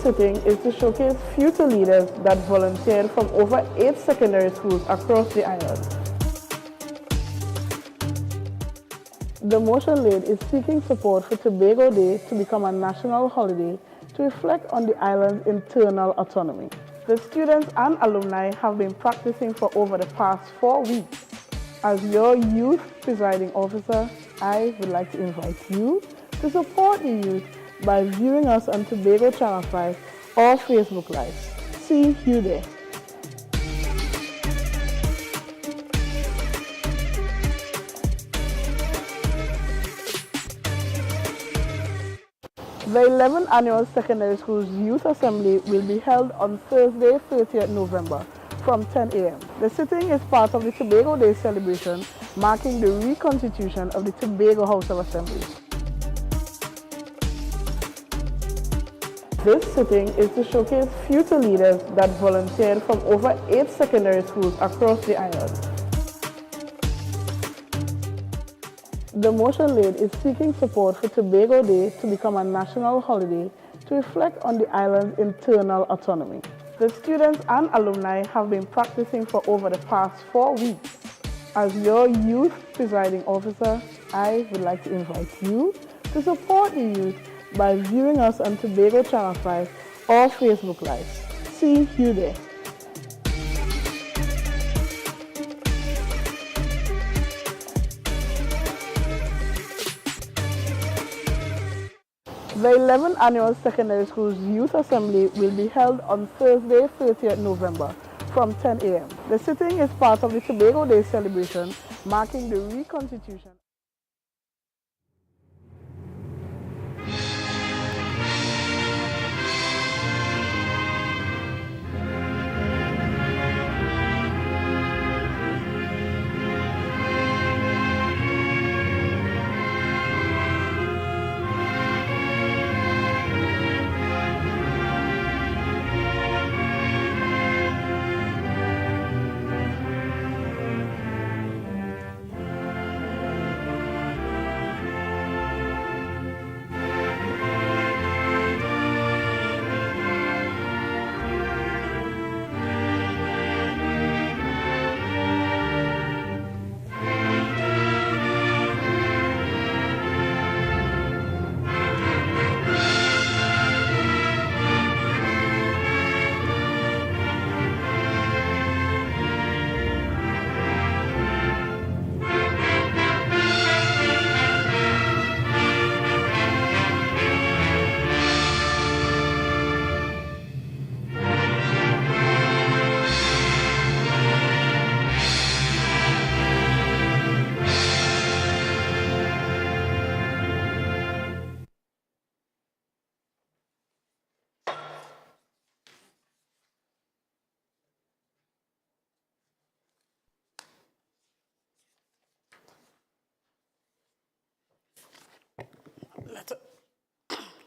sitting is to showcase future leaders that volunteered from over 8 secondary schools across the island. The motion laid is seeking support for Tobago Day to become a national holiday to reflect on the island's internal autonomy. The students and alumni have been practicing for over the past 4 weeks. As your youth presiding officer, I would like to invite you to support the youth by viewing us on Tobago Channel 5 or Facebook Live. See you there. The 11th Annual Secondary Schools Youth Assembly will be held on Thursday, 30th November from 10 a.m. The sitting is part of the Tobago Day celebration marking the reconstitution of the Tobago House of Assembly. This sitting is to showcase future leaders that volunteered from over 8 secondary schools across the island. The motion laid is seeking support for Tobago Day to become a national holiday to reflect on the island's internal autonomy. The students and alumni have been practicing for over the past 4 weeks. As your youth presiding officer, I would like to invite you to support the youth by viewing us on Tobago Channel 5 or Facebook Live. See you there. The 11th Annual Secondary Schools Youth Assembly will be held on Thursday, 30th November from 10 a.m. The sitting is part of the Tobago Day celebration marking the reconstitution.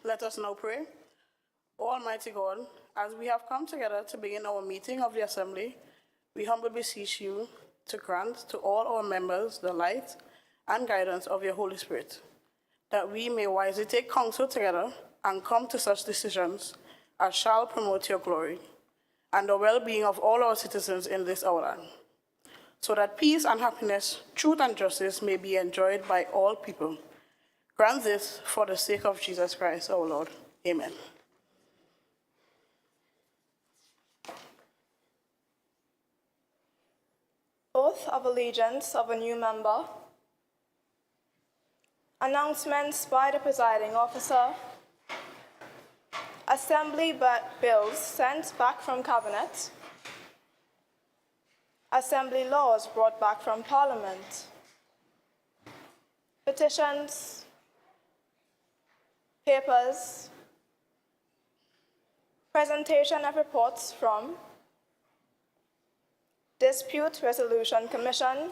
Let us now pray. O Almighty God, as we have come together to begin our meeting of the Assembly, we humbly beseech you to grant to all our members the light and guidance of your Holy Spirit, that we may wisely take counsel together and come to such decisions as shall promote your glory and the well-being of all our citizens in this our land, so that peace and happiness, truth and justice may be enjoyed by all people. Grant this for the sake of Jesus Christ, our Lord. Amen. Oath of allegiance of a new member. Announcements by the presiding officer. Assembly bills sent back from Cabinet. Assembly laws brought back from Parliament. Petitions. Papers. Presentation of reports from Dispute Resolution Commission,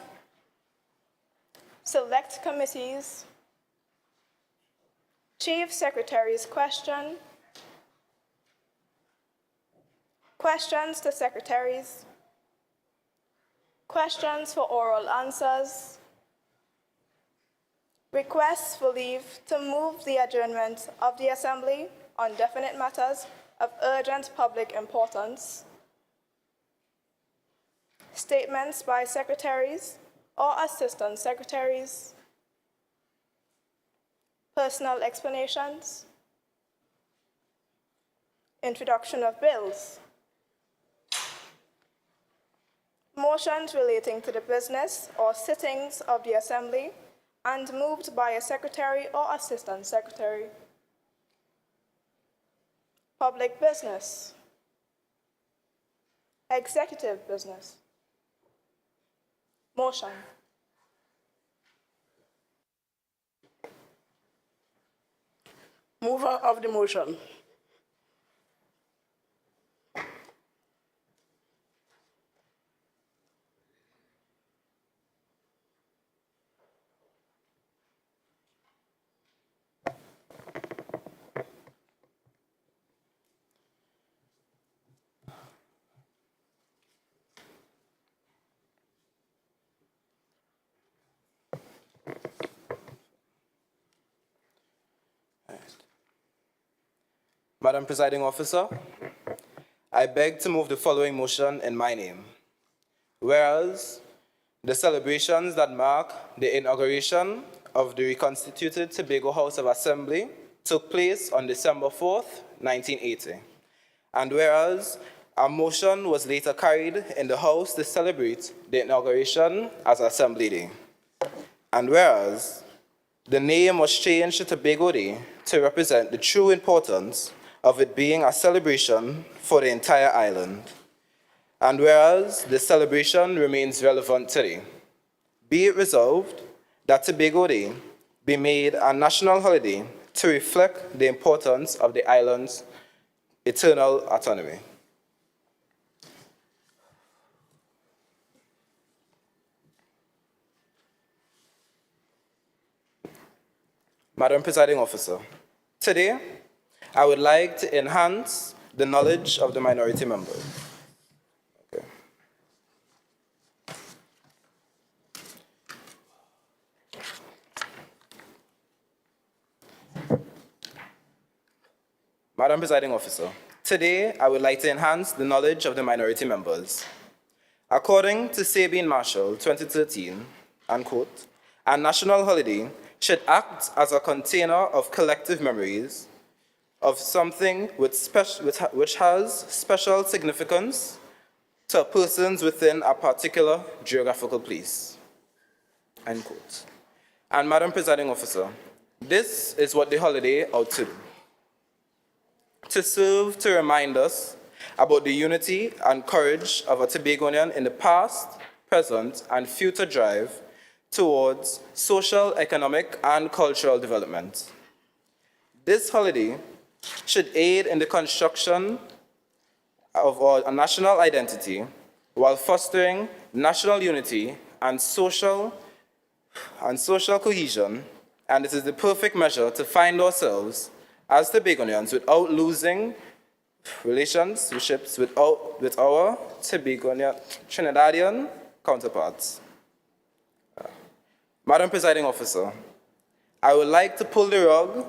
Select Committees, Chief Secretary's question, questions to secretaries, questions for oral answers, requests for leave to move the adjournment of the Assembly on definite matters of urgent public importance, statements by secretaries or assistant secretaries, personal explanations, introduction of bills, motions relating to the business or sittings of the Assembly and moved by a secretary or assistant secretary, public business, executive business. Motion. Mover of the motion. Madam Presiding Officer, I beg to move the following motion in my name. Whereas the celebrations that mark the inauguration of the reconstituted Tobago House of Assembly took place on December 4th, 1980. And whereas a motion was later carried in the House to celebrate the inauguration as Assembly Day. And whereas the name was changed to Tobago Day to represent the true importance of it being a celebration for the entire island. And whereas the celebration remains relevant today, be it resolved that Tobago Day be made a national holiday to reflect the importance of the island's eternal autonomy. Madam Presiding Officer, today I would like to enhance the knowledge of the minority members. Okay. Madam Presiding Officer, today I would like to enhance the knowledge of the minority members. According to Sabine Marshall, 2013, unquote, a national holiday should act as a container of collective memories of something which has special significance to persons within a particular geographical place, end quote. And Madam Presiding Officer, this is what the holiday ought to do. To serve to remind us about the unity and courage of a Tobagonian in the past, present, and future drive towards social, economic, and cultural development. This holiday should aid in the construction of our national identity while fostering national unity and social cohesion, and it is the perfect measure to find ourselves as Tobagonians without losing relationships with our Trinidadian counterparts. Madam Presiding Officer, I would like to pull the rug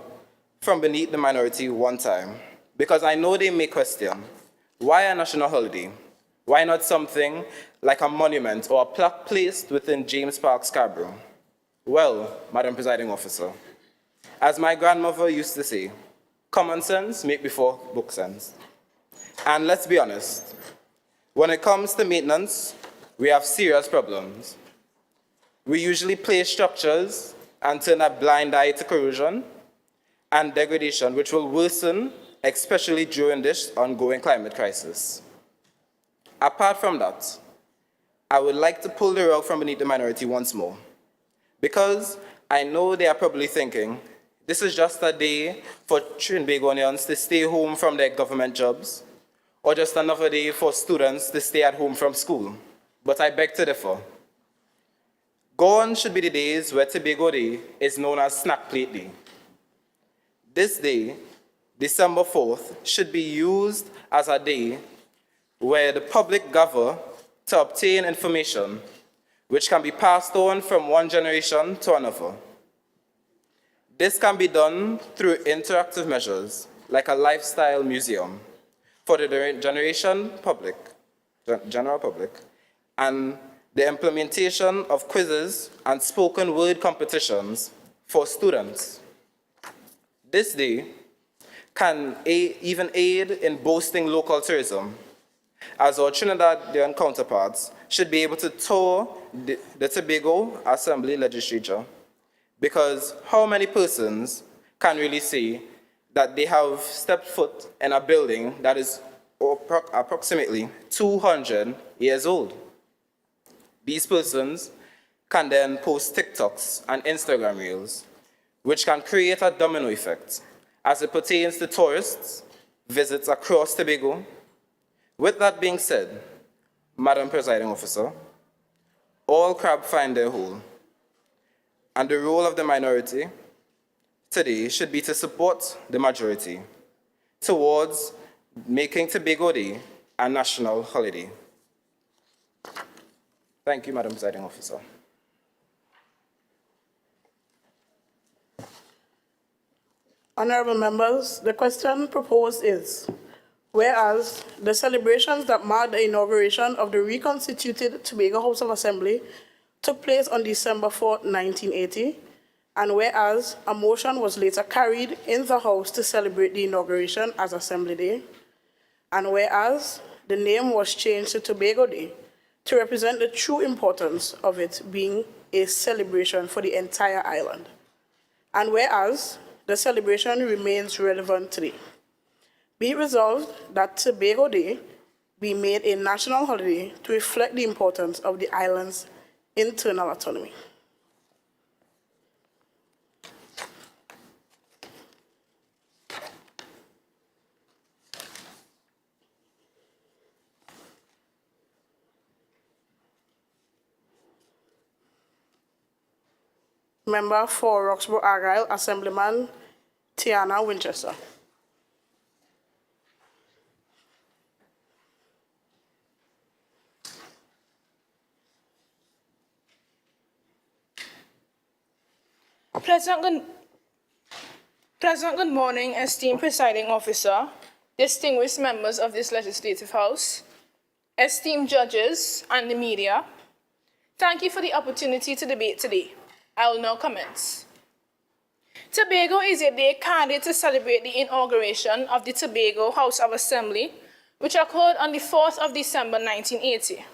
from beneath the minority one time, because I know they may question, why a national holiday? Why not something like a monument or a plaque placed within James Park, Scarborough? Well, Madam Presiding Officer, as my grandmother used to say, common sense make before book sense. And let's be honest, when it comes to maintenance, we have serious problems. We usually place structures and turn a blind eye to corrosion and degradation, which will worsen, especially during this ongoing climate crisis. Apart from that, I would like to pull the rug from beneath the minority once more, because I know they are probably thinking, this is just a day for Trinbagonians to stay home from their government jobs, or just another day for students to stay at home from school. But I beg to differ. Gone should be the days where Tobago Day is known as Snack Plate Day. This day, December 4th, should be used as a day where the public gather to obtain information which can be passed on from one generation to another. This can be done through interactive measures like a lifestyle museum, for the general public, and the implementation of quizzes and spoken word competitions for students. This day can even aid in boosting local tourism, as our Trinidadian counterparts should be able to tour the Tobago Assembly Legislature, because how many persons can really say that they have stepped foot in a building that is approximately 200 years old? These persons can then post TikToks and Instagram reels, which can create a domino effect as it pertains to tourists' visits across Tobago. With that being said, Madam Presiding Officer, all crab find their hole, and the role of the minority today should be to support the majority towards making Tobago Day a national holiday. Thank you, Madam Presiding Officer. Honorable members, the question proposed is, whereas the celebrations that marked the inauguration of the reconstituted Tobago House of Assembly took place on December 4, 1980, and whereas a motion was later carried in the House to celebrate the inauguration as Assembly Day, and whereas the name was changed to Tobago Day to represent the true importance of it being a celebration for the entire island, and whereas the celebration remains relevant today, be it resolved that Tobago Day be made a national holiday to reflect the importance of the island's internal autonomy. Member for Roxborough Argyle, Assemblyman Tiana Winchester. President, good morning, esteemed presiding officer, distinguished members of this legislative house, esteemed judges and the media. Thank you for the opportunity to debate today. I will now commence. Tobago is a day candid to celebrate the inauguration of the Tobago House of Assembly, which occurred on the 4th of December 1980.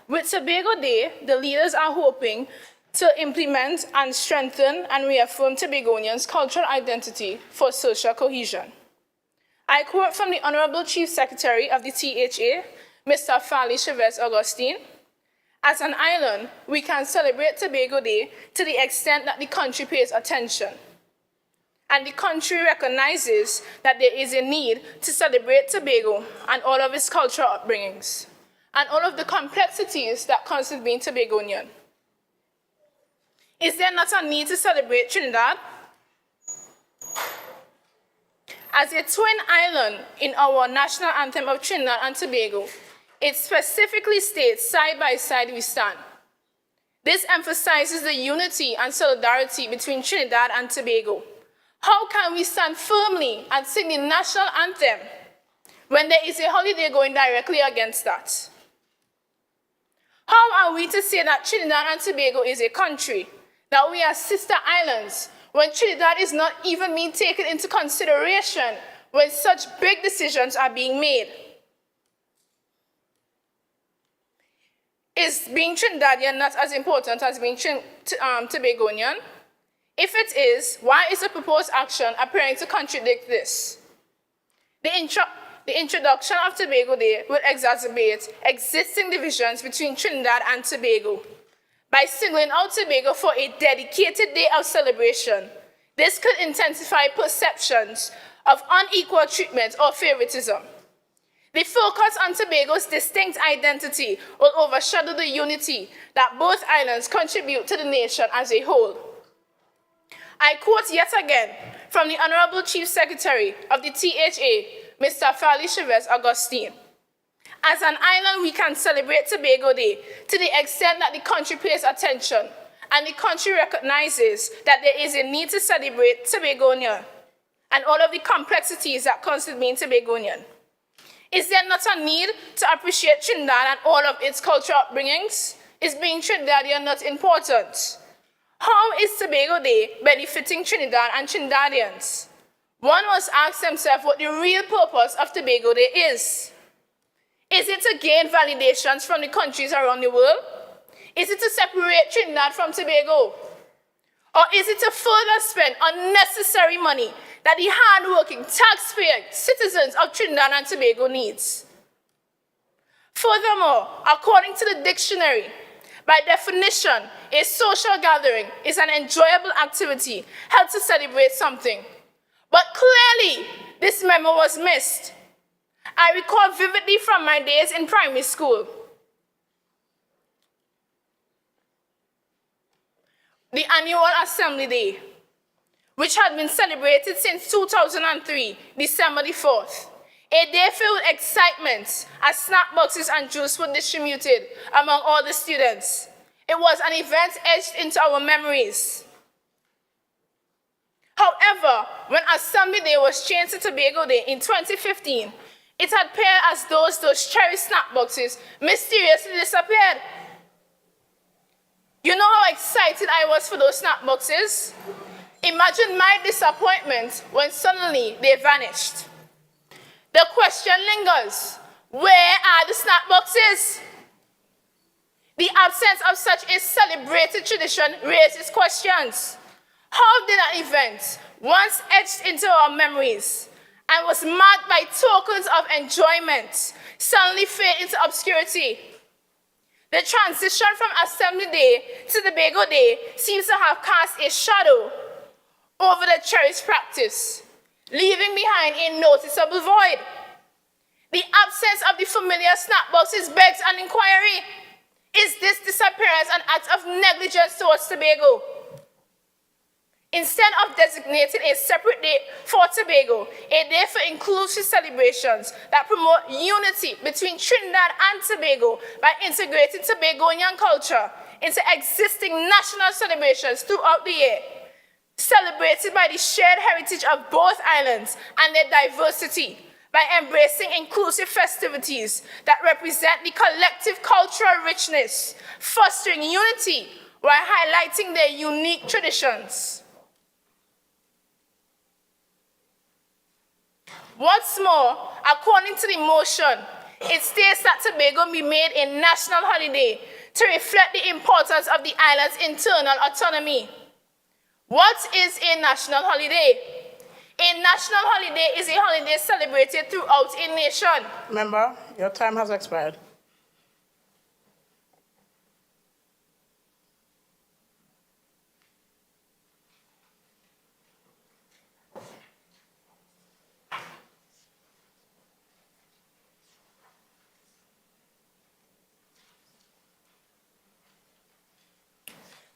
With Tobago Day, the leaders are hoping to implement and strengthen and reaffirm Tobagonians' cultural identity for social cohesion. I quote from the Honorable Chief Secretary of the THA, Mr. Fali Chavez Augustine, "As an island, we can celebrate Tobago Day to the extent that the country pays attention. And the country recognizes that there is a need to celebrate Tobago and all of its cultural upbringings, and all of the complexities that constitute being Tobagonian. Is there not a need to celebrate Trinidad? As a twin island in our national anthem of Trinidad and Tobago, it specifically states, side by side we stand. This emphasizes the unity and solidarity between Trinidad and Tobago. How can we stand firmly and sing the national anthem when there is a holiday going directly against that? How are we to say that Trinidad and Tobago is a country, that we are sister islands, when Trinidad is not even being taken into consideration when such big decisions are being made? Is being Trinidadian not as important as being Tobagonian? If it is, why is the proposed action appearing to contradict this? The introduction of Tobago Day will exacerbate existing divisions between Trinidad and Tobago. By singling out Tobago for a dedicated day of celebration, this could intensify perceptions of unequal treatment or favoritism. The focus on Tobago's distinct identity will overshadow the unity that both islands contribute to the nation as a whole. I quote yet again from the Honorable Chief Secretary of the THA, Mr. Fali Chavez Augustine. As an island, we can celebrate Tobago Day to the extent that the country pays attention and the country recognizes that there is a need to celebrate Tobagonian and all of the complexities that constitute being Tobagonian. Is there not a need to appreciate Trinidad and all of its cultural upbringings? Is being Trinidadian not important? How is Tobago Day benefiting Trinidad and Trinidadians? One must ask themselves what the real purpose of Tobago Day is. Is it to gain validations from the countries around the world? Is it to separate Trinidad from Tobago? Or is it to further spend unnecessary money that the hard-working taxpayer citizens of Trinidad and Tobago needs? Furthermore, according to the dictionary, by definition, a social gathering is an enjoyable activity held to celebrate something. But clearly, this memo was missed. I recall vividly from my days in primary school. The annual Assembly Day, which had been celebrated since 2003, December the 4th. A day filled with excitement as snack boxes and juice were distributed among all the students. It was an event etched into our memories. However, when Assembly Day was changed to Tobago Day in 2015, it had appeared as though those cherished snack boxes mysteriously disappeared. You know how excited I was for those snack boxes? Imagine my disappointment when suddenly they vanished. The question lingers, where are the snack boxes? The absence of such a celebrated tradition raises questions. How did an event, once etched into our memories and was marked by tokens of enjoyment, suddenly fade into obscurity? The transition from Assembly Day to Tobago Day seems to have cast a shadow over the cherished practice, leaving behind a noticeable void. The absence of the familiar snack boxes begs an inquiry. Is this disappearance an act of negligence towards Tobago? Instead of designating a separate day for Tobago, a day for inclusive celebrations that promote unity between Trinidad and Tobago by integrating Tobagonian culture into existing national celebrations throughout the year, celebrated by the shared heritage of both islands and their diversity, by embracing inclusive festivities that represent the collective cultural richness, fostering unity while highlighting their unique traditions. What's more, according to the motion, it states that Tobago be made a national holiday to reflect the importance of the island's internal autonomy. What is a national holiday? A national holiday is a holiday celebrated throughout a nation. Member, your time has expired.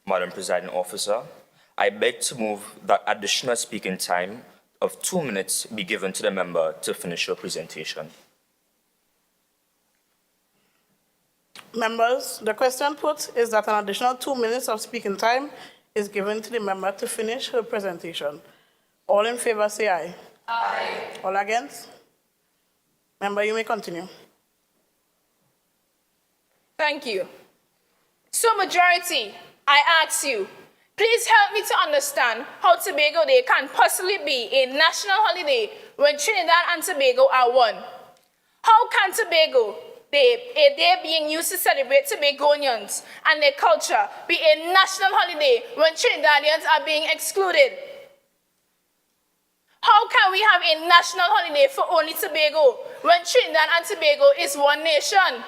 Madam Presiding Officer, I beg to move that additional speaking time of 2 minutes be given to the member to finish your presentation. Members, the question put is that an additional 2 minutes of speaking time is given to the member to finish her presentation. All in favor say aye. Aye. All against? Member, you may continue. Thank you. So, majority, I ask you, please help me to understand how Tobago Day can possibly be a national holiday when Trinidad and Tobago are one. How can Tobago Day, a day being used to celebrate Tobagonians and their culture, be a national holiday when Trinidadians are being excluded? How can we have a national holiday for only Tobago when Trinidad and Tobago is one nation?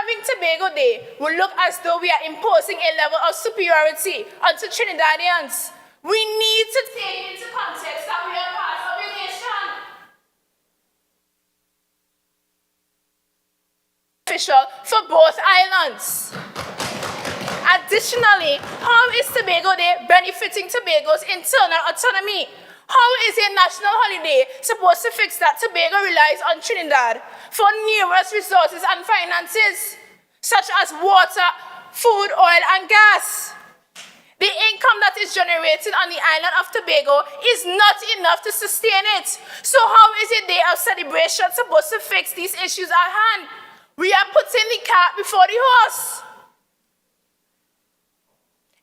Having Tobago Day will look as though we are imposing a level of superiority onto Trinidadians. We need to take into context that we are part of a nation. Official for both islands. Additionally, how is Tobago Day benefiting Tobago's internal autonomy? How is a national holiday supposed to fix that Tobago relies on Trinidad for numerous resources and finances, such as water, food, oil, and gas? The income that is generated on the island of Tobago is not enough to sustain it. So how is a day of celebration supposed to fix these issues at hand? We are putting the cart before the horse.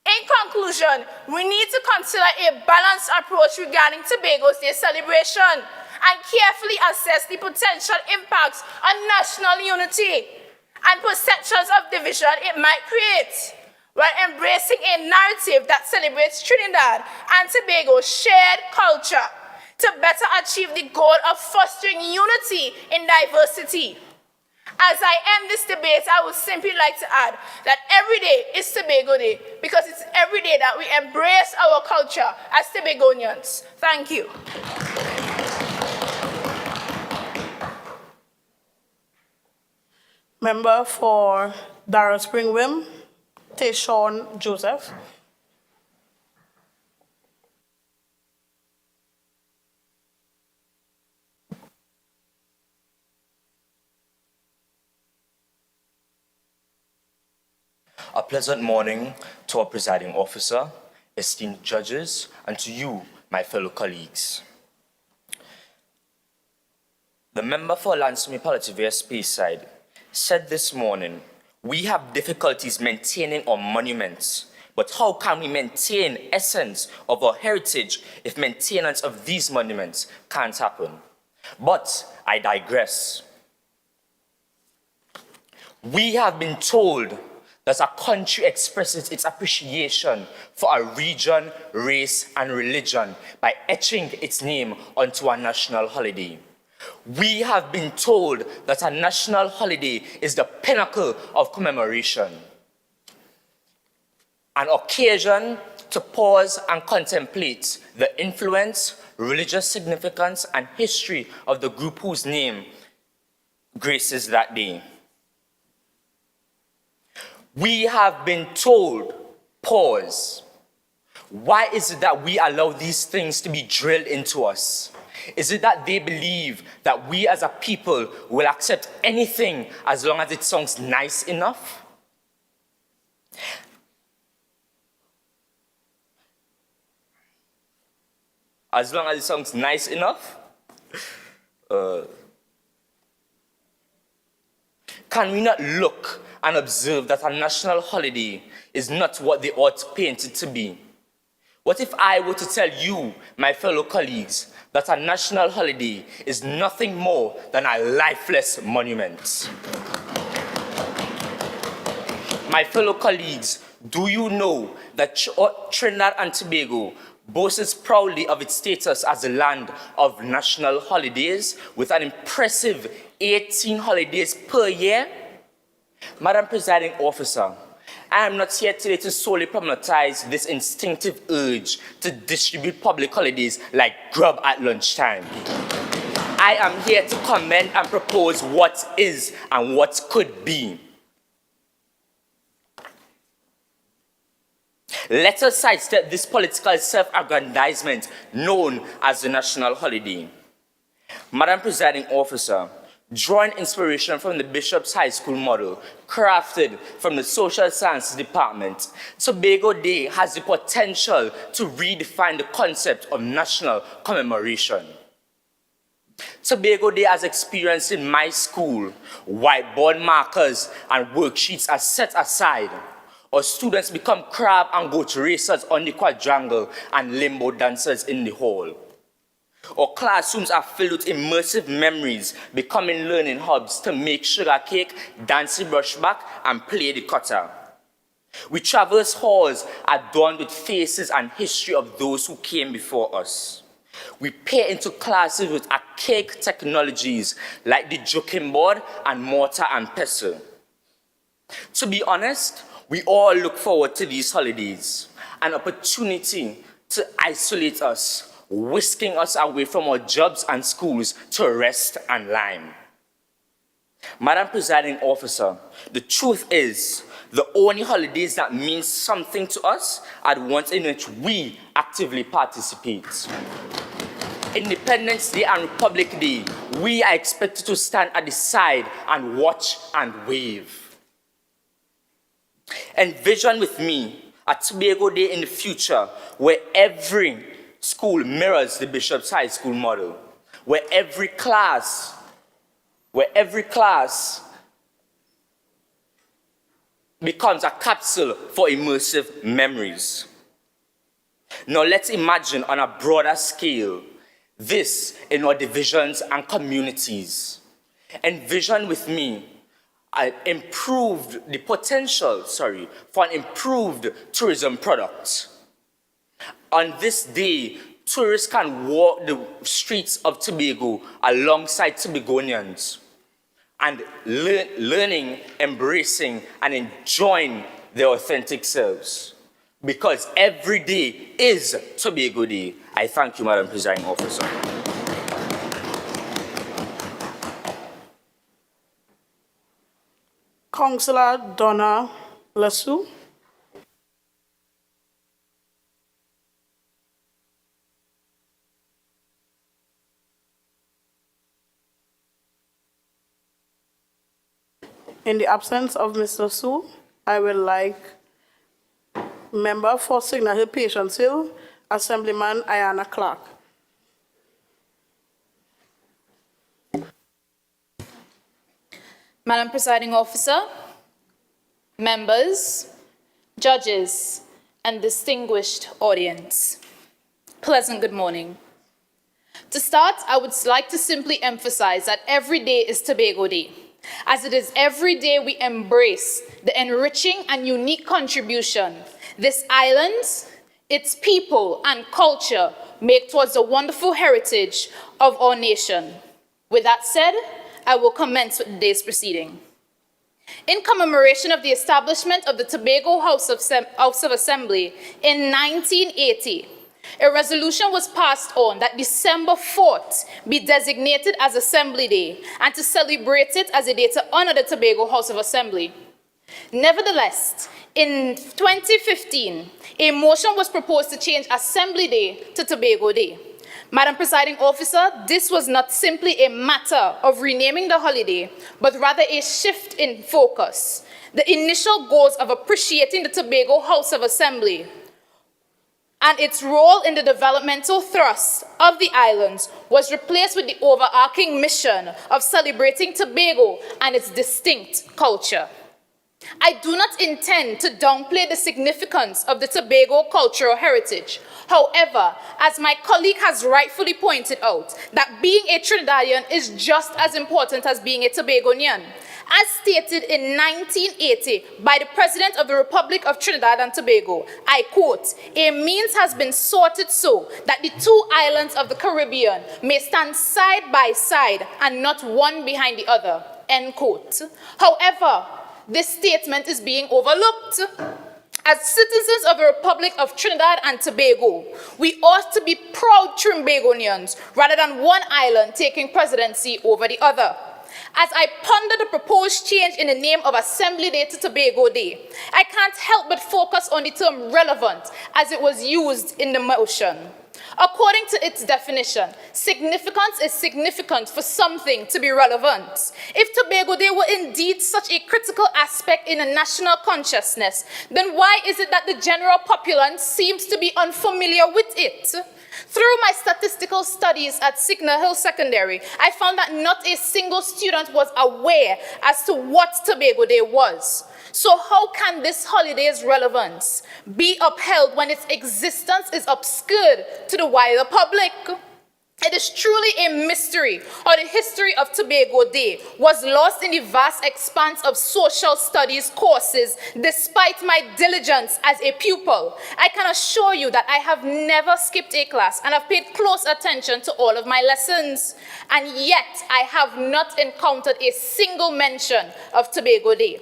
In conclusion, we need to consider a balanced approach regarding Tobago's Day celebration and carefully assess the potential impacts on national unity and perceptions of division it might create, while embracing a narrative that celebrates Trinidad and Tobago's shared culture to better achieve the goal of fostering unity in diversity. As I end this debate, I would simply like to add that every day is Tobago Day because it's every day that we embrace our culture as Tobagonians. Thank you. Member for Darrell Spring Wim, Tayshawn Joseph. A pleasant morning to our presiding officer, esteemed judges, and to you, my fellow colleagues. The member for Lansing Palliative Speyside said this morning, we have difficulties maintaining our monuments, but how can we maintain essence of our heritage if maintenance of these monuments can't happen? But I digress. We have been told that a country expresses its appreciation for a region, race, and religion by etching its name onto a national holiday. We have been told that a national holiday is the pinnacle of commemoration, an occasion to pause and contemplate the influence, religious significance, and history of the group whose name graces that day. We have been told, pause. Why is it that we allow these things to be drilled into us? Is it that they believe that we as a people will accept anything as long as it sounds nice enough? As long as it sounds nice enough? Can we not look and observe that a national holiday is not what they ought to paint it to be? What if I were to tell you, my fellow colleagues, that a national holiday is nothing more than a lifeless monument? My fellow colleagues, do you know that Trinidad and Tobago boasts proudly of its status as a land of national holidays with an impressive 18 holidays per year? Madam Presiding Officer, I am not here today to solely problematize this instinctive urge to distribute public holidays like grub at lunchtime. I am here to commend and propose what is and what could be. Let us sidestep this political self-aggrandizement known as the national holiday. Madam Presiding Officer, drawing inspiration from the Bishop's High School model, crafted from the Social Sciences Department, Tobago Day has the potential to redefine the concept of national commemoration. Tobago Day, as experienced in my school, whiteboard markers and worksheets are set aside, or students become crab and goat racers on the quadrangle and limbo dancers in the hall. Or classrooms are filled with immersive memories, becoming learning hubs to make sugar cake, dance the brushback, and play the cutter. We traverse halls adorned with faces and history of those who came before us. We peer into classes with archaic technologies like the joking board and mortar and pestle. To be honest, we all look forward to these holidays, an opportunity to isolate us, whisking us away from our jobs and schools to rest and lime. Madam Presiding Officer, the truth is, the only holidays that mean something to us are the ones in which we actively participate. Independence Day and Republic Day, we are expected to stand at the side and watch and wave. Envision with me a Tobago Day in the future where every school mirrors the Bishop's High School model, where every class becomes a capsule for immersive memories. Now let's imagine on a broader scale this in our divisions and communities. Envision with me the potential for an improved tourism product. On this day, tourists can walk the streets of Tobago alongside Tobagonians and learning, embracing, and enjoying their authentic selves. Because every day is Tobago Day. I thank you, Madam Presiding Officer. Councillor Donna Lassou. In the absence of Mr. Su, I would like Member for Signal Hill Patience Hill, Assemblyman Ayana Clark. Madam Presiding Officer, members, judges, and distinguished audience, pleasant good morning. To start, I would like to simply emphasize that every day is Tobago Day, as it is every day we embrace the enriching and unique contribution this island, its people, and culture make towards the wonderful heritage of our nation. With that said, I will commence with today's proceeding. In commemoration of the establishment of the Tobago House of Assembly in 1980, a resolution was passed on that December 4th be designated as Assembly Day and to celebrate it as a day to honor the Tobago House of Assembly. Nevertheless, in 2015, a motion was proposed to change Assembly Day to Tobago Day. Madam Presiding Officer, this was not simply a matter of renaming the holiday, but rather a shift in focus. The initial goals of appreciating the Tobago House of Assembly and its role in the developmental thrust of the islands was replaced with the overarching mission of celebrating Tobago and its distinct culture. I do not intend to downplay the significance of the Tobago cultural heritage. However, as my colleague has rightfully pointed out, that being a Trinidadian is just as important as being a Tobagonian. As stated in 1980 by the President of the Republic of Trinidad and Tobago, I quote, "A means has been sorted so that the two islands of the Caribbean may stand side by side and not one behind the other," end quote. However, this statement is being overlooked. As citizens of the Republic of Trinidad and Tobago, we ought to be proud Trinbagonians rather than one island taking presidency over the other. As I ponder the proposed change in the name of Assembly Day to Tobago Day, I can't help but focus on the term relevant as it was used in the motion. According to its definition, significance is significant for something to be relevant. If Tobago Day were indeed such a critical aspect in a national consciousness, then why is it that the general populace seems to be unfamiliar with it? Through my statistical studies at Signal Hill Secondary, I found that not a single student was aware as to what Tobago Day was. So how can this holiday's relevance be upheld when its existence is obscured to the wider public? It is truly a mystery how the history of Tobago Day was lost in the vast expanse of social studies courses despite my diligence as a pupil. I can assure you that I have never skipped a class and have paid close attention to all of my lessons. And yet, I have not encountered a single mention of Tobago Day.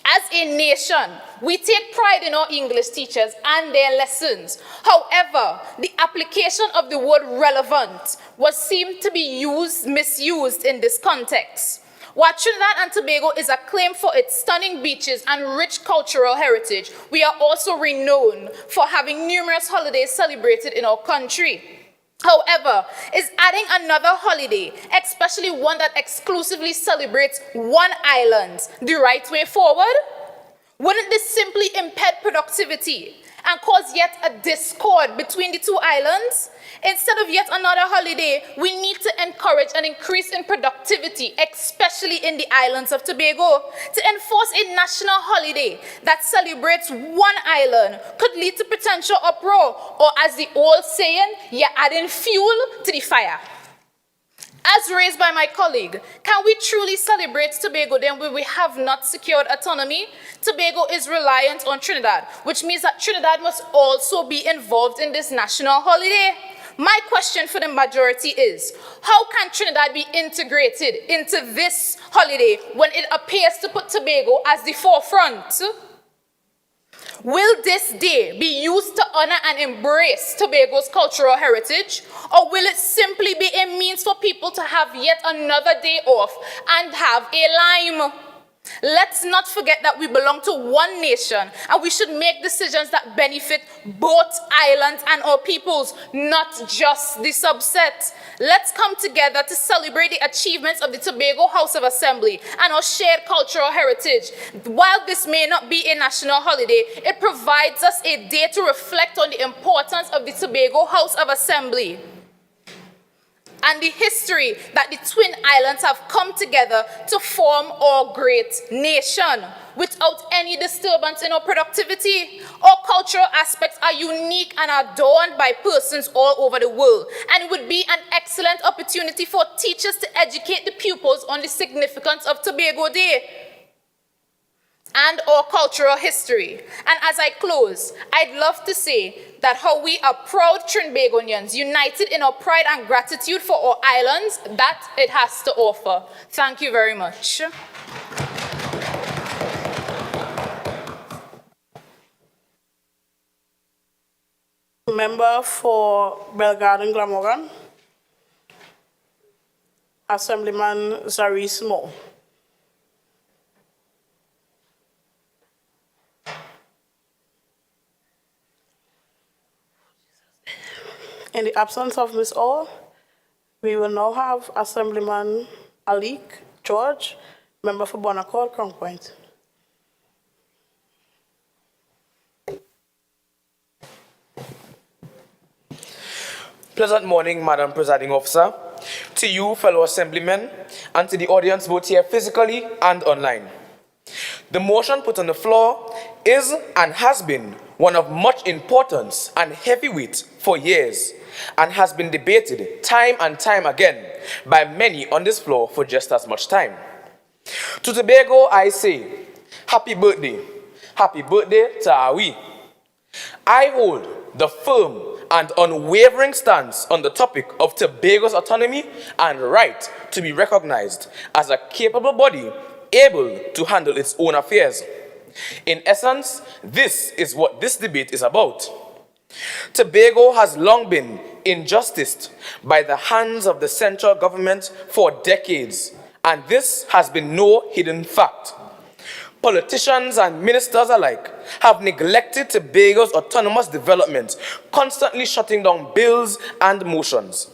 As a nation, we take pride in our English teachers and their lessons. However, the application of the word relevant was seen to be misused in this context. While Trinidad and Tobago is acclaimed for its stunning beaches and rich cultural heritage, we are also renowned for having numerous holidays celebrated in our country. However, is adding another holiday, especially one that exclusively celebrates one island, the right way forward? Wouldn't this simply impede productivity and cause yet a discord between the two islands? Instead of yet another holiday, we need to encourage an increase in productivity, especially in the islands of Tobago. To enforce a national holiday that celebrates one island could lead to potential uproar, or as the old saying, you're adding fuel to the fire. As raised by my colleague, can we truly celebrate Tobago Day when we have not secured autonomy? Tobago is reliant on Trinidad, which means that Trinidad must also be involved in this national holiday. My question for the majority is, how can Trinidad be integrated into this holiday when it appears to put Tobago as the forefront? Will this day be used to honor and embrace Tobago's cultural heritage, or will it simply be a means for people to have yet another day off and have a lime? Let's not forget that we belong to one nation, and we should make decisions that benefit both islands and our peoples, not just the subset. Let's come together to celebrate the achievements of the Tobago House of Assembly and our shared cultural heritage. While this may not be a national holiday, it provides us a day to reflect on the importance of the Tobago House of Assembly and the history that the Twin Islands have come together to form our great nation without any disturbance in our productivity. Our cultural aspects are unique and adorned by persons all over the world, and it would be an excellent opportunity for teachers to educate the pupils on the significance of Tobago Day and our cultural history. And as I close, I'd love to say that how we are proud Trinbagonians, united in our pride and gratitude for our islands, that it has to offer. Thank you very much. Member for Belgarden Glamorgan, Assemblyman Zaris Moore. In the absence of Ms. Orr, we will now have Assemblyman Alik George, member for Bonaccord, Crown Point. Pleasant morning, Madam Presiding Officer, to you, fellow Assemblymen, and to the audience both here physically and online. The motion put on the floor is and has been one of much importance and heavyweight for years, and has been debated time and time again by many on this floor for just as much time. To Tobago, I say, happy birthday to Awi. I hold the firm and unwavering stance on the topic of Tobago's autonomy and right to be recognized as a capable body able to handle its own affairs. In essence, this is what this debate is about. Tobago has long been injusticed by the hands of the central government for decades, and this has been no hidden fact. Politicians and ministers alike have neglected Tobago's autonomous development, constantly shutting down bills and motions.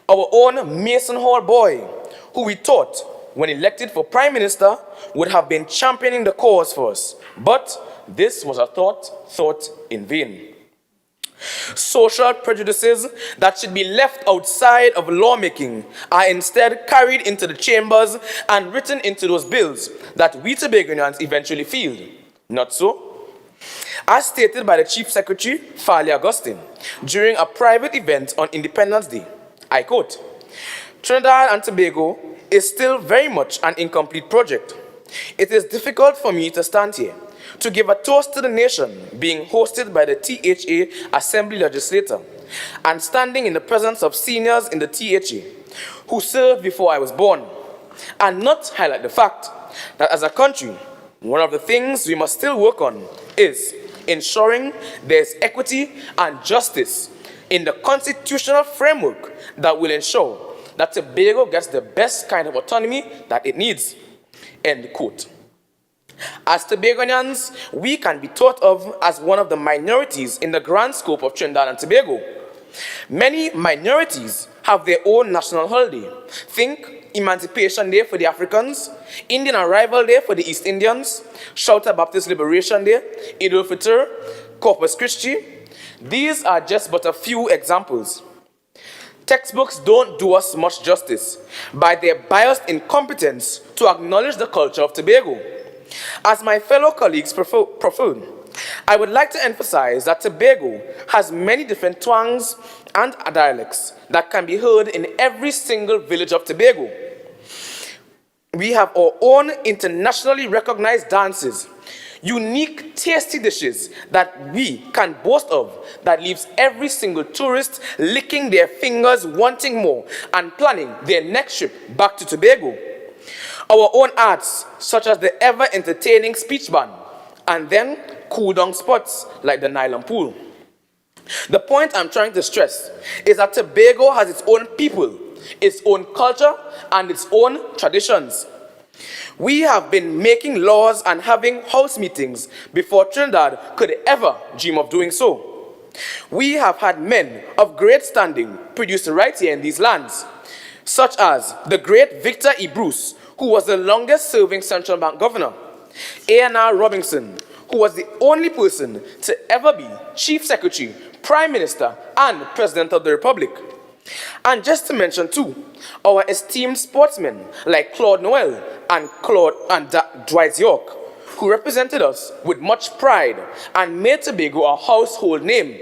Our own Mason Hall boy, who we thought, when elected for Prime Minister, would have been championing the cause for us, but this was a thought in vain. Social prejudices that should be left outside of lawmaking are instead carried into the chambers and written into those bills that we Tobagonians eventually field. Not so? As stated by the Chief Secretary, Farley Augustine, during a private event on Independence Day, I quote, "Trinidad and Tobago is still very much an incomplete project. It is difficult for me to stand here to give a toast to the nation being hosted by the THA Assembly Legislator and standing in the presence of seniors in the THA who served before I was born, and not highlight the fact that as a country, one of the things we must still work on is ensuring there's equity and justice in the constitutional framework that will ensure that Tobago gets the best kind of autonomy that it needs." End quote. As Tobagonians, we can be thought of as one of the minorities in the grand scope of Trinidad and Tobago. Many minorities have their own national holiday. Think Emancipation Day for the Africans, Indian Arrival Day for the East Indians, Shouter Baptist Liberation Day, Eid al-Fitr, Corpus Christi. These are just but a few examples. Textbooks don't do us much justice by their biased incompetence to acknowledge the culture of Tobago. As my fellow colleagues prefer, I would like to emphasize that Tobago has many different twangs and dialects that can be heard in every single village of Tobago. We have our own internationally recognized dances, unique tasty dishes that we can boast of that leaves every single tourist licking their fingers wanting more and planning their next trip back to Tobago. Our own arts, such as the ever-entertaining speech band, and then cool-down spots like the nylon pool. The point I'm trying to stress is that Tobago has its own people, its own culture, and its own traditions. We have been making laws and having house meetings before Trinidad could ever dream of doing so. We have had men of great standing produced right here in these lands, such as the great Victor E. Bruce, who was the longest-serving central bank governor, A.N.R. Robinson, who was the only person to ever be Chief Secretary, Prime Minister, and President of the Republic. And just to mention too, our esteemed sportsmen like Claude Noel and Dwight York, who represented us with much pride and made Tobago a household name.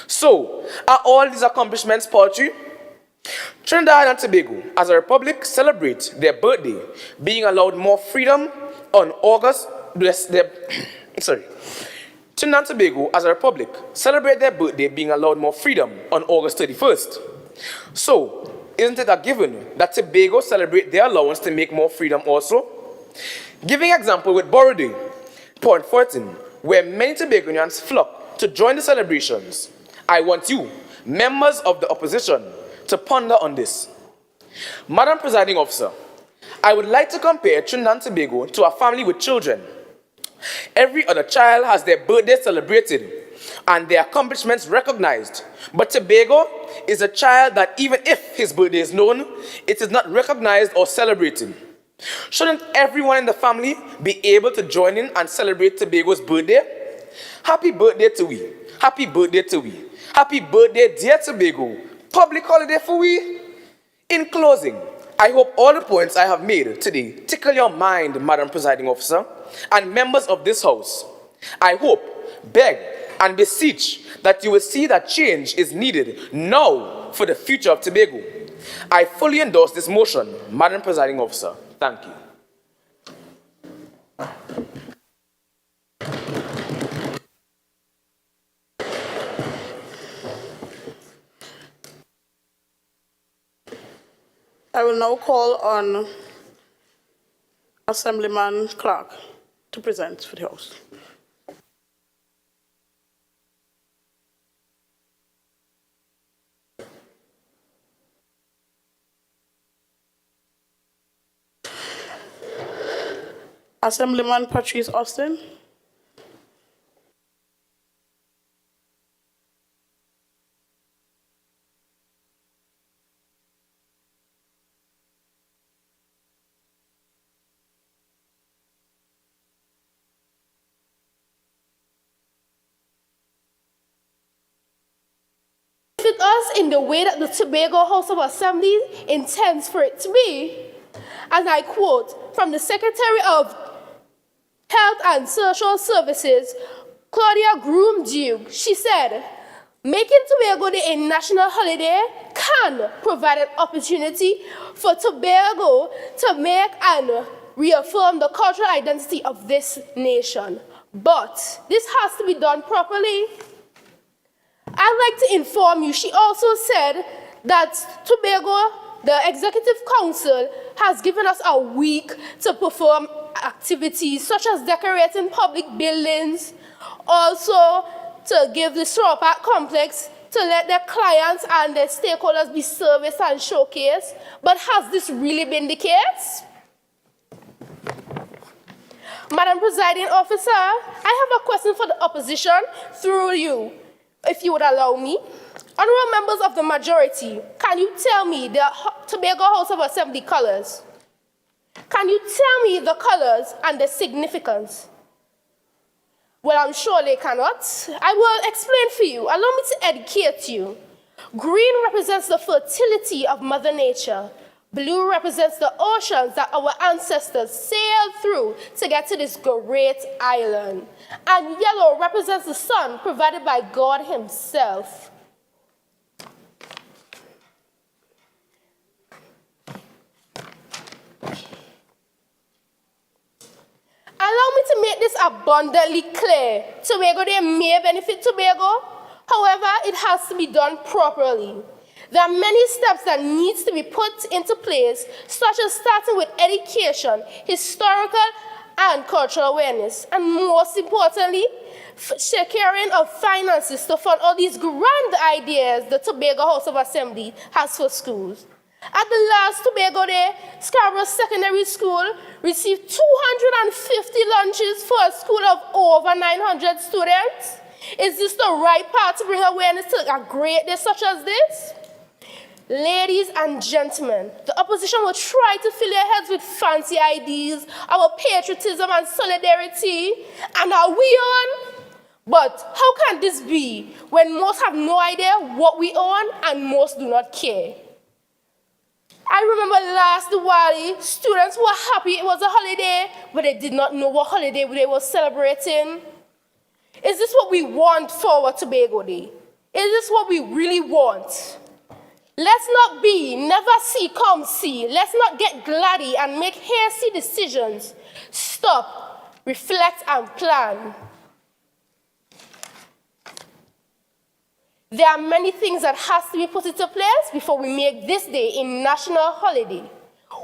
So, are all these accomplishments paltry? Trinidad and Tobago, as a republic, celebrate their birthday, being allowed more freedom on Trinidad and Tobago, as a republic, celebrate their birthday, being allowed more freedom on August 31st. So, isn't it a given that Tobago celebrate their allowance to make more freedom also? Giving example with Borrow Day, Port Fortin, where many Tobagonians flock to join the celebrations. I want you, members of the opposition, to ponder on this. Madam Presiding Officer, I would like to compare Trinidad and Tobago to a family with children. Every other child has their birthday celebrated and their accomplishments recognized. But Tobago is a child that even if his birthday is known, it is not recognized or celebrated. Shouldn't everyone in the family be able to join in and celebrate Tobago's birthday? Happy birthday to we. Happy birthday to we. Happy birthday, dear Tobago. Public holiday for we. In closing, I hope all the points I have made today tickle your mind, Madam Presiding Officer, and members of this House. I hope, beg, and beseech that you will see that change is needed now for the future of Tobago. I fully endorse this motion, Madam Presiding Officer. Thank you. I will now call on Assemblyman Clark to present for the House. Assemblyman Patrice Austin. With us in the way that the Tobago House of Assembly intends for it to be. As I quote from the Secretary of Health and Social Services, Claudia Groom-Duke, she said, making Tobago Day a national holiday can provide an opportunity for Tobago to make and reaffirm the cultural identity of this nation. But this has to be done properly. I'd like to inform you, she also said that Tobago, the Executive Council, has given us a week to perform activities such as decorating public buildings, also to give the Straw Park complex to let their clients and their stakeholders be serviced and showcased. But has this really been the case? Madam Presiding Officer, I have a question for the opposition through you, if you would allow me. Honorable members of the majority, can you tell me the Tobago House of Assembly colors? Can you tell me the colors and the significance? Well, I'm sure they cannot. I will explain for you. Allow me to educate you. Green represents the fertility of Mother Nature. Blue represents the oceans that our ancestors sailed through to get to this great island. And yellow represents the sun provided by God himself. Allow me to make this abundantly clear. Tobago Day may benefit Tobago. However, it has to be done properly. There are many steps that need to be put into place, such as starting with education, historical and cultural awareness, and most importantly, securing of finances to fund all these grand ideas the Tobago House of Assembly has for schools. At the last Tobago Day, Scarborough Secondary School received 250 lunches for a school of over 900 students. Is this the right path to bring awareness to a great day such as this? Ladies and gentlemen, the opposition will try to fill their heads with fancy ideas, our patriotism and solidarity, and are we on? But how can this be when most have no idea what we own and most do not care? I remember last Diwali, students were happy it was a holiday, but they did not know what holiday they were celebrating. Is this what we want for our Tobago Day? Is this what we really want? Let's not be, never see, come see. Let's not get gladdy and make hasty decisions. Stop, reflect, and plan. There are many things that has to be put into place before we make this day a national holiday.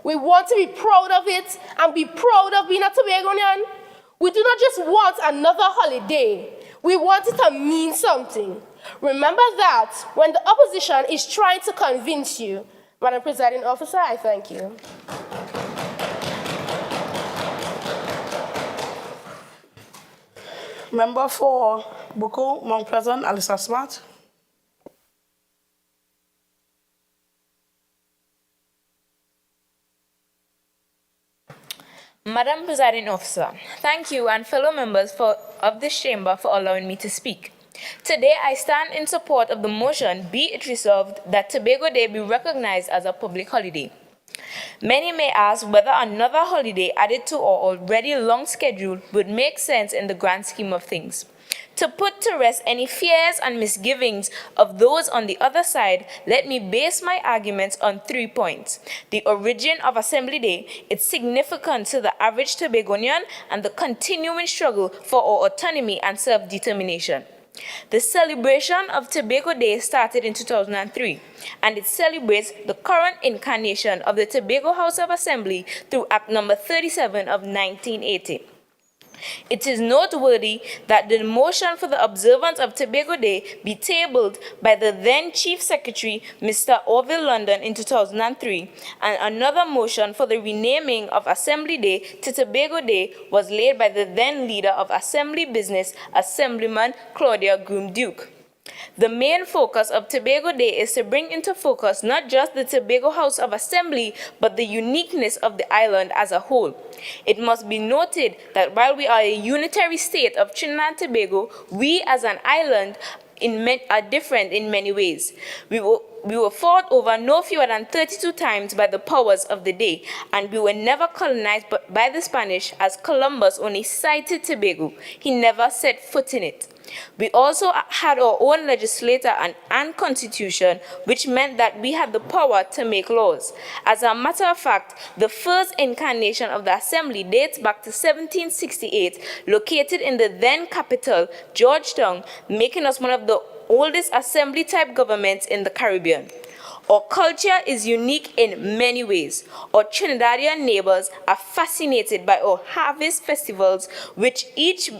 We want to be proud of it and be proud of being a Tobagonian. We do not just want another holiday. We want it to mean something. Remember that when the opposition is trying to convince you. Madam Presiding Officer, I thank you. Member for Boko, Mount Pleasant, Alyssa Smart. Madam Presiding Officer, thank you and fellow members of this chamber for allowing me to speak. Today, I stand in support of the motion, be it resolved, that Tobago Day be recognized as a public holiday. Many may ask whether another holiday added to our already long schedule would make sense in the grand scheme of things. To put to rest any fears and misgivings of those on the other side, let me base my arguments on 3 points: the origin of Assembly Day, its significance to the average Tobagonian, and the continuing struggle for our autonomy and self-determination. The celebration of Tobago Day started in 2003, and it celebrates the current incarnation of the Tobago House of Assembly through Act No. 37 of 1980. It is noteworthy that the motion for the observance of Tobago Day be tabled by the then Chief Secretary, Mr. Orville London, in 2003, and another motion for the renaming of Assembly Day to Tobago Day was laid by the then leader of Assembly Business, Assemblyman Claudia Groom-Duke. The main focus of Tobago Day is to bring into focus not just the Tobago House of Assembly, but the uniqueness of the island as a whole. It must be noted that while we are a unitary state of Trinidad and Tobago, we as an island are different in many ways. We were fought over no fewer than 32 times by the powers of the day, and we were never colonized by the Spanish, as Columbus only sighted Tobago. He never set foot in it. We also had our own legislature and constitution, which meant that we had the power to make laws. As a matter of fact, the first incarnation of the Assembly dates back to 1768, located in the then capital, Georgetown, making us one of the oldest assembly-type governments in the Caribbean. Our culture is unique in many ways. Our Trinidadian neighbors are fascinated by our harvest festivals, where each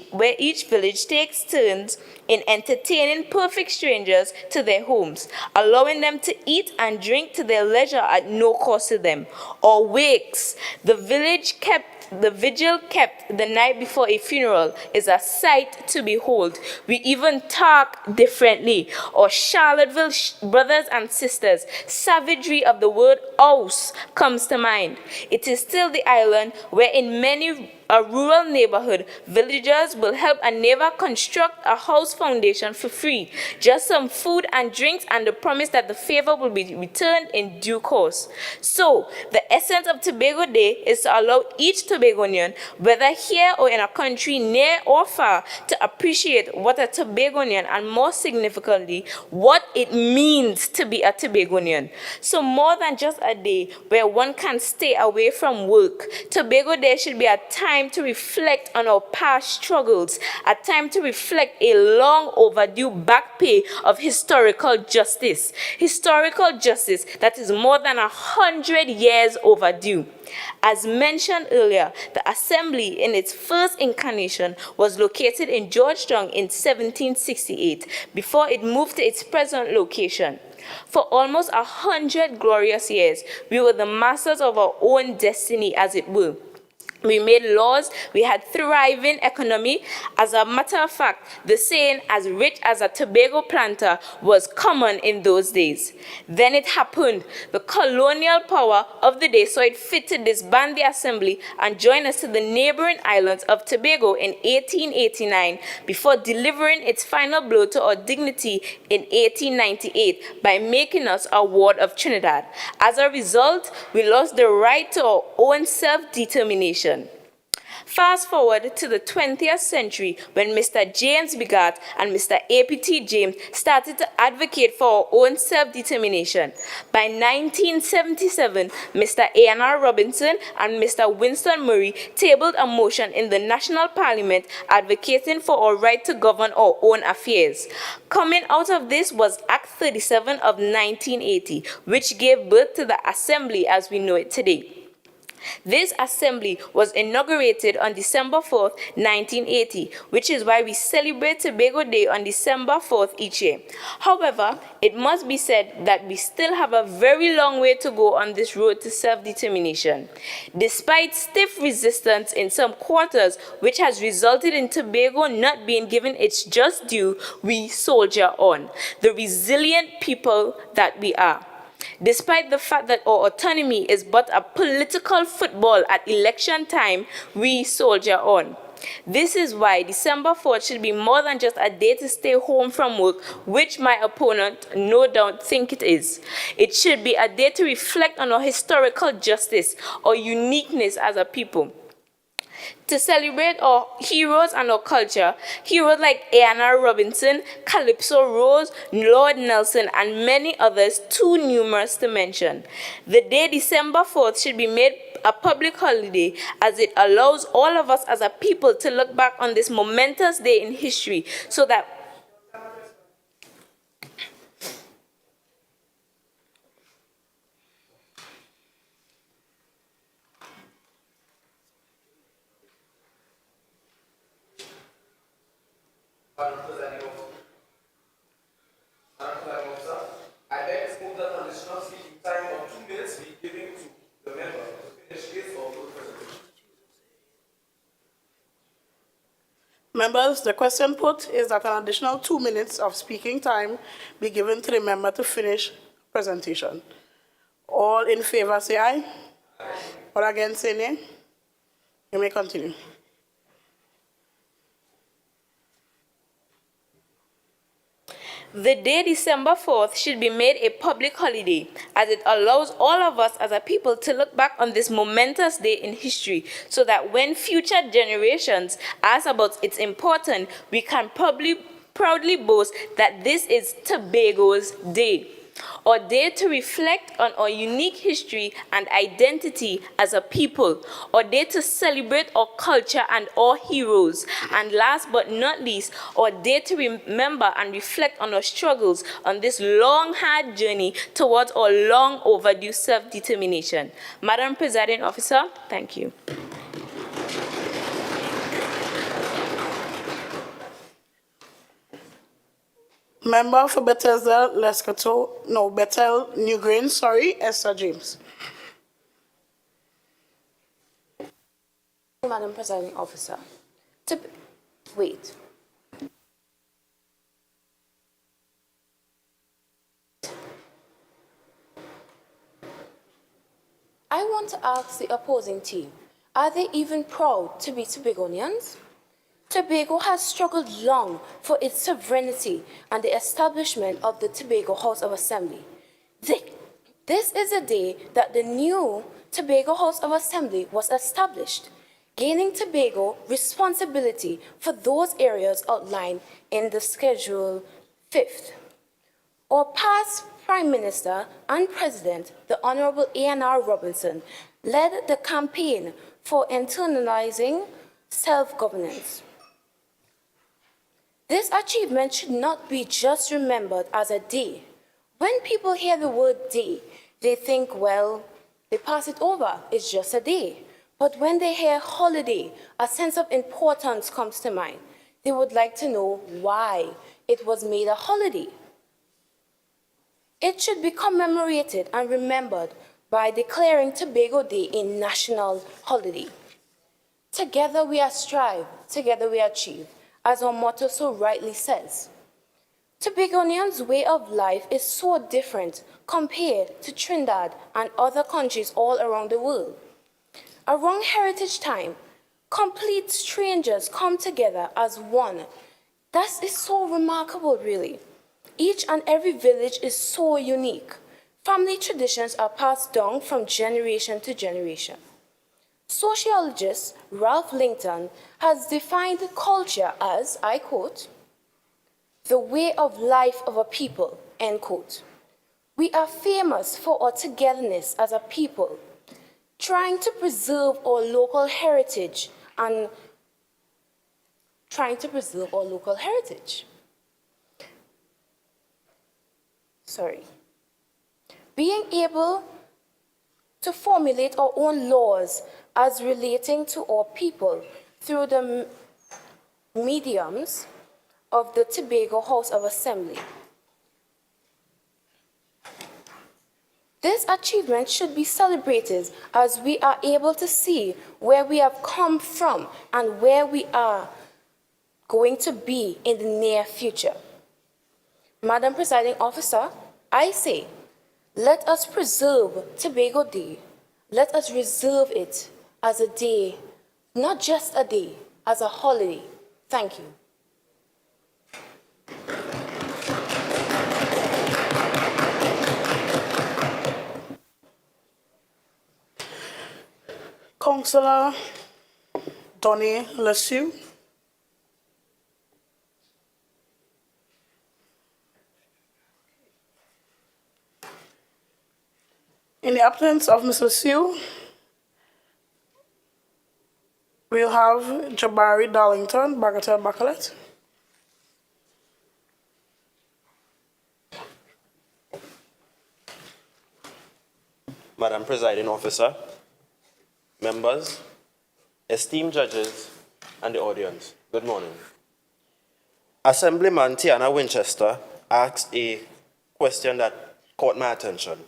village takes turns in entertaining perfect strangers to their homes, allowing them to eat and drink to their leisure at no cost to them. Our wakes, the village kept the vigil kept the night before a funeral is a sight to behold. We even talk differently. Or Charlottesville brothers and sisters, savagery of the word house comes to mind. It is still the island where in many a rural neighborhood, villagers will help a neighbor construct a house foundation for free. Just some food and drinks and the promise that the favor will be returned in due course. So, the essence of Tobago Day is to allow each Tobagonian, whether here or in a country near or far, to appreciate what a Tobagonian and more significantly, what it means to be a Tobagonian. So more than just a day where one can stay away from work, Tobago Day should be a time to reflect on our past struggles, a time to reflect a long overdue back pay of historical justice that is more than 100 years overdue. As mentioned earlier, the Assembly in its first incarnation was located in Georgetown in 1768 before it moved to its present location. For almost 100 glorious years, we were the masters of our own destiny, as it were. We made laws, we had thriving economy. As a matter of fact, the saying, as rich as a Tobago planter, was common in those days. Then it happened. The colonial power of the day saw it fit to disband the Assembly and join us to the neighboring islands of Tobago in 1889 before delivering its final blow to our dignity in 1898 by making us a ward of Trinidad. As a result, we lost the right to our own self-determination. Fast forward to the 20th century when Mr. James Bigot and Mr. A.P.T. James started to advocate for our own self-determination. By 1977, Mr. A.N.R. Robinson and Mr. Winston Murray tabled a motion in the National Parliament advocating for our right to govern our own affairs. Coming out of this was Act 37 of 1980, which gave birth to the Assembly as we know it today. This assembly was inaugurated on December 4th, 1980, which is why we celebrate Tobago Day on December 4th each year. However, it must be said that we still have a very long way to go on this road to self-determination. Despite stiff resistance in some quarters, which has resulted in Tobago not being given its just due, we soldier on, the resilient people that we are. Despite the fact that our autonomy is but a political football at election time, we soldier on. This is why December 4th should be more than just a day to stay home from work, which my opponent no doubt think it is. It should be a day to reflect on our historical justice, our uniqueness as a people. To celebrate our heroes and our culture, heroes like A.N.R. Robinson, Calypso Rose, Lord Nelson, and many others too numerous to mention. The day December 4th should be made a public holiday as it allows all of us as a people to look back on this momentous day in history so that Madam Presiding Officer, I beg to move that an additional speaking time of 2 minutes be given to the member to finish his or her presentation. Members, the question put is that an additional 2 minutes of speaking time be given to the member to finish presentation. All in favor say aye. Aye. All against say nay. You may continue. The day December 4th should be made a public holiday as it allows all of us as a people to look back on this momentous day in history so that when future generations ask about its importance, we can proudly boast that this is Tobago's Day. Our day to reflect on our unique history and identity as a people. Our day to celebrate our culture and our heroes. And last but not least, our day to remember and reflect on our struggles on this long, hard journey towards our long overdue self-determination. Madam Presiding Officer, thank you. Member for Bethesda, Bethel, New Grange, Esther James. Madam Presiding Officer. Wait. I want to ask the opposing team, are they even proud to be Tobagonians? Tobago has struggled long for its sovereignty and the establishment of the Tobago House of Assembly. This is the day that the new Tobago House of Assembly was established, gaining Tobago responsibility for those areas outlined in the Schedule 5th. Our past Prime Minister and President, the Honorable A.N.R. Robinson, led the campaign for internalizing self-governance. This achievement should not be just remembered as a day. When people hear the word day, they think, well, they pass it over, it's just a day. But when they hear holiday, a sense of importance comes to mind. They would like to know why it was made a holiday. It should be commemorated and remembered by declaring Tobago Day a national holiday. Together we are strive, together we achieve, as our motto so rightly says. Tobagonians' way of life is so different compared to Trinidad and other countries all around the world. Around Heritage Time, complete strangers come together as one. That is so remarkable, really. Each and every village is so unique. Family traditions are passed down from generation to generation. Sociologist Ralph Lincoln has defined culture as, I quote, the way of life of a people, end quote. We are famous for our togetherness as a people, trying to preserve our local heritage and being able to formulate our own laws as relating to our people through the mediums of the Tobago House of Assembly. This achievement should be celebrated as we are able to see where we have come from and where we are going to be in the near future. Madam Presiding Officer, I say, let us preserve Tobago Day. Let us reserve it as a day, not just a day, as a holiday. Thank you. Councillor Donnie Lesueur. In the absence of Ms. Lesueur, we'll have Jabari Darlington, Bagatelle Bacalet. Madam Presiding Officer, members, esteemed judges, and the audience, good morning. Assemblyman Tiana Winchester asked a question that caught my attention.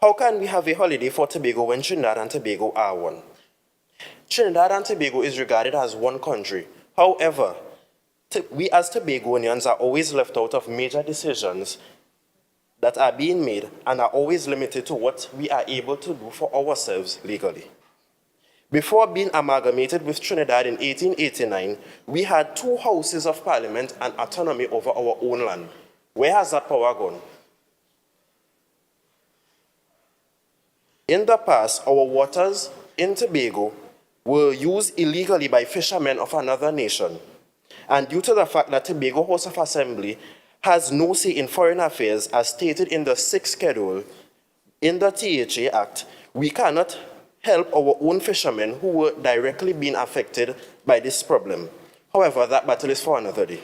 How can we have a holiday for Tobago when Trinidad and Tobago are one? Trinidad and Tobago is regarded as one country. However, we as Tobagonians are always left out of major decisions that are being made and are always limited to what we are able to do for ourselves legally. Before being amalgamated with Trinidad in 1889, we had 2 houses of parliament and autonomy over our own land. Where has that power gone? In the past, our waters in Tobago were used illegally by fishermen of another nation. And due to the fact that Tobago House of Assembly has no say in foreign affairs as stated in the 6th schedule in the THA Act, we cannot help our own fishermen who were directly being affected by this problem. However, that battle is for another day.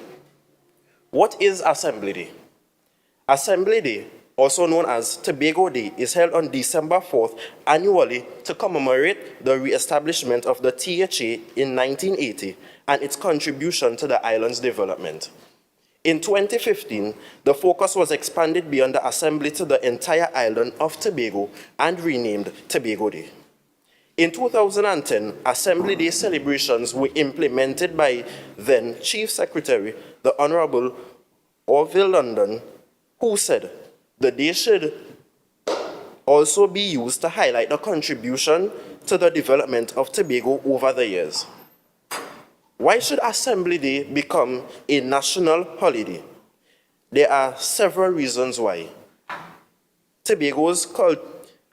What is Assembly Day? Assembly Day, also known as Tobago Day, is held on December 4th annually to commemorate the re-establishment of the THA in 1980 and its contribution to the island's development. In 2015, the focus was expanded beyond the Assembly to the entire island of Tobago and renamed Tobago Day. In 2010, Assembly Day celebrations were implemented by then Chief Secretary, the Honorable Orville London, who said the day should also be used to highlight the contribution to the development of Tobago over the years. Why should Assembly Day become a national holiday? There are several reasons why. Tobago's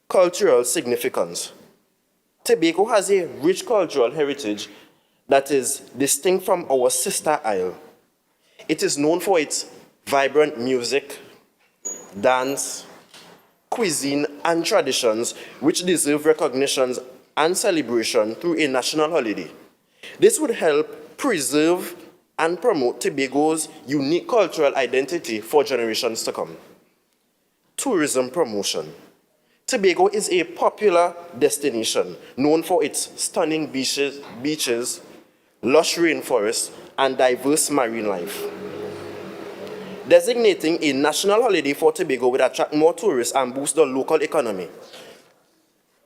cultural significance. Tobago has a rich cultural heritage that is distinct from our sister isle. It is known for its vibrant music, dance, cuisine, and traditions which deserve recognition and celebration through a national holiday. This would help preserve and promote Tobago's unique cultural identity for generations to come. Tourism promotion. Tobago is a popular destination known for its stunning beaches, lush rainforests, and diverse marine life. Designating a national holiday for Tobago would attract more tourists and boost the local economy.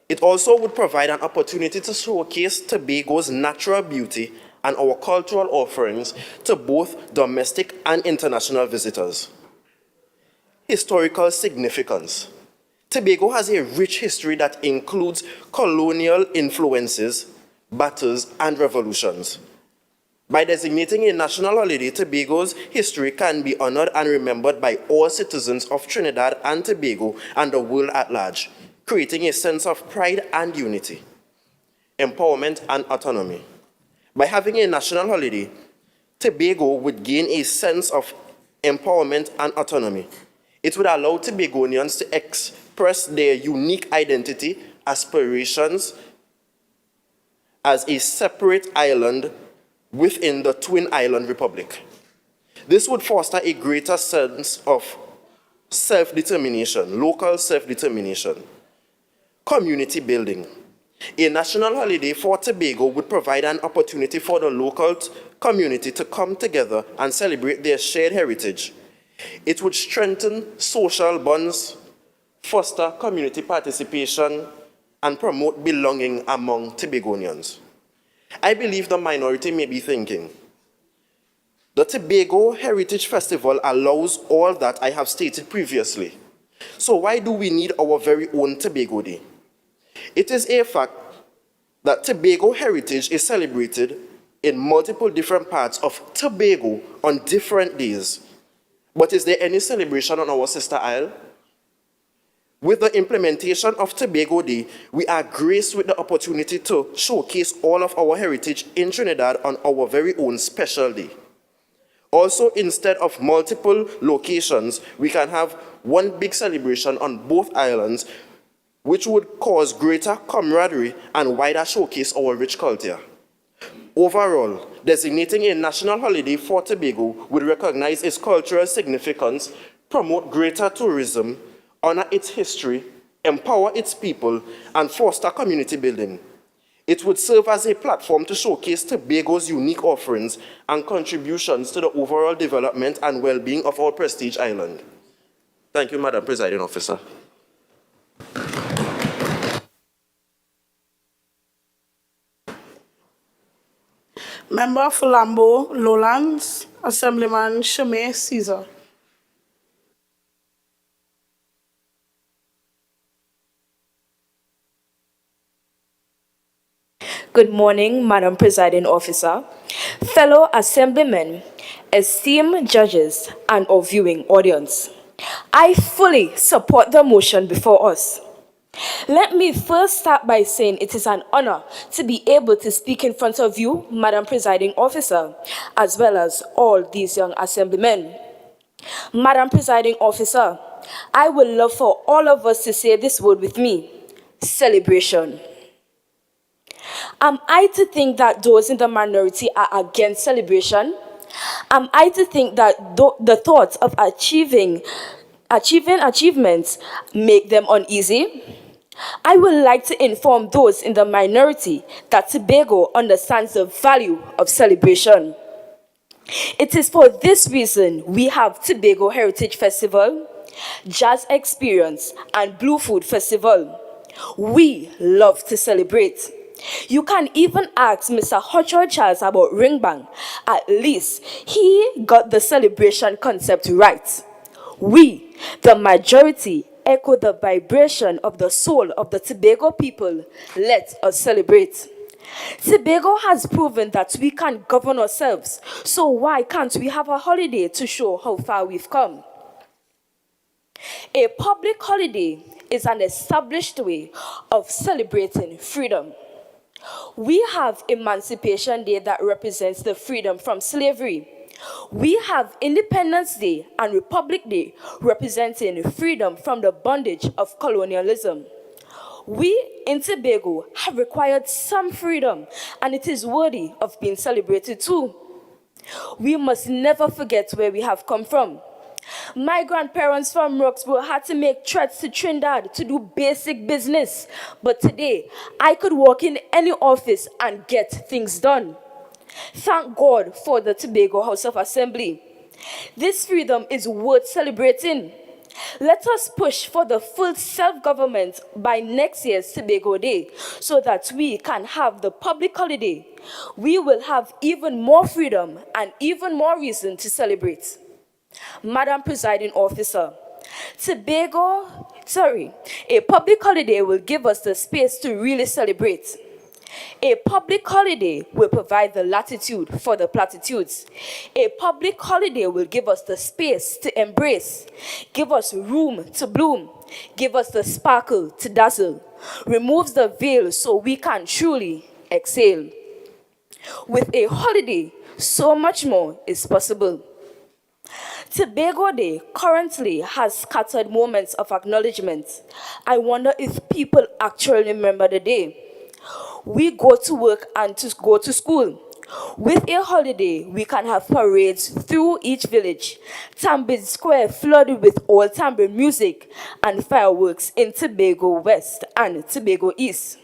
It also would provide an opportunity to showcase Tobago's natural beauty and our cultural offerings to both domestic and international visitors. Historical significance. Tobago has a rich history that includes colonial influences, battles, and revolutions. By designating a national holiday, Tobago's history can be honored and remembered by all citizens of Trinidad and Tobago and the world at large, creating a sense of pride and unity. Empowerment and autonomy. By having a national holiday, Tobago would gain a sense of empowerment and autonomy. It would allow Tobagonians to express their unique identity, aspirations as a separate island within the Twin Island Republic. This would foster a greater sense of self-determination, local self-determination. Community building. A national holiday for Tobago would provide an opportunity for the local community to come together and celebrate their shared heritage. It would strengthen social bonds, foster community participation, and promote belonging among Tobagonians. I believe the minority may be thinking, the Tobago Heritage Festival allows all that I have stated previously. So why do we need our very own Tobago Day? It is a fact that Tobago heritage is celebrated in multiple different parts of Tobago on different days. But is there any celebration on our sister isle? With the implementation of Tobago Day, we are graced with the opportunity to showcase all of our heritage in Trinidad on our very own special day. Also, instead of multiple locations, we can have one big celebration on both islands, which would cause greater camaraderie and wider showcase our rich culture. Overall, designating a national holiday for Tobago would recognize its cultural significance, promote greater tourism, honor its history, empower its people, and foster community building. It would serve as a platform to showcase Tobago's unique offerings and contributions to the overall development and well-being of our prestige island. Thank you, Madam Presiding Officer. Member for Lambo Lowlands, Assemblyman Shemay Caesar. Good morning, Madam Presiding Officer, fellow Assemblymen, esteemed judges, and our viewing audience. I fully support the motion before us. Let me first start by saying it is an honor to be able to speak in front of you, Madam Presiding Officer, as well as all these young assemblymen. Madam Presiding Officer, I would love for all of us to say this word with me: celebration. Am I to think that those in the minority are against celebration? Am I to think that the thoughts of achieving achievements make them uneasy? I would like to inform those in the minority that Tobago understands the value of celebration. It is for this reason we have Tobago Heritage Festival, Jazz Experience, and Blue Food Festival. We love to celebrate. You can even ask Mr. Hutcher Charles about ring bang. At least he got the celebration concept right. We, the majority, echo the vibration of the soul of the Tobago people. Let us celebrate. Tobago has proven that we can govern ourselves, so why can't we have a holiday to show how far we've come? A public holiday is an established way of celebrating freedom. We have Emancipation Day that represents the freedom from slavery. We have Independence Day and Republic Day representing freedom from the bondage of colonialism. We in Tobago have required some freedom, and it is worthy of being celebrated too. We must never forget where we have come from. My grandparents from Roxborough had to make trips to Trinidad to do basic business, but today I could walk in any office and get things done. Thank God for the Tobago House of Assembly. This freedom is worth celebrating. Let us push for the full self-government by next year's Tobago Day so that we can have the public holiday. We will have even more freedom and even more reason to celebrate. Madam Presiding Officer, a public holiday will give us the space to really celebrate. A public holiday will provide the latitude for the platitudes. A public holiday will give us the space to embrace, give us room to bloom, give us the sparkle to dazzle, removes the veil so we can truly exhale. With a holiday, so much more is possible. Tobago Day currently has scattered moments of acknowledgement. I wonder if people actually remember the day. We go to work and to go to school. With a holiday, we can have parades through each village, Tambid Square flooded with old Tambid music, and fireworks in Tobago West and Tobago East.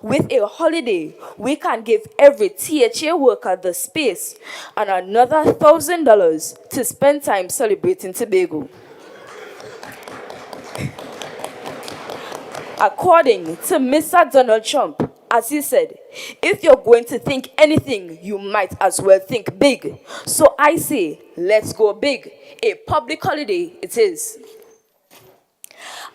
With a holiday, we can give every THA worker the space and another $1,000 to spend time celebrating Tobago. According to Mr. Donald Trump, as he said, if you're going to think anything, you might as well think big. So I say, let's go big. A public holiday it is.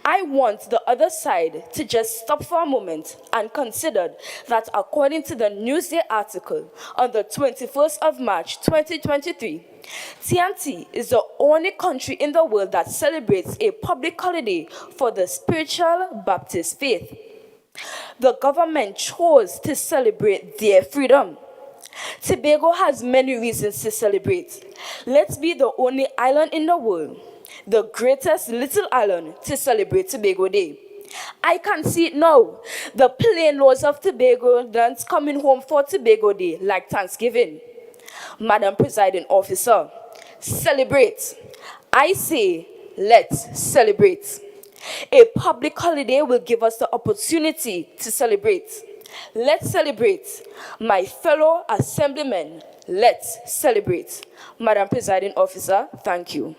I want the other side to just stop for a moment and consider that according to the Newsday article on the 21st of March 2023, TNT is the only country in the world that celebrates a public holiday for the spiritual Baptist faith. The government chose to celebrate their freedom. Tobago has many reasons to celebrate. Let's be the only island in the world, the greatest little island, to celebrate Tobago Day. I can see it now. The plain laws of Tobagonians coming home for Tobago Day like Thanksgiving. Madam Presiding Officer, celebrate. I say, let's celebrate. A public holiday will give us the opportunity to celebrate. Let's celebrate. My fellow assemblymen, let's celebrate. Madam Presiding Officer, thank you.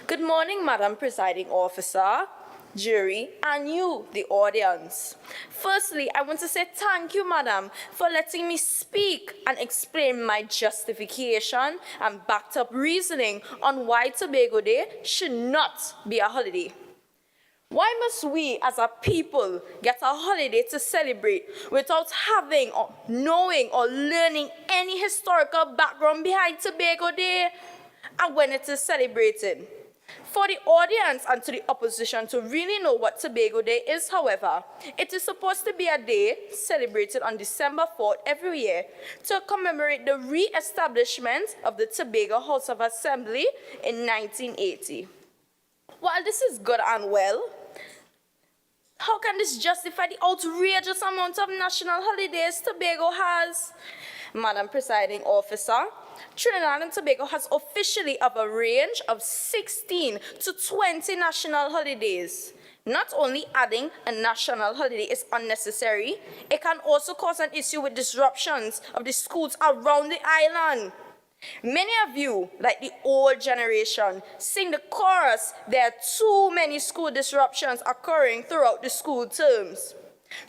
Good morning, Madam Presiding Officer, jury, and you, the audience. Firstly, I want to say thank you, Madam, for letting me speak and explain my justification and backed up reasoning on why Tobago Day should not be a holiday. Why must we as a people get a holiday to celebrate without having or knowing or learning any historical background behind Tobago Day and when it is celebrated? For the audience and to the opposition to really know what Tobago Day is, however, it is supposed to be a day celebrated on December 4th every year to commemorate the re-establishment of the Tobago House of Assembly in 1980. While this is good and well, how can this justify the outrageous amount of national holidays Tobago has? Madam Presiding Officer, Trinidad and Tobago has officially of a range of 16 to 20 national holidays. Not only adding a national holiday is unnecessary, it can also cause an issue with disruptions of the schools around the island. Many of you, like the old generation, sing the chorus, there are too many school disruptions occurring throughout the school terms.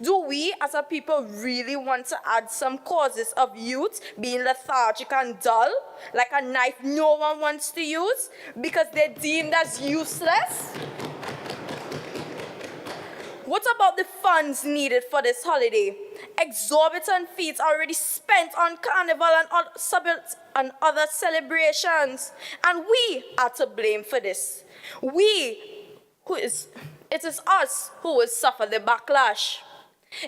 Do we as a people really want to add some causes of youth being lethargic and dull, like a knife no one wants to use because they're deemed as useless? What about the funds needed for this holiday? Exorbitant fees already spent on carnival and other celebrations, and we are to blame for this. It is us who will suffer the backlash.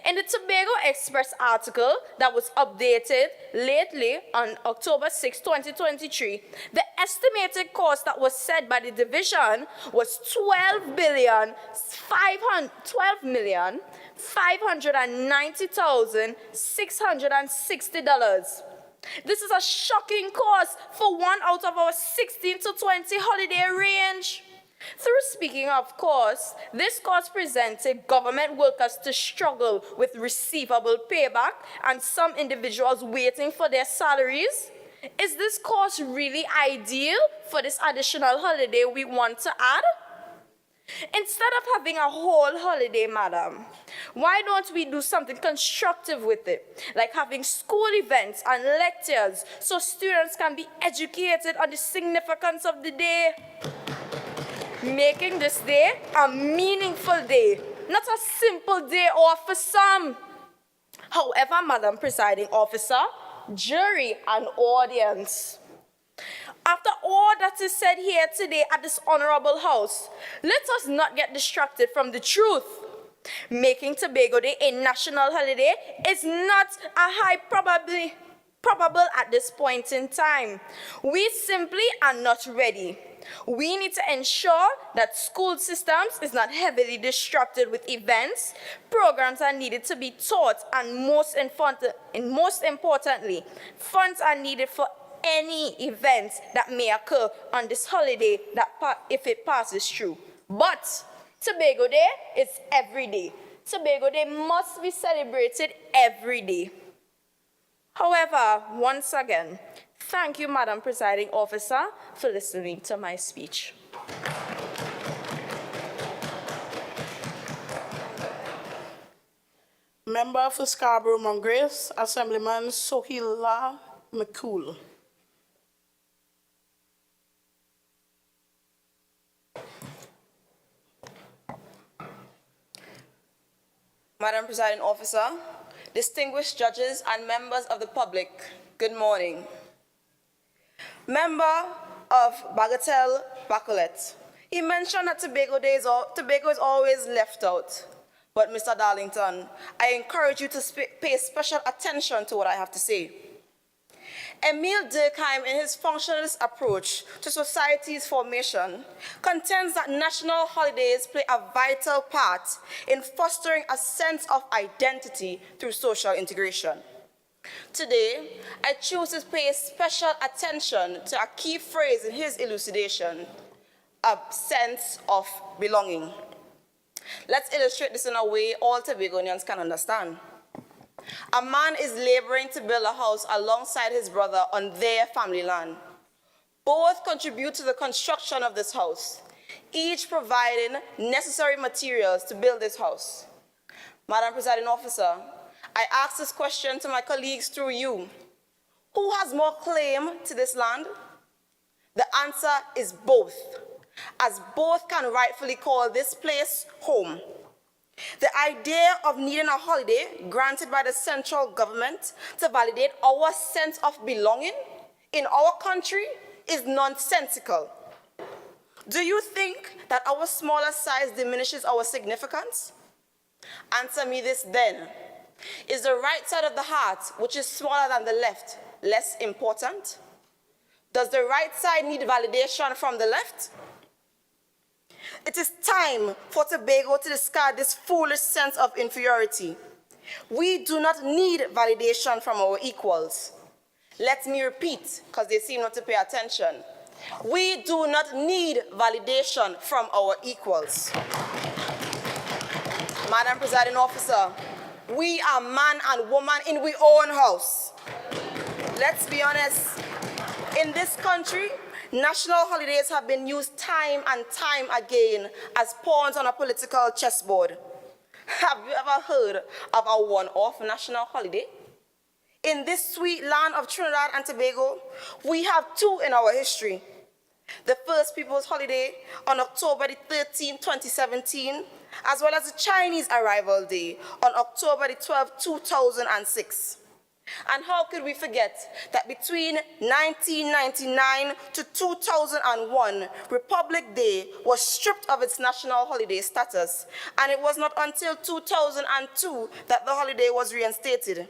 In the Tobago Express article that was updated lately on October 6, 2023, the estimated cost that was said by the division was $12,590,660. This is a shocking cost for one out of our 16 to 20 holiday range. Through speaking of costs, this cost presented government workers to struggle with receivable payback and some individuals waiting for their salaries. Is this cost really ideal for this additional holiday we want to add? Instead of having a whole holiday, madam, why don't we do something constructive with it, like having school events and lectures so students can be educated on the significance of the day? Making this day a meaningful day, not a simple day off for some. However, Madam Presiding Officer, jury and audience, after all that is said here today at this honorable house, let us not get distracted from the truth. Making Tobago Day a national holiday is not a high probable at this point in time. We simply are not ready. We need to ensure that school systems is not heavily distracted with events. Programs are needed to be taught, and most importantly, funds are needed for any events that may occur on this holiday if it passes through. But Tobago Day is every day. Tobago Day must be celebrated every day. However, once again, thank you, Madam Presiding Officer, for listening to my speech. Member for Scarborough Mongrace, Assemblyman Sohila McCool. Madam Presiding Officer, distinguished judges and members of the public, good morning. Member of Bagatelle Bacolet, he mentioned that Tobago is always left out. But Mr. Darlington, I encourage you to pay special attention to what I have to say. Emile Durkheim, in his functionalist approach to society's formation, contends that national holidays play a vital part in fostering a sense of identity through social integration. Today, I choose to pay special attention to a key phrase in his elucidation, a sense of belonging. Let's illustrate this in a way all Tobagonians can understand. A man is laboring to build a house alongside his brother on their family land. Both contribute to the construction of this house, each providing necessary materials to build this house. Madam Presiding Officer, I ask this question to my colleagues through you. Who has more claim to this land? The answer is both, as both can rightfully call this place home. The idea of needing a holiday granted by the central government to validate our sense of belonging in our country is nonsensical. Do you think that our smaller size diminishes our significance? Answer me this then. Is the right side of the heart, which is smaller than the left, less important? Does the right side need validation from the left? It is time for Tobago to discard this foolish sense of inferiority. We do not need validation from our equals. Let me repeat, because they seem not to pay attention. We do not need validation from our equals. Madam Presiding Officer, we are man and woman in our own house. Let's be honest, in this country, national holidays have been used time and time again as pawns on a political chessboard. Have you ever heard of a one-off national holiday? In this sweet land of Trinidad and Tobago, we have two in our history. The first People's Holiday on October the 13th, 2017, as well as the Chinese Arrival Day on October the 12th, 2006. And how could we forget that between 1999 to 2001, Republic Day was stripped of its national holiday status, and it was not until 2002 that the holiday was reinstated.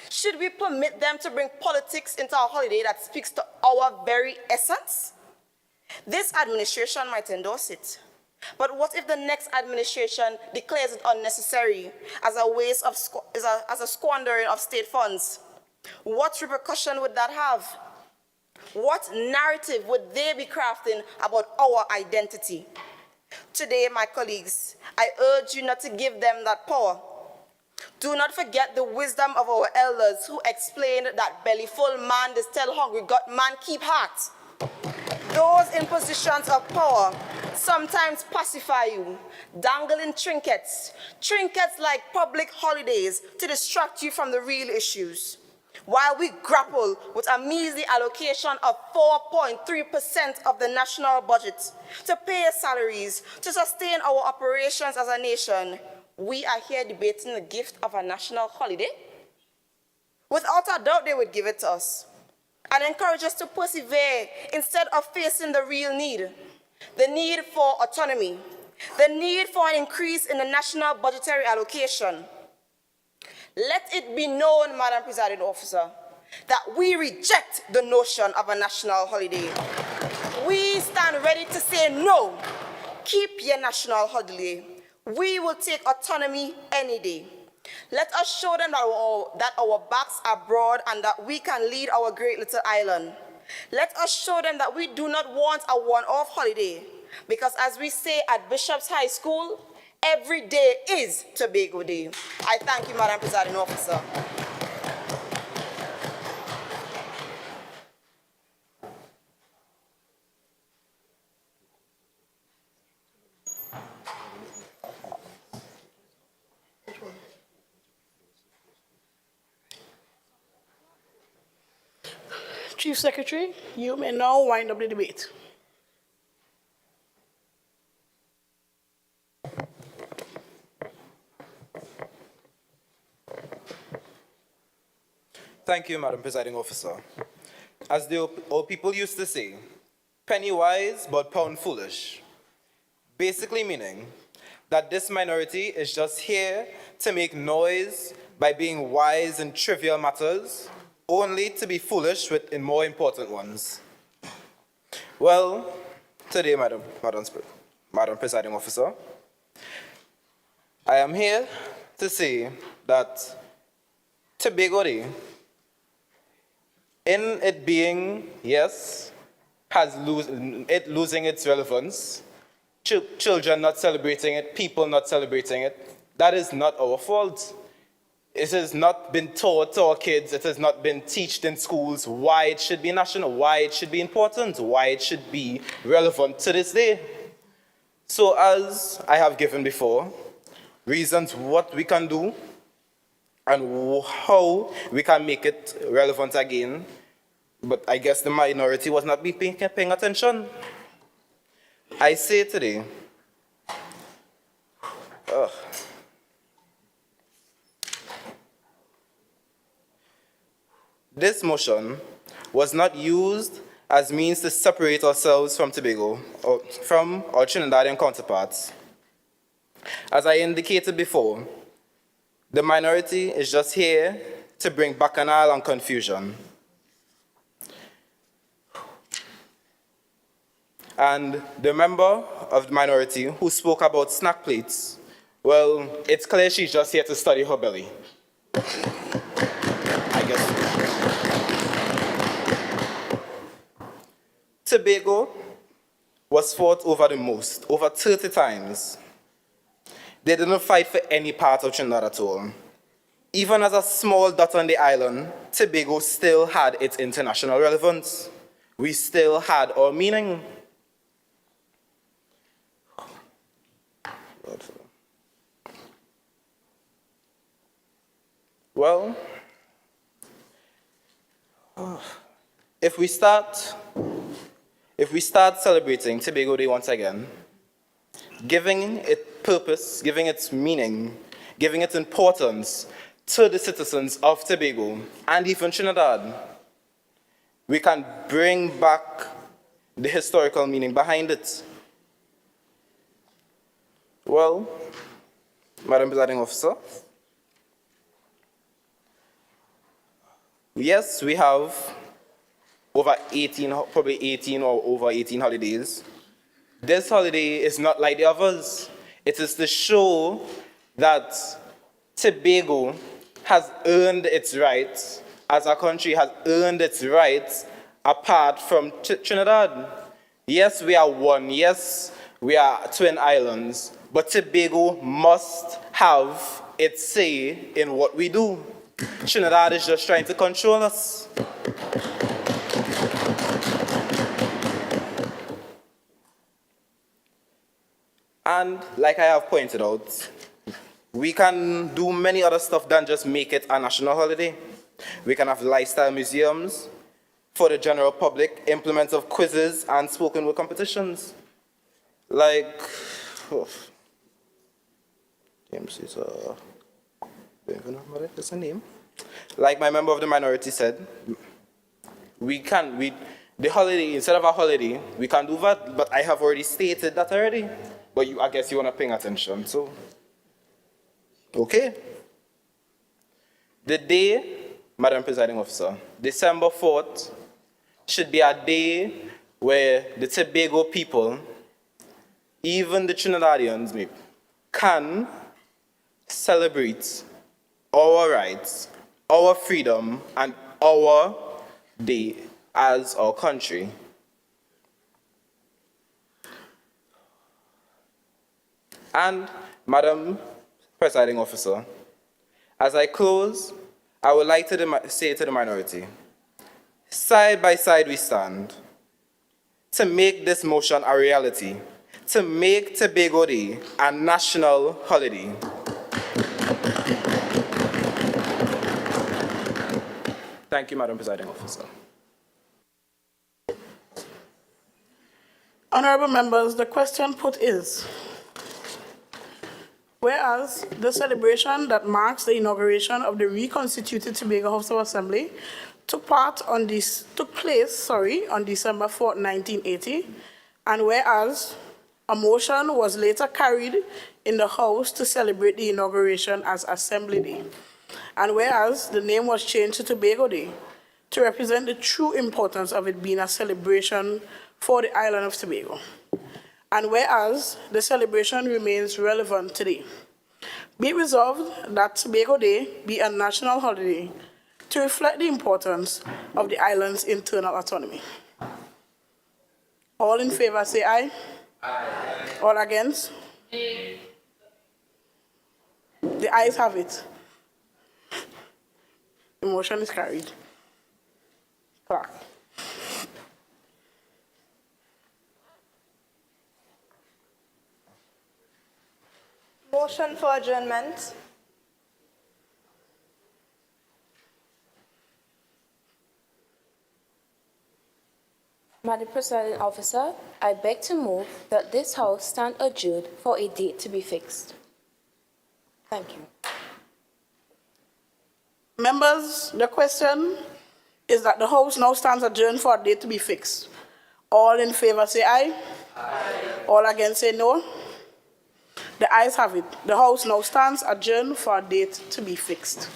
Should we permit them to bring politics into a holiday that speaks to our very essence? This administration might endorse it. But what if the next administration declares it unnecessary as a waste of as a squandering of state funds? What repercussion would that have? What narrative would they be crafting about our identity? Today, my colleagues, I urge you not to give them that power. Do not forget the wisdom of our elders who explained that belly-full man is tell hungry God man keep heart. Those in positions of power sometimes pacify you, dangling trinkets like public holidays to distract you from the real issues. While we grapple with a measly allocation of 4.3% of the national budget to pay salaries, to sustain our operations as a nation, we are here debating the gift of a national holiday. Without a doubt, they would give it to us and encourage us to persevere instead of facing the real need. The need for autonomy, the need for an increase in the national budgetary allocation. Let it be known, Madam Presiding Officer, that we reject the notion of a national holiday. We stand ready to say no. Keep your national holiday. We will take autonomy any day. Let us show them that our backs are broad and that we can lead our great little island. Let us show them that we do not want a one-off holiday, because as we say at Bishop's High School, every day is Tobago Day. I thank you, Madam Presiding Officer. Chief Secretary, you may now wind up the debate. Thank you, Madam Presiding Officer. As the old people used to say, penny wise but pound foolish. Basically meaning that this minority is just here to make noise by being wise in trivial matters, only to be foolish in more important ones. Well, today, Madam Presiding Officer, I am here to say that Tobago Day, in it being, yes, losing its relevance, children not celebrating it, people not celebrating it, that is not our fault. It has not been taught to our kids, it has not been taught in schools why it should be national, why it should be important, why it should be relevant to this day. So as I have given before, reasons what we can do and how we can make it relevant again, but I guess the minority was not paying attention. I say today, this motion was not used as means to separate ourselves from Tobago, or from our Trinidadian counterparts. As I indicated before, the minority is just here to bring bacchanal and confusion. And the member of the minority who spoke about snack plates, well, it's clear she's just here to study her belly. I guess. Tobago was fought over the most, over 30 times. They didn't fight for any part of Trinidad at all. Even as a small dot on the island, Tobago still had its international relevance. We still had our meaning. Well, if we start celebrating Tobago Day once again, giving it purpose, giving it meaning, giving it importance to the citizens of Tobago and even Trinidad, we can bring back the historical meaning behind it. Well, Madam Presiding Officer, yes, we have over 18, probably 18 or over 18 holidays. This holiday is not like the others. It is to show that Tobago has earned its rights, as a country has earned its rights apart from Trinidad. Yes, we are one. Yes, we are twin islands. But Tobago must have its say in what we do. Trinidad is just trying to control us. And like I have pointed out, we can do many other stuff than just make it a national holiday. We can have lifestyle museums for the general public, implements of quizzes and spoken word competitions. Like, James is what's her name? Like my member of the minority said, the holiday, instead of a holiday, we can do that, but I have already stated that already. But I guess you want to pay attention, so. Okay. The day, Madam Presiding Officer, December 4th, should be a day where the Tobago people, even the Trinidadians, maybe, can celebrate our rights, our freedom, and our day as our country. And, Madam Presiding Officer, as I close, I would like to say to the minority, side by side we stand to make this motion a reality, to make Tobago Day a national holiday. Thank you, Madam Presiding Officer. Honorable members, the question put is, whereas the celebration that marks the inauguration of the reconstituted Tobago House of Assembly took place on December 4, 1980, and whereas a motion was later carried in the House to celebrate the inauguration as Assembly Day, and whereas the name was changed to Tobago Day to represent the true importance of it being a celebration for the island of Tobago, and whereas the celebration remains relevant today, be it resolved that Tobago Day be a national holiday to reflect the importance of the island's internal autonomy. All in favor say aye. Aye. All against? Aye. The ayes have it. The motion is carried. Clerk. Motion for adjournment. Madam Presiding Officer, I beg to move that this House stand adjourned for a date to be fixed. Thank you. Members, the question is that the House now stands adjourned for a date to be fixed. All in favor say aye. Aye. All against say no. The ayes have it. The House now stands adjourned for a date to be fixed.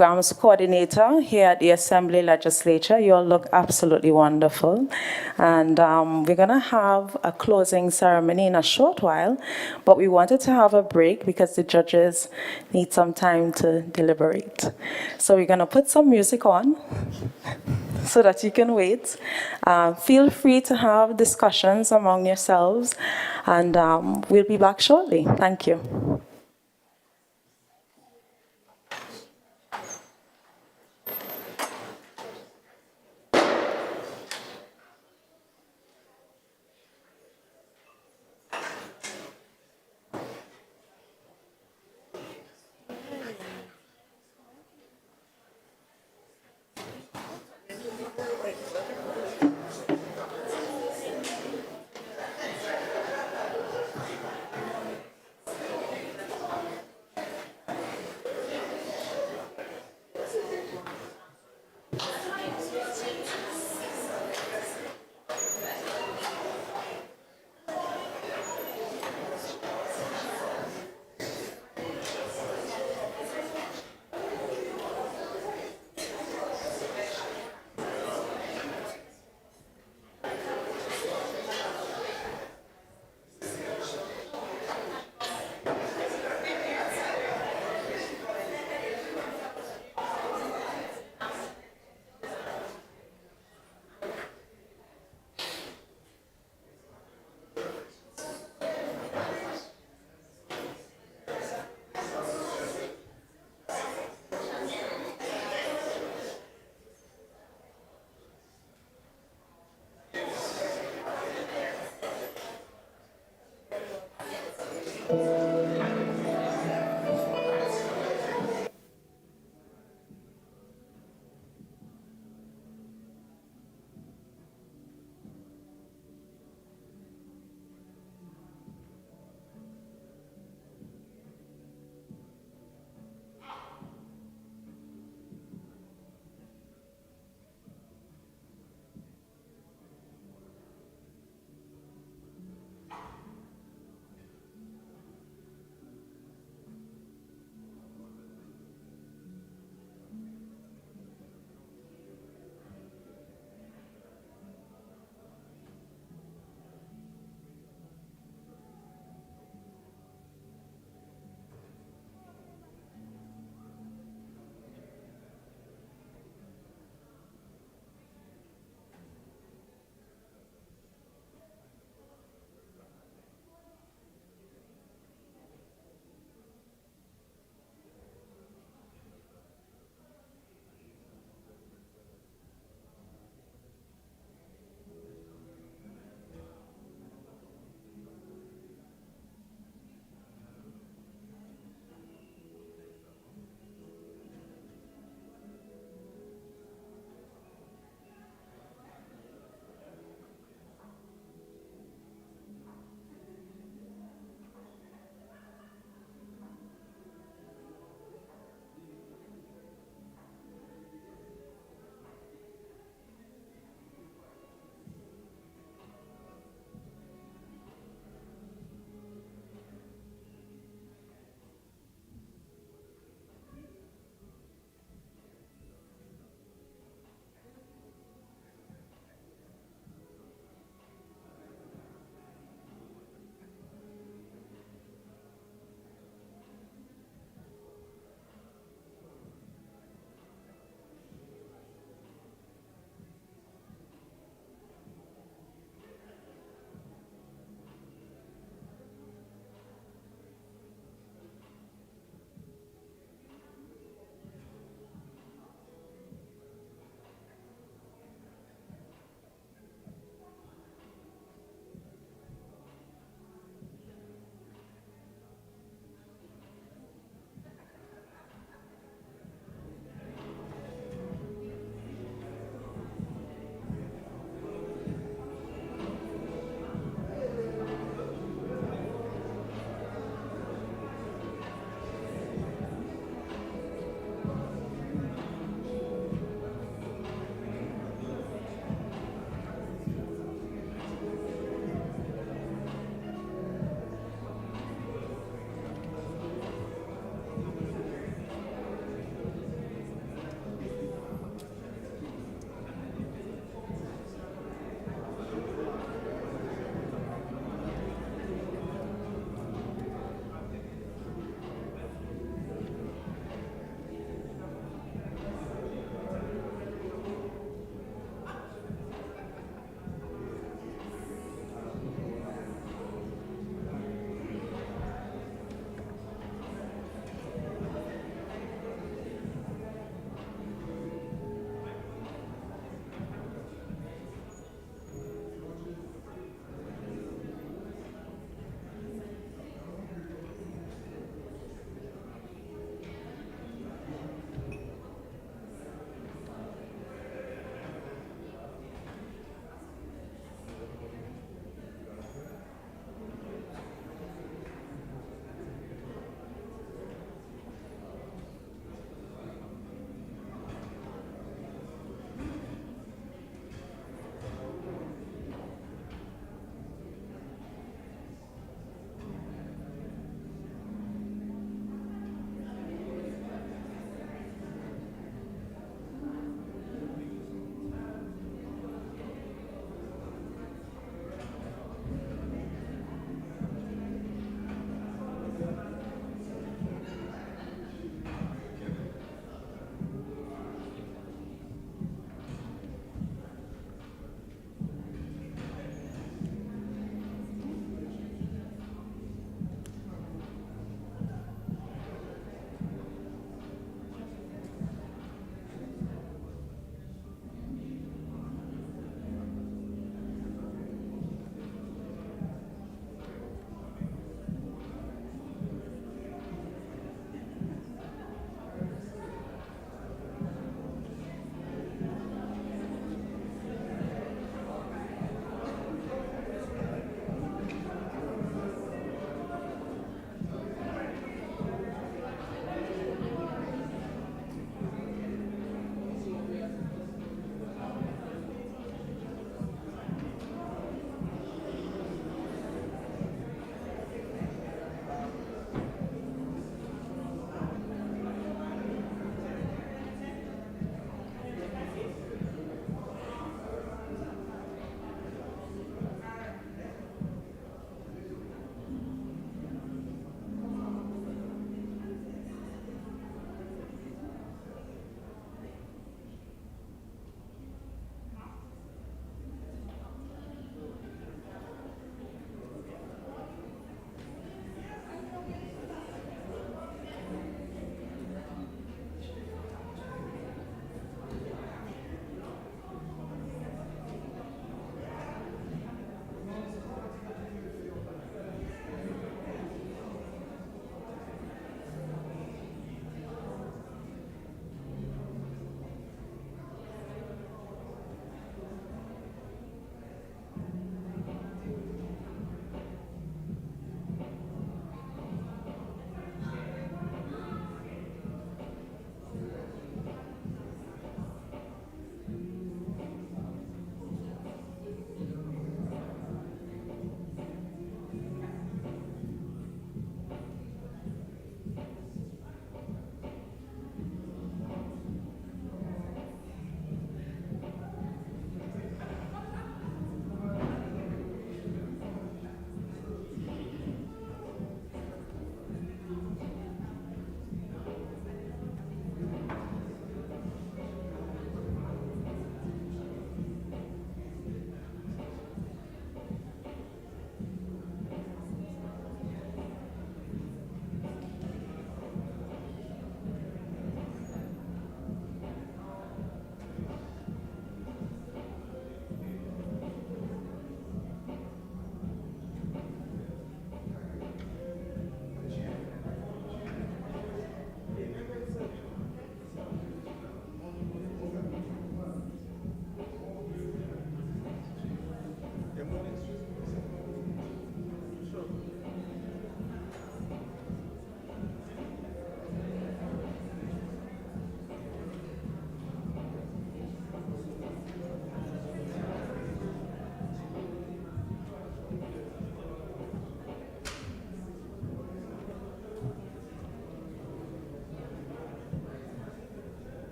programs coordinator here at the Assembly Legislature. You all look absolutely wonderful. And we're going to have a closing ceremony in a short while, but we wanted to have a break because the judges need some time to deliberate. So we're going to put some music on so that you can wait. Feel free to have discussions among yourselves, and we'll be back shortly. Thank you.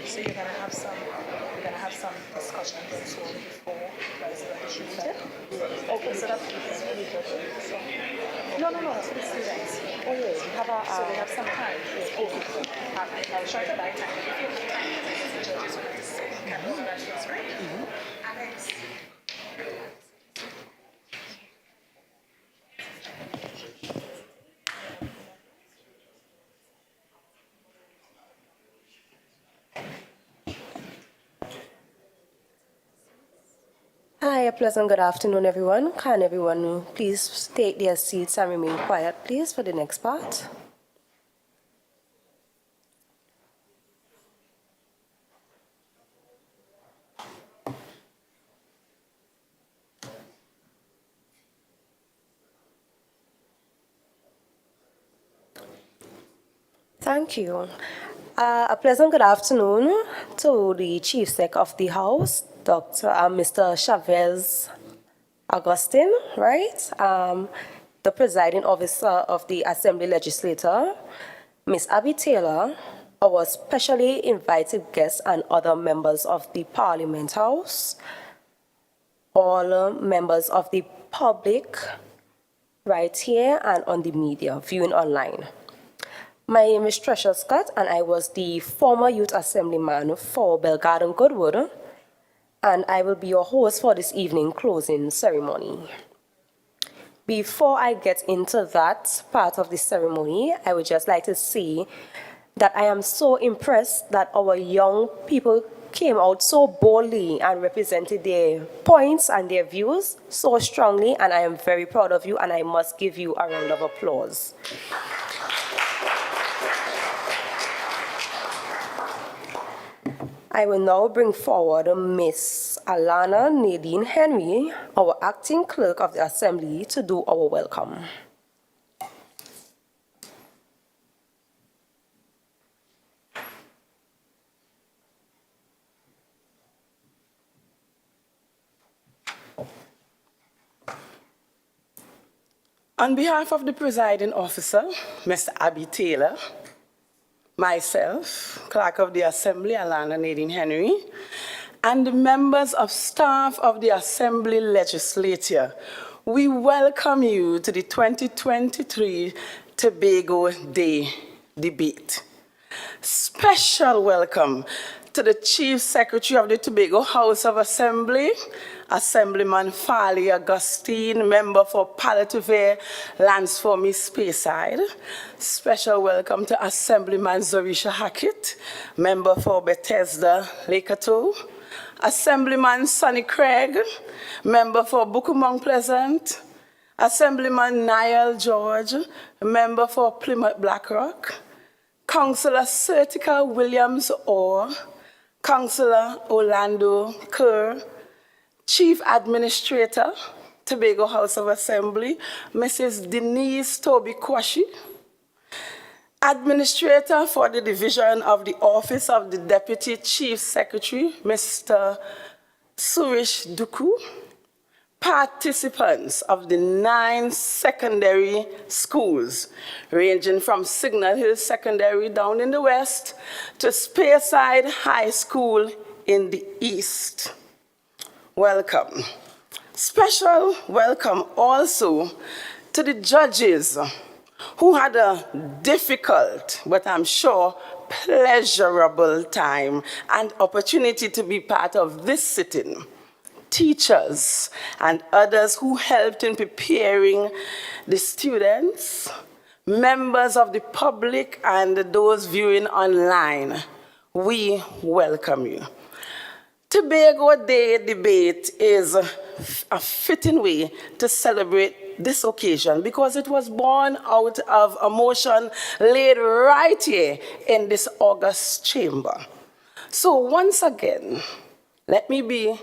So you're gonna have some discussion and so on before resolution. Okay, so that's so no, it's for the students. Oh yeah, we have a so they have some time. Okay. I'll try to buy time. If you have time, the judges will say, that's right. Alex. Hi, a pleasant good afternoon, everyone. Can everyone please take their seats and remain quiet, please, for the next part? Thank you. A pleasant good afternoon to the Chief Sec of the House, Mr. Chavez Augustine, right? The Presiding Officer of the Assembly Legislature, Ms. Abby Taylor, our specially invited guests and other members of the Parliament House, all members of the public right here and on the media viewing online. My name is Tresha Scott, and I was the former Youth Assemblyman for Belgarden Goodwood, and I will be your host for this evening closing ceremony. Before I get into that part of the ceremony, I would just like to say that I am so impressed that our young people came out so boldly and represented their points and their views so strongly, and I am very proud of you, and I must give you a round of applause. I will now bring forward Miss Alana Nadine Henry, our acting clerk of the Assembly, to do our welcome. On behalf of the presiding officer, Mr. Abby Taylor, myself, Clerk of the Assembly, Alana Nadine Henry, and the members of staff of the Assembly Legislature, we welcome you to the 2023 Tobago Day debate. Special welcome to the Chief Secretary of the Tobago House of Assembly, Assemblyman Farley Augustine, member for Palliative Care, Lands for Me Speyside. Special welcome to Assemblyman Zorisha Hackett, member for Bethesda Lakeato. Assemblyman Sonny Craig, member for Bukumong Pleasant. Assemblyman Niall George, member for Plymouth Blackrock. Councillor Sertica Williams Orr, Councillor Orlando Kerr, Chief Administrator, Tobago House of Assembly, Mrs. Denise Toby Kwashi, Administrator for the Division of the Office of the Deputy Chief Secretary, Mr. Surish Duku, participants of the 9 secondary schools, ranging from Signal Hill Secondary down in the west to Speyside High School in the east. Welcome. Special welcome also to the judges who had a difficult, but I'm sure pleasurable time and opportunity to be part of this sitting. Teachers and others who helped in preparing the students, members of the public and those viewing online, we welcome you. Tobago Day debate is a fitting way to celebrate this occasion because it was born out of a motion laid right here in this august chamber. So once again, let me be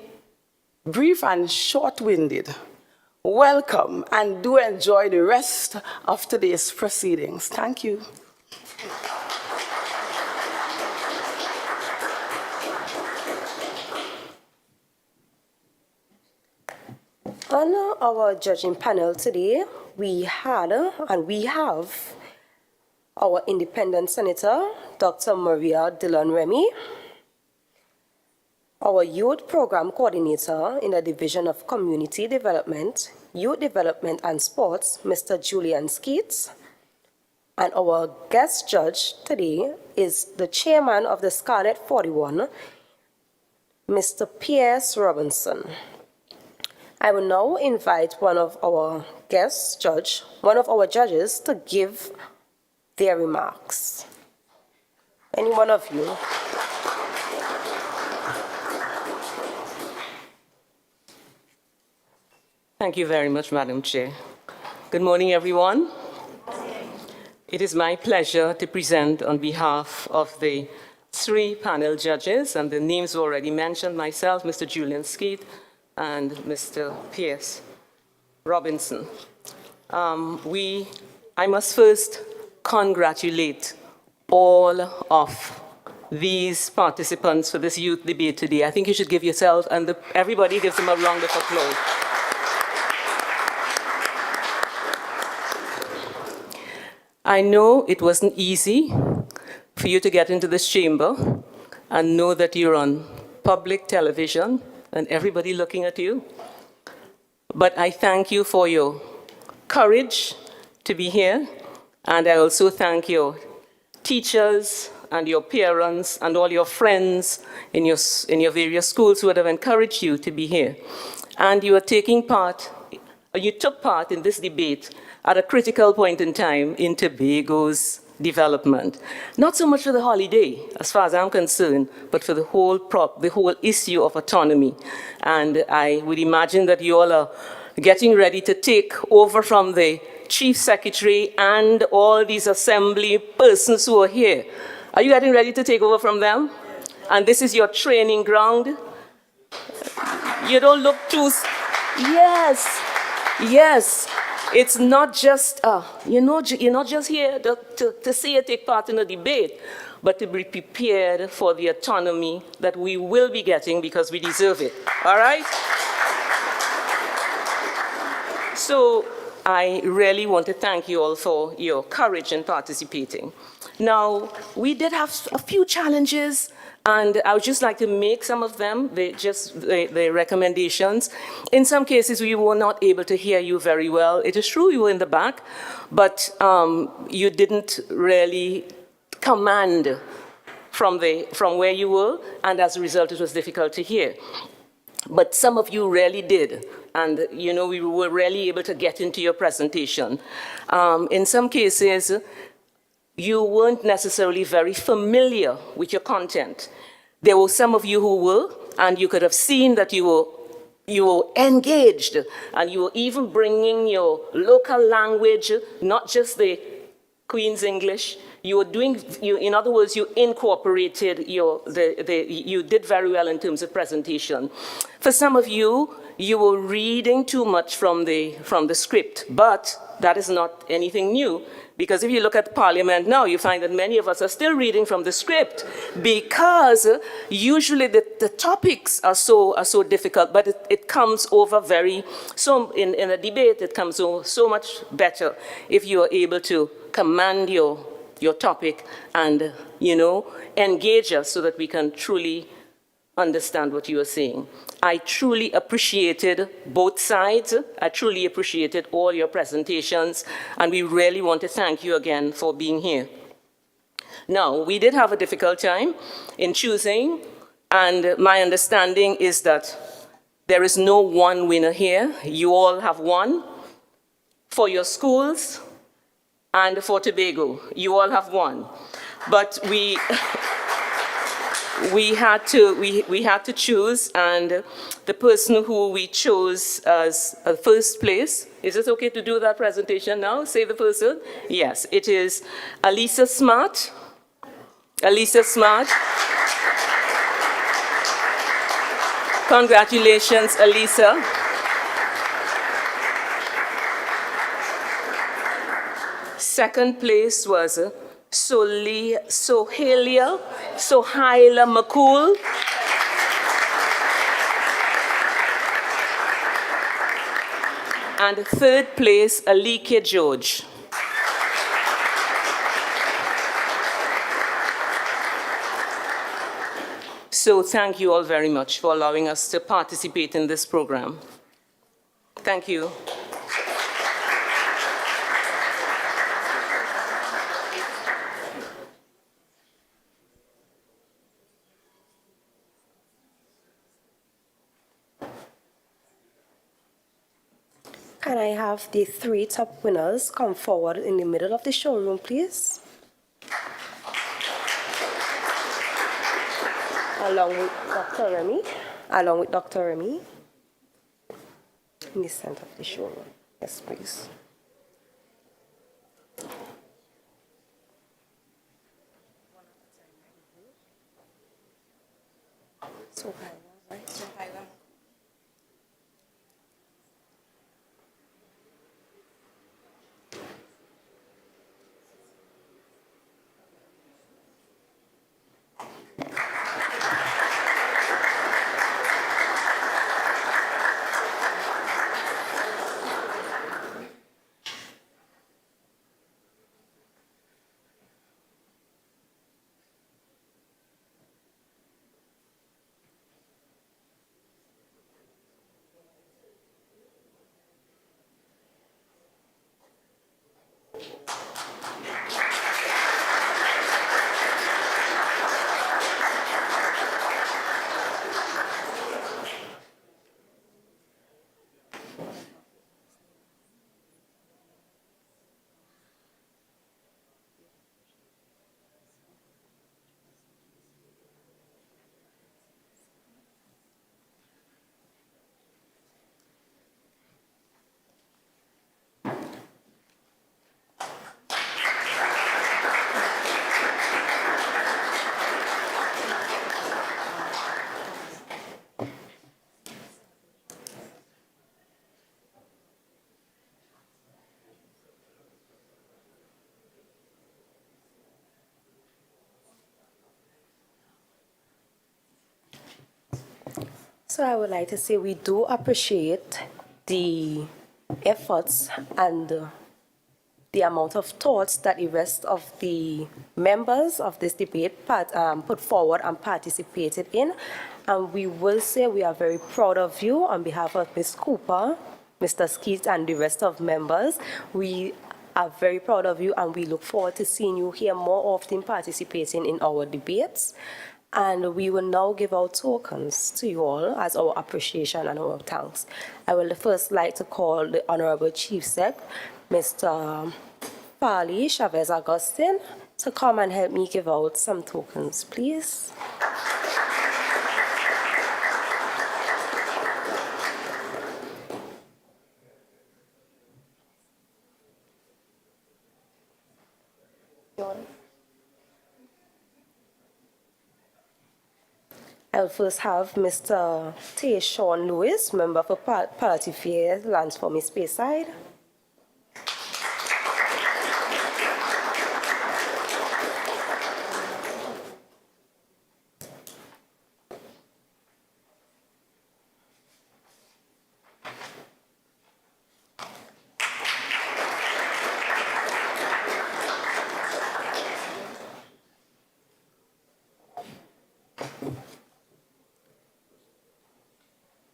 brief and short-winded. welcome and do enjoy the rest of today's proceedings. Thank you. On our judging panel today, we had and we have our independent senator, Dr. Maria Dillon Remy, our youth program coordinator in the Division of Community Development, Youth Development and Sports, Mr. Julian Skeets, and our guest judge today is the chairman of the Scarlet 41, Mr. Pierce Robinson. I will now invite one of our judges to give their remarks. Any one of you? Thank you very much, Madam Chair. Good morning, everyone. It is my pleasure to present on behalf of the 3 panel judges, and the names were already mentioned, myself, Mr. Julian Skeet, and Mr. Pierce Robinson. I must first congratulate all of these participants for this youth debate today. I think you should give yourself, and everybody gives them a round of applause. I know it wasn't easy for you to get into this chamber and know that you're on public television and everybody looking at you. But I thank you for your courage to be here, and I also thank your teachers and your parents and all your friends in your various schools who would have encouraged you to be here. And you took part in this debate at a critical point in time in Tobago's development. Not so much for the holiday, as far as I'm concerned, but for the whole issue of autonomy. And I would imagine that you all are getting ready to take over from the Chief Secretary and all these assembly persons who are here. Are you getting ready to take over from them? And this is your training ground? You don't look too... Yes. It's not just, you're not just here to see you take part in a debate, but to be prepared for the autonomy that we will be getting because we deserve it, all right? So I really want to thank you all for your courage in participating. Now, we did have a few challenges, and I would just like to make some of them, the recommendations. In some cases, we were not able to hear you very well. It is true you were in the back, but you didn't really command from where you were, and as a result, it was difficult to hear. But some of you really did, and we were really able to get into your presentation. In some cases, you weren't necessarily very familiar with your content. There were some of you who were, and you could have seen that you were engaged, and you were even bringing your local language, not just the Queen's English. You were in other words, you incorporated you did very well in terms of presentation. For some of you, you were reading too much from the script, but that is not anything new. Because if you look at Parliament now, you find that many of us are still reading from the script because usually the topics are so difficult, but it comes over in a debate, it comes over so much better if you are able to command your topic and, engage us so that we can truly understand what you are saying. I truly appreciated both sides. I truly appreciated all your presentations, and we really want to thank you again for being here. Now, we did have a difficult time in choosing, and my understanding is that there is no one winner here. You all have won for your schools and for Tobago. You all have won. But we had to choose, and the person who we chose as first place, is it okay to do that presentation now? Say the person? Yes, it is Alisa Smart. Alisa Smart. Congratulations, Alisa. Second place was Sohaila McCool. And third place, Alike George. So thank you all very much for allowing us to participate in this program. Thank you. Can I have the 3 top winners come forward in the middle of the showroom, please? Along with Dr. Remy. In the center of the showroom. Yes, please. So high, right? So high. So I would like to say we do appreciate the efforts and the amount of thoughts that the rest of the members of this debate put forward and participated in. And we will say we are very proud of you on behalf of Ms. Cooper, Mr. Skeet, and the rest of members. We are very proud of you, and we look forward to seeing you here more often participating in our debates. And we will now give out tokens to you all as our appreciation and our thanks. I will first like to call the Honorable Chief Sec, Mr. Farley Chavez Augustine, to come and help me give out some tokens, please. I'll first have Mr. Tayshawn Lewis, Member for Party Affairs, Lands for Miss Speyside.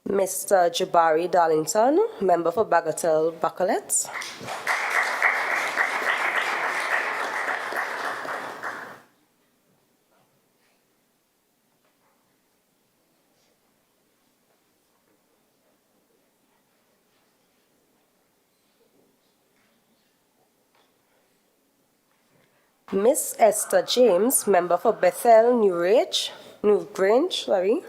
Mr. Jabari Darlington, Member for Bagatelle Bacolet. Miss Esther James, Member for Bethel Newgrange, sorry.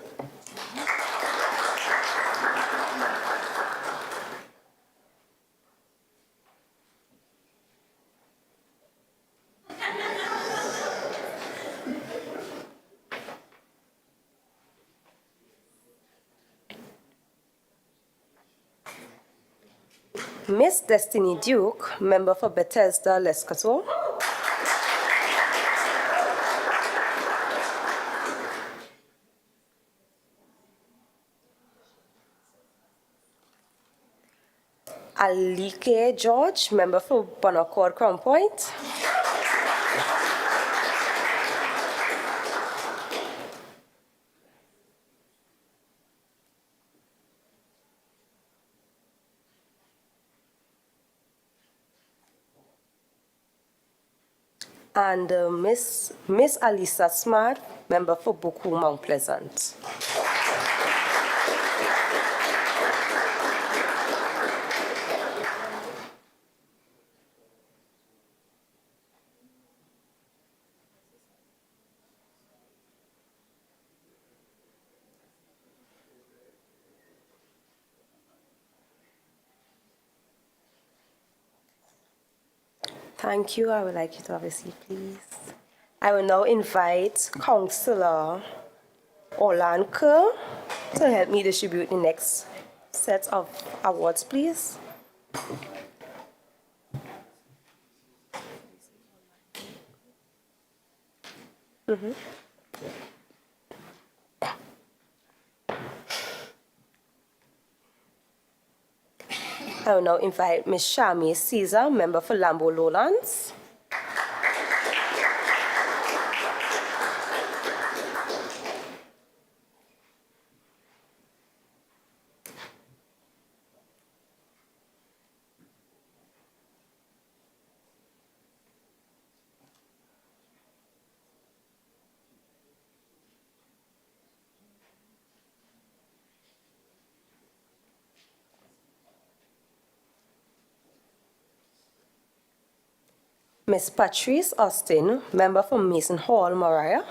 Miss Destiny Duke, member for Bethesda Lescato. Alike George, member for Bonaccord Crown Point. And Miss Alisa Smart, member for Buku Mount Pleasant. Thank you. I would like you to have a seat, please. I will now invite Councillor Olanke to help me distribute the next set of awards, please. I will now invite Ms. Shami Caesar, member for Lambo Lowlands. Ms. Patrice Austin, member for Mason Hall, Mariah.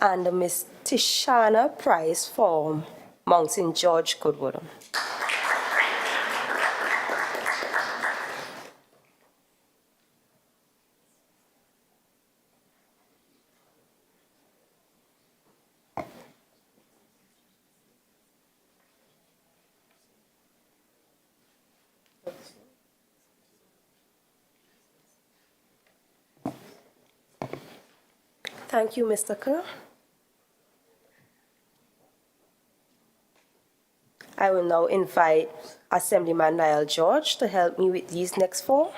And Ms. Tishana Price for Mount St. George, Goodwood. Thank you, Mr. Kerr. I will now invite Assemblyman Niall George to help me with these next four.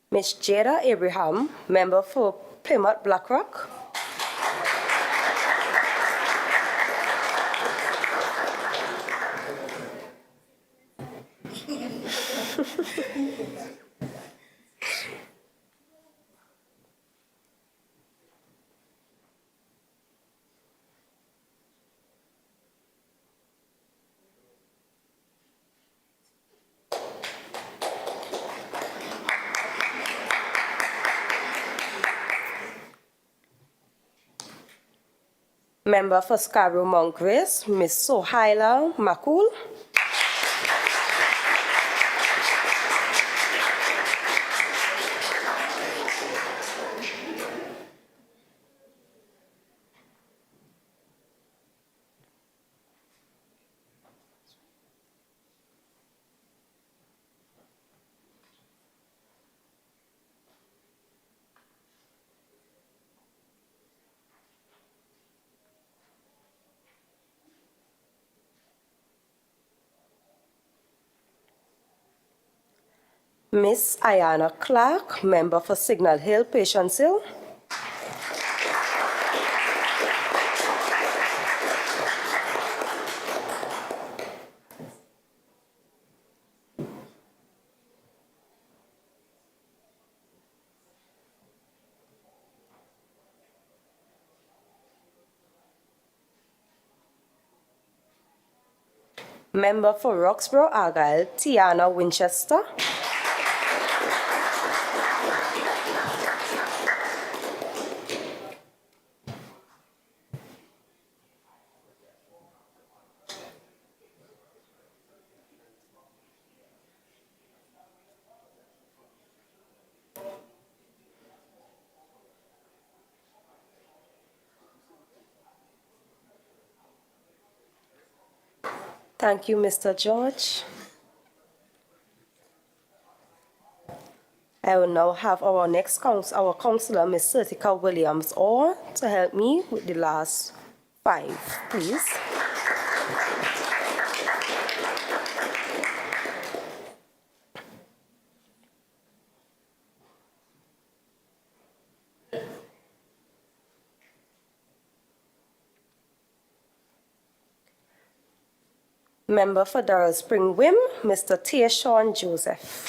Ms. Jada Abraham, member for Plymouth Blackrock. Member for Scarborough Mount Grace, Ms. Sohaila Makul. Miss Ayana Clark, member for Signal Hill, Patience Hill. Member for Roxborough Argyle, Tiana Winchester. Thank you, Mr. George. I will now have our next our councillor, Ms. Sertica Williams, on to help me with the last 5, please. Member for Darrell Spring Wim, Mr. Tayshawn Joseph.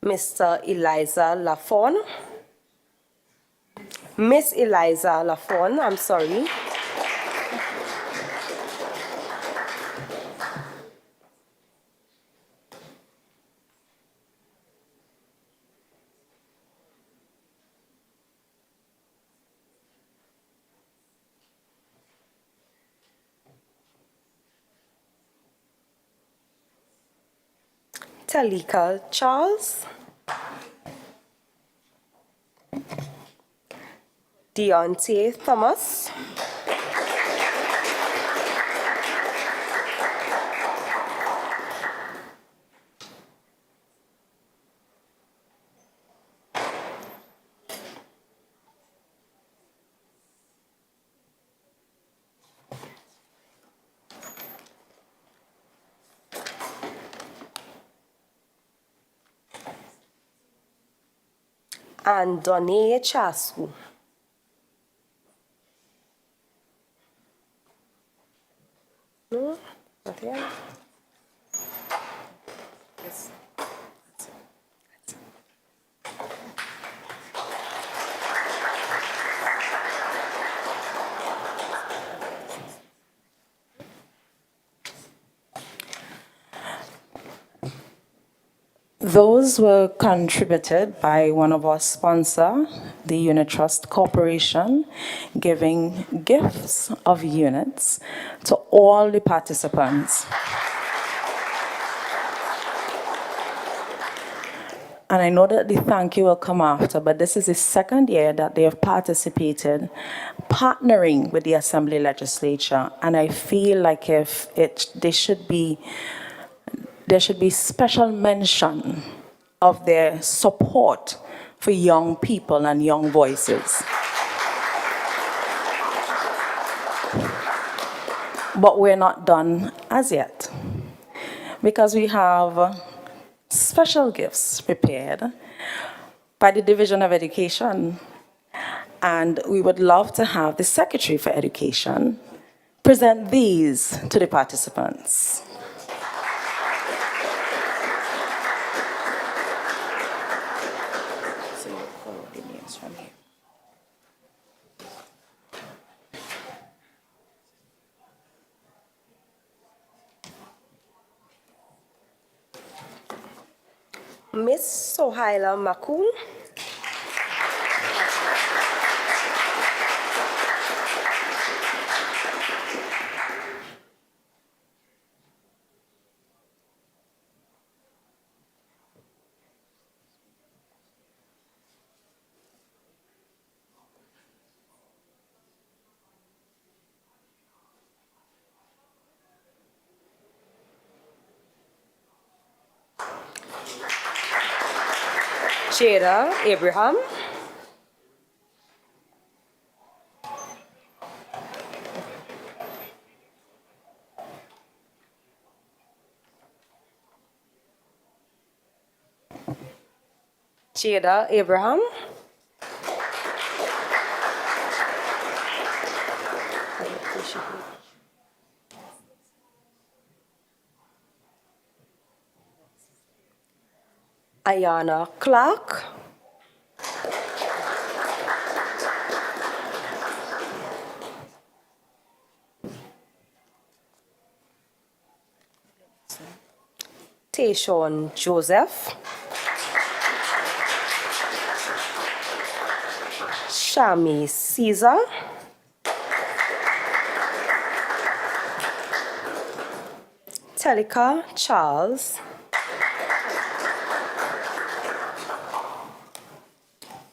Mr. Eliza Lafon. Miss Eliza Lafon, I'm sorry. Talika Charles. Deontay Thomas. And Donnie Chasu. No, not yet. Yes. Those were contributed by one of our sponsors, the Unit Trust Corporation, giving gifts of units to all the participants. And I know that the thank you will come after, but this is the second year that they have participated, partnering with the Assembly Legislature. And I feel like there should be special mention of their support for young people and young voices. But we're not done as yet, because we have special gifts prepared by the Division of Education, and we would love to have the Secretary for Education present these to the participants. Miss Sohaila Makul. Jada Abraham. Jada Abraham. Ayana Clark. Tayshawn Joseph. Shami Caesar. Telika Charles.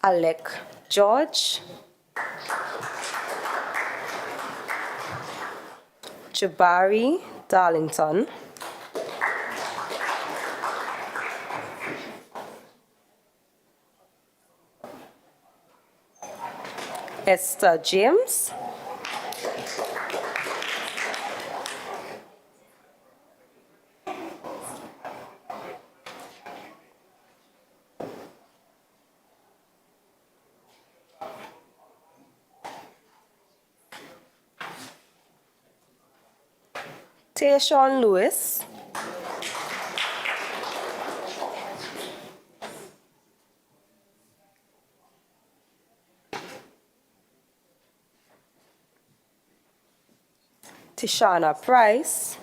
Alec George. Jabari Darlington. Esther James. Tayshawn Lewis. Tishana Price.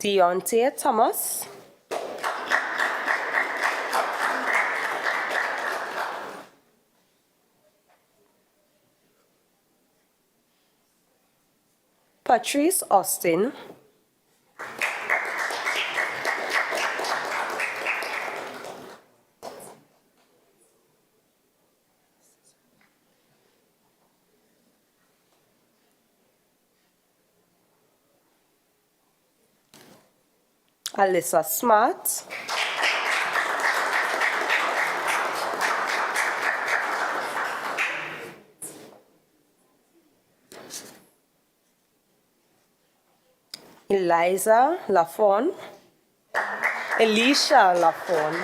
Deontay Thomas. Patrice Austin. Alyssa Smart. Eliza Lafon. Elisha Lafon.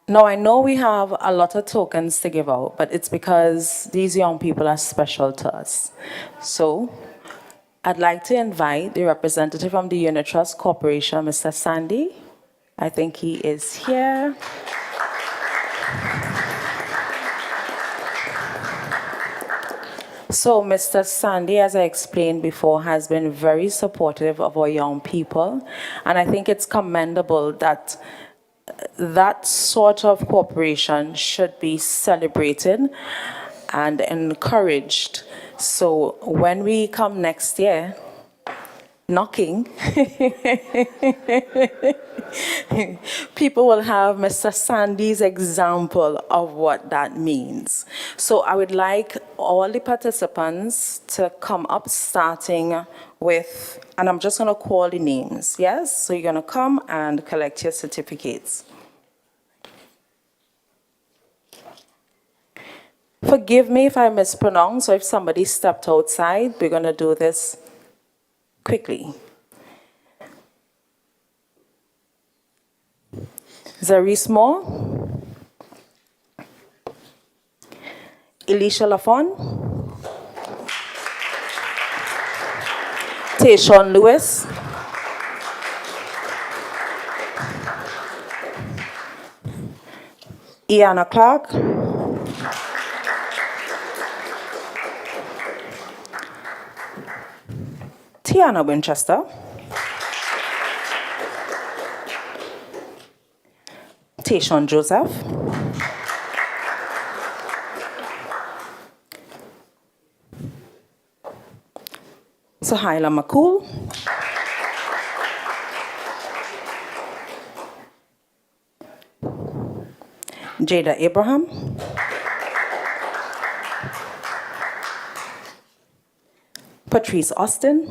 Now, I know we have a lot of tokens to give out, but it's because these young people are special to us. So, I'd like to invite the representative from the Unit Trust Corporation, Mr. Sandy. I think he is here. So, Mr. Sandy, as I explained before, has been very supportive of our young people, and I think it's commendable that that sort of cooperation should be celebrated and encouraged. So when we come next year, knocking, people will have Mr. Sandy's example of what that means. So I would like all the participants to come up, starting with, and I'm just going to call the names, yes? So you're going to come and collect your certificates. Forgive me if I mispronounce or if somebody stepped outside. We're going to do this quickly. Zarice Moore, Elisha Lafon, Tayshawn Lewis, Iana Clark, Tiana Winchester, Tayshawn Joseph, Sohaila McCool, Jada Abraham, Patrice Austin,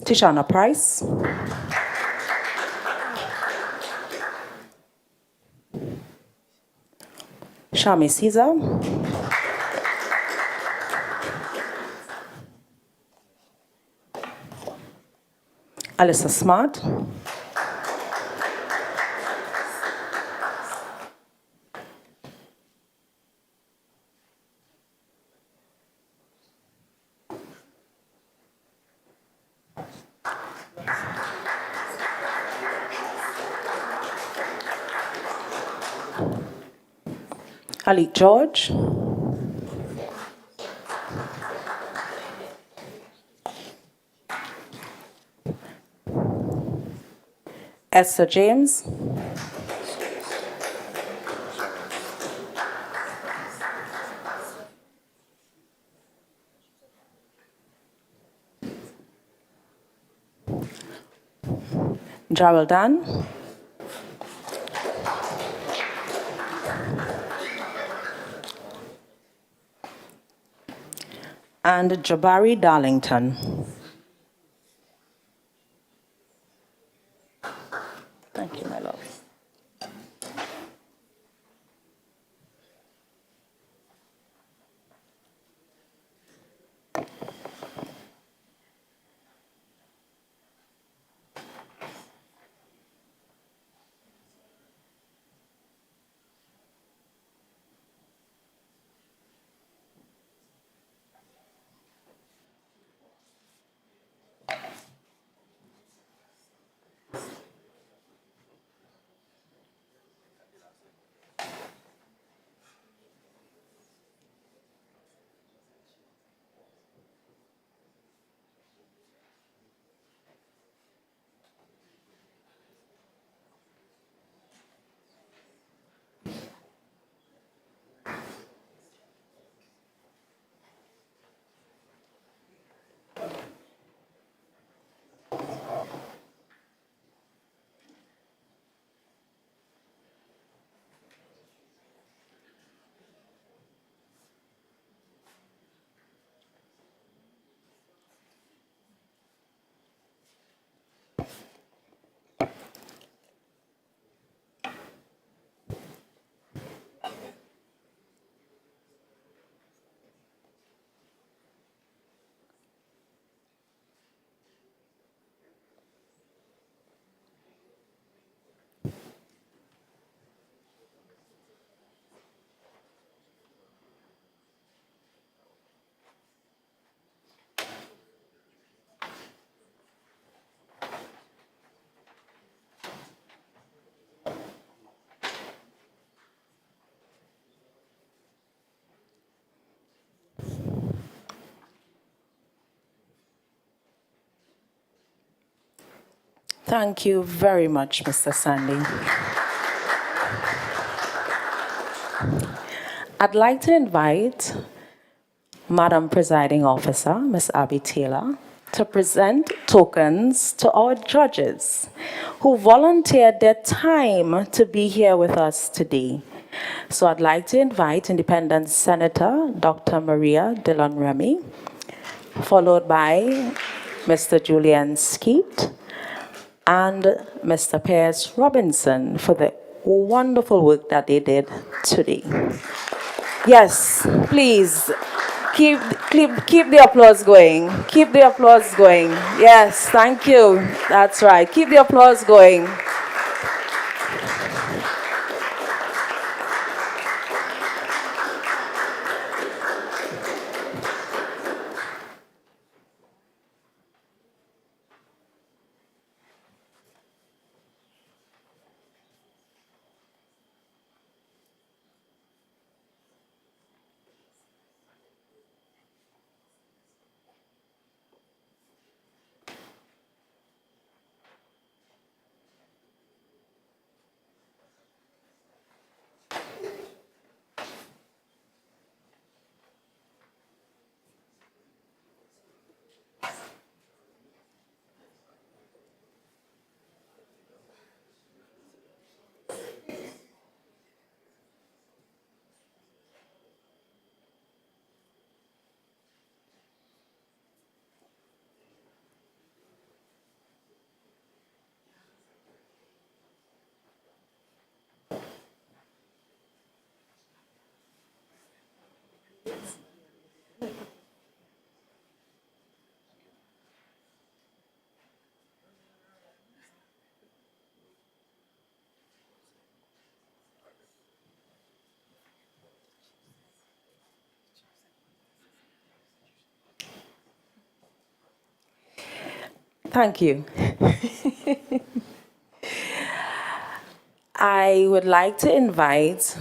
Tishana Price, Shami Caesar, Alyssa Smart, Alik George, Esther James, Jarrell Dan, and Jabari Darlington. Thank you, my love. Thank you very much, Mr. Sandy. I'd like to invite Madam Presiding Officer, Ms. Abby Taylor, to present tokens to our judges who volunteered their time to be here with us today. So I'd like to invite Independent Senator Dr. Maria Dillon Remy, followed by Mr. Julian Skeet and Mr. Pierce Robinson for the wonderful work that they did today. Yes, please. Keep the applause going. Keep the applause going. Yes, thank you. That's right. Keep the applause going. Thank you. I would like to invite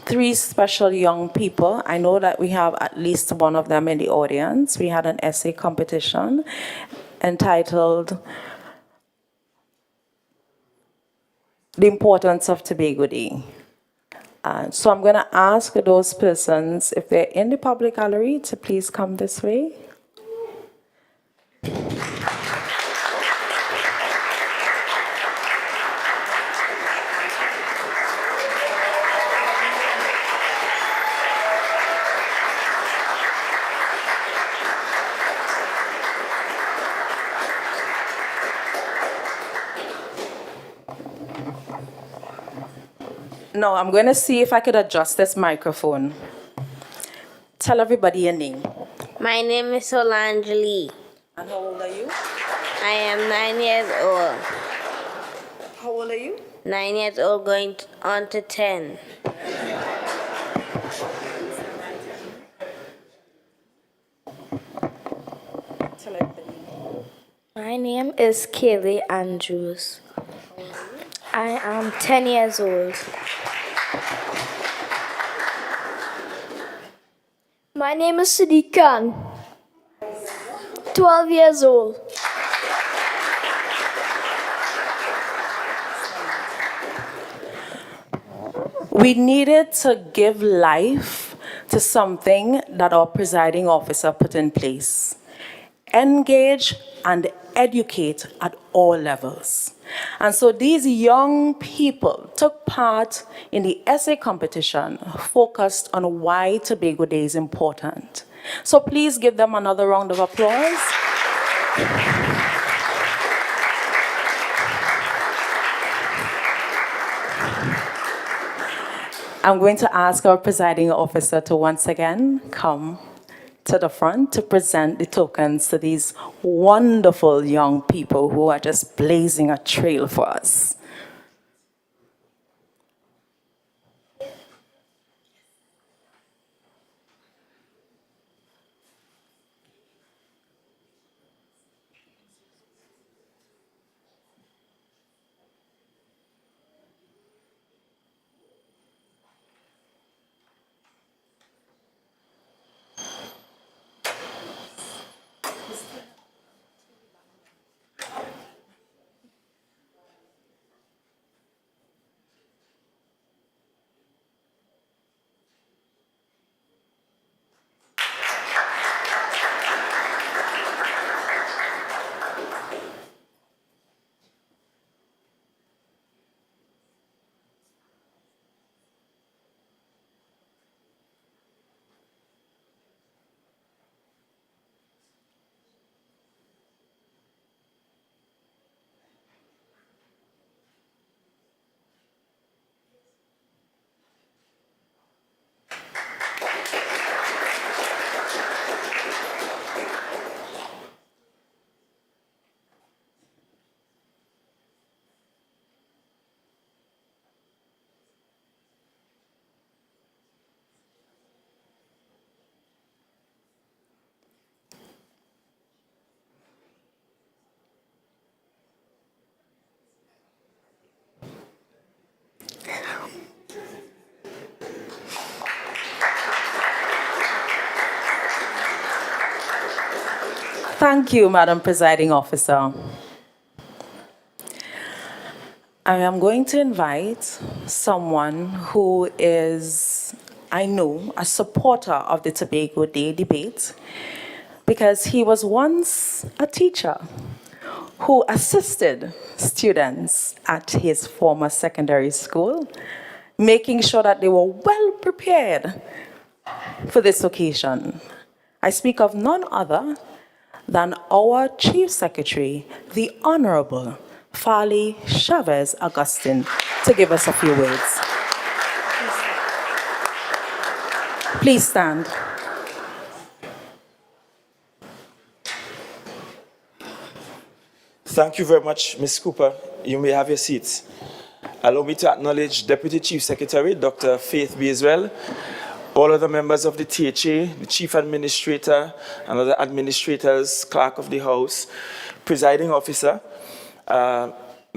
three special young people. I know that we have at least one of them in the audience. We had an essay competition entitled The Importance of Tobago Day. So I'm going to ask those persons, if they're in the public gallery, to please come this way. No, I'm going to see if I could adjust this microphone. Tell everybody your name. My name is Solange. And how old are you? I am 9 years old. How old are you? 9 years old, going on to 10. Tell everybody. My name is Kaylee Andrews. I am 10 years old. My name is Sadiq Khan, 12 years old. We needed to give life to something that our presiding officer put in place. Engage and educate at all levels. And so these young people took part in the essay competition focused on why Tobago Day is important. So please give them another round of applause. I'm going to ask our presiding officer to once again come to the front to present the tokens to these wonderful young people who are just blazing a trail for us. Thank you, Madam Presiding Officer. I am going to invite someone who is, I know, a supporter of the Tobago Day debate because he was once a teacher who assisted students at his former secondary school, making sure that they were well prepared for this occasion. I speak of none other than our Chief Secretary, the Honorable Farley Chavez Augustine, to give us a few words. Please stand. Thank you very much, Ms. Cooper. You may have your seats. Allow me to acknowledge Deputy Chief Secretary, Dr. Faith Baiswell, all other members of the THA, the Chief Administrator, and other administrators, Clerk of the House, Presiding Officer,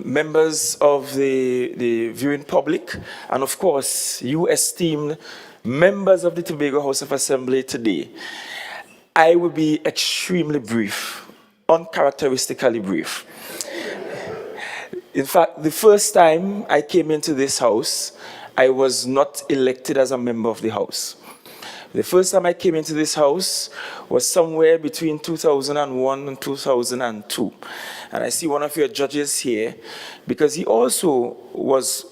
members of the viewing public, and of course, you esteemed members of the Tobago House of Assembly today. I will be extremely brief, uncharacteristically brief. In fact, the first time I came into this house, I was not elected as a member of the house. The first time I came into this house was somewhere between 2001 and 2002. And I see one of your judges here because he also was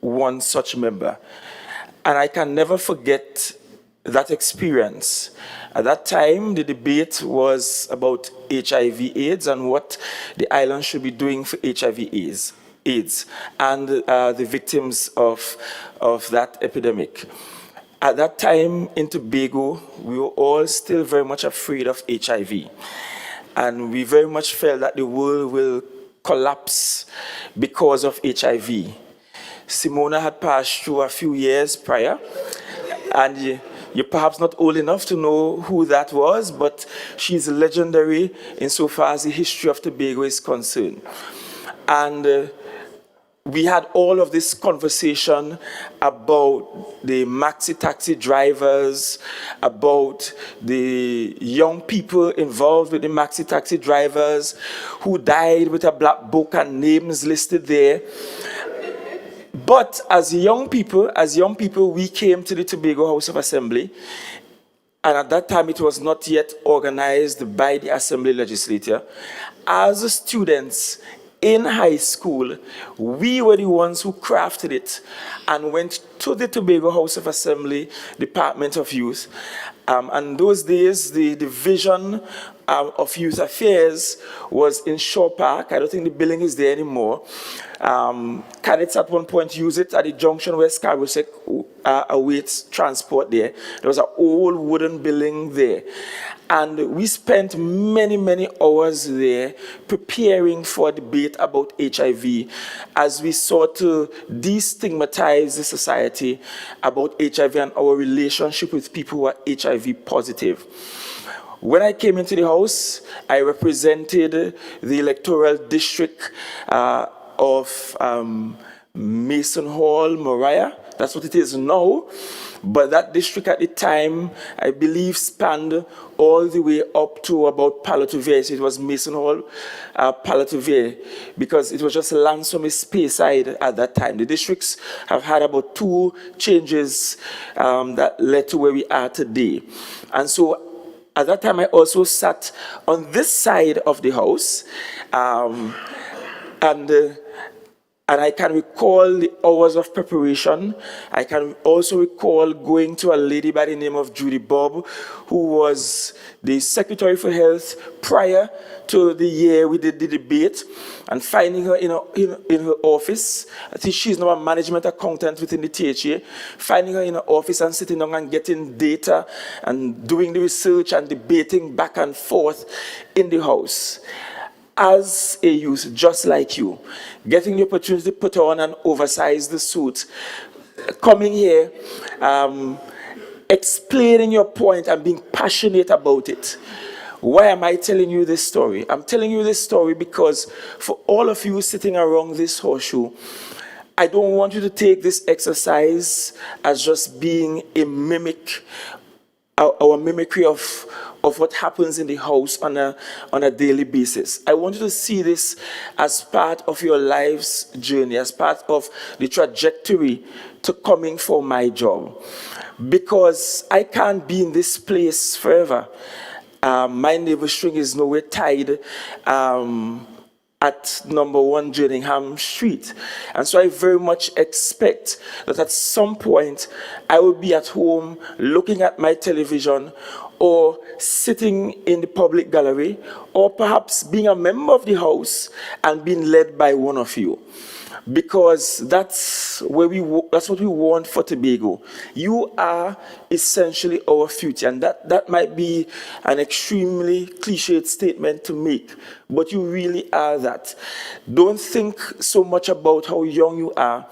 one such member. And I can never forget that experience. At that time, the debate was about HIV/AIDS and what the island should be doing for HIV/AIDS and the victims of that epidemic. At that time in Tobago, we were all still very much afraid of HIV. And we very much felt that the world will collapse because of HIV. Simona had passed through a few years prior, and you're perhaps not old enough to know who that was, but she's legendary insofar as the history of Tobago is concerned. And we had all of this conversation about the maxi taxi drivers, about the young people involved with the maxi taxi drivers who died with a black book and names listed there. But as young people, we came to the Tobago House of Assembly, and at that time it was not yet organized by the Assembly Legislature. As students in high school, we were the ones who crafted it and went to the Tobago House of Assembly, Department of Youth. And those days, the Division of Youth Affairs was in Shaw Park. I don't think the building is there anymore. Cadets at one point used it at the junction where Scarusek awaits transport there. There was an old wooden building there. And we spent many, many hours there preparing for a debate about HIV as we sought to destigmatize the society about HIV and our relationship with people who are HIV positive. When I came into the House, I represented the electoral district of Mason Hall, Moriah. That's what it is now. But that district at the time, I believe, spanned all the way up to about Palatovere. So it was Mason Hall, Palatovere, because it was just Lansom Speyside at that time. The districts have had about 2 changes that led to where we are today. And so at that time, I also sat on this side of the House, and I can recall the hours of preparation. I can also recall going to a lady by the name of Judy Bob, who was the Secretary for Health prior to the year we did the debate, and finding her in her office. I think she's now a management accountant within the THA. Finding her in her office and sitting down and getting data and doing the research and debating back and forth in the House. As a youth, just like you, getting the opportunity to put on an oversized suit, coming here, explaining your point and being passionate about it. Why am I telling you this story? I'm telling you this story because for all of you sitting around this horseshoe, I don't want you to take this exercise as just being a mimic our mimicry of what happens in the house on a daily basis. I want you to see this as part of your life's journey, as part of the trajectory to coming for my job. Because I can't be in this place forever. My navel string is nowhere tied at number 1 Jerningham Street. And so I very much expect that at some point I will be at home looking at my television or sitting in the public gallery or perhaps being a member of the house and being led by one of you. Because that's what we want for Tobago. You are essentially our future, and that might be an extremely cliched statement to make, but you really are that. Don't think so much about how young you are,